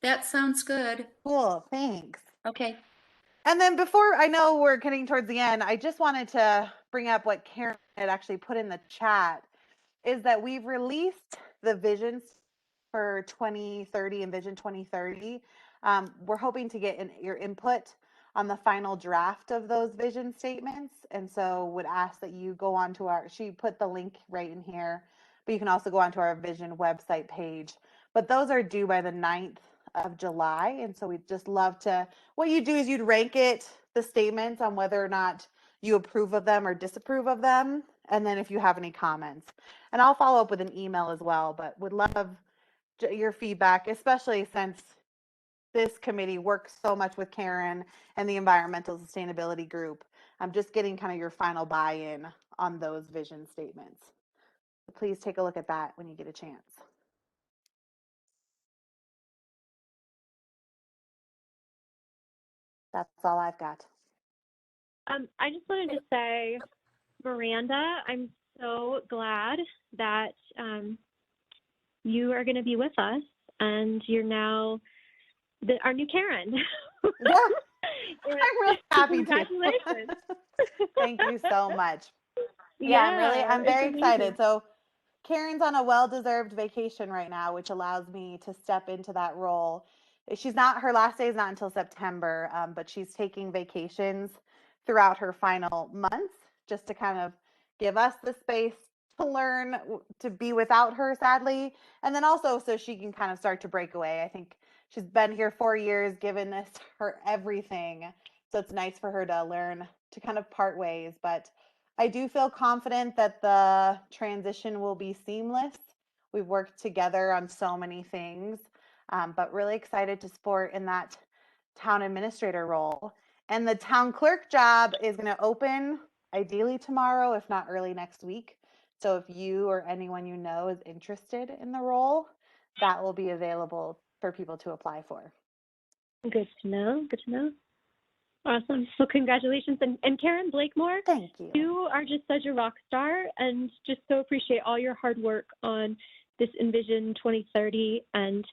That sounds good. Cool. Thanks. Okay. And then before, I know we're getting towards the end, I just wanted to bring up what Karen had actually put in the chat, is that we've released the visions for 2030 and Vision 2030. We're hoping to get your input on the final draft of those vision statements. And so would ask that you go on to she put the link right in here, but you can also go onto our vision website page. But those are due by the 9th of July. And so we'd just love to, what you do is you'd rank the statements on whether or not you approve of them or disapprove of them. And then if you have any comments, and I'll follow up with an email as well, but would love your feedback, especially since this committee works so much with Karen and the environmental sustainability group. I'm just getting kind of your final buy-in on those vision statements. So please take a look at that when you get a chance. That's all I've got. I just wanted to say, Miranda, I'm so glad that you are going to be with us, and you're now our new Karen. Yeah, I'm really happy to. Congratulations. Thank you so much. Yeah, I'm very excited. So Karen's on a well-deserved vacation right now, which allows me to step into that role. Her last day is not until September, but she's taking vacations throughout her final months just to kind of give us the space to learn to be without her, sadly. And then also so she can kind of start to break away. I think she's been here 4 years, given this her everything. So it's nice for her to learn to kind of part ways. But I do feel confident that the transition will be seamless. We've worked together on so many things. but really excited to support in that town administrator role. And the town clerk job is going to open ideally tomorrow, if not early next week. So if you or anyone you know is interested in the role, that will be available for people to apply for. Good to know. Good to know. Awesome. Well, congratulations. And Karen Blakemore, thank you. You are just such a rock star, and just so appreciate all your hard work on this Envision 2030 and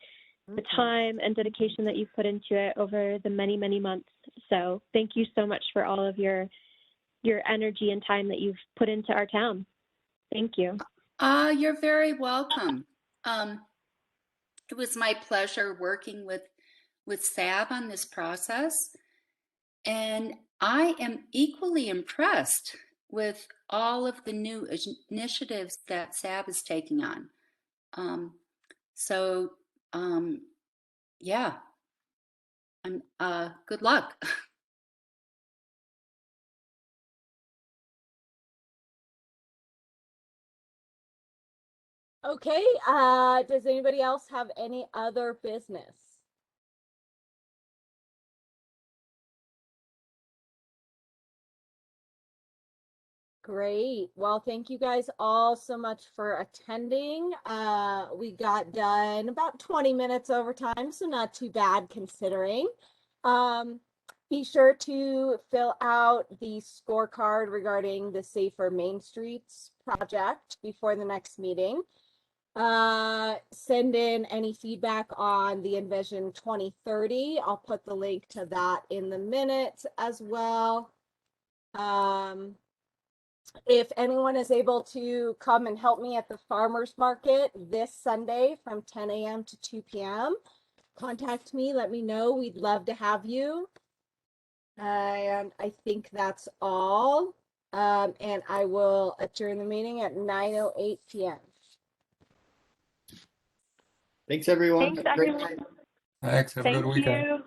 the time and dedication that you've put into it over the many, many months. So thank you so much for all of your energy and time that you've put into our town. Thank you. You're very welcome. It was my pleasure working with SAB on this process. And I am equally impressed with all of the new initiatives that SAB is taking on. Yeah, good luck. Okay, does anybody else have any other business? Great. Well, thank you guys all so much for attending. We got done about 20 minutes over time, so not too bad considering. Be sure to fill out the scorecard regarding the Safer Main Streets project before the next meeting. Send in any feedback on the Envision 2030. I'll put the link to that in the minutes as well. If anyone is able to come and help me at the farmers market this Sunday from 10 a.m. to 2 p.m., contact me, let me know. We'd love to have you. And I think that's all. And I will adjourn the meeting at 9:08 p.m. Thanks, everyone. Thanks, everyone. Thanks. Have a good weekend. Thank you.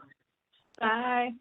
Bye.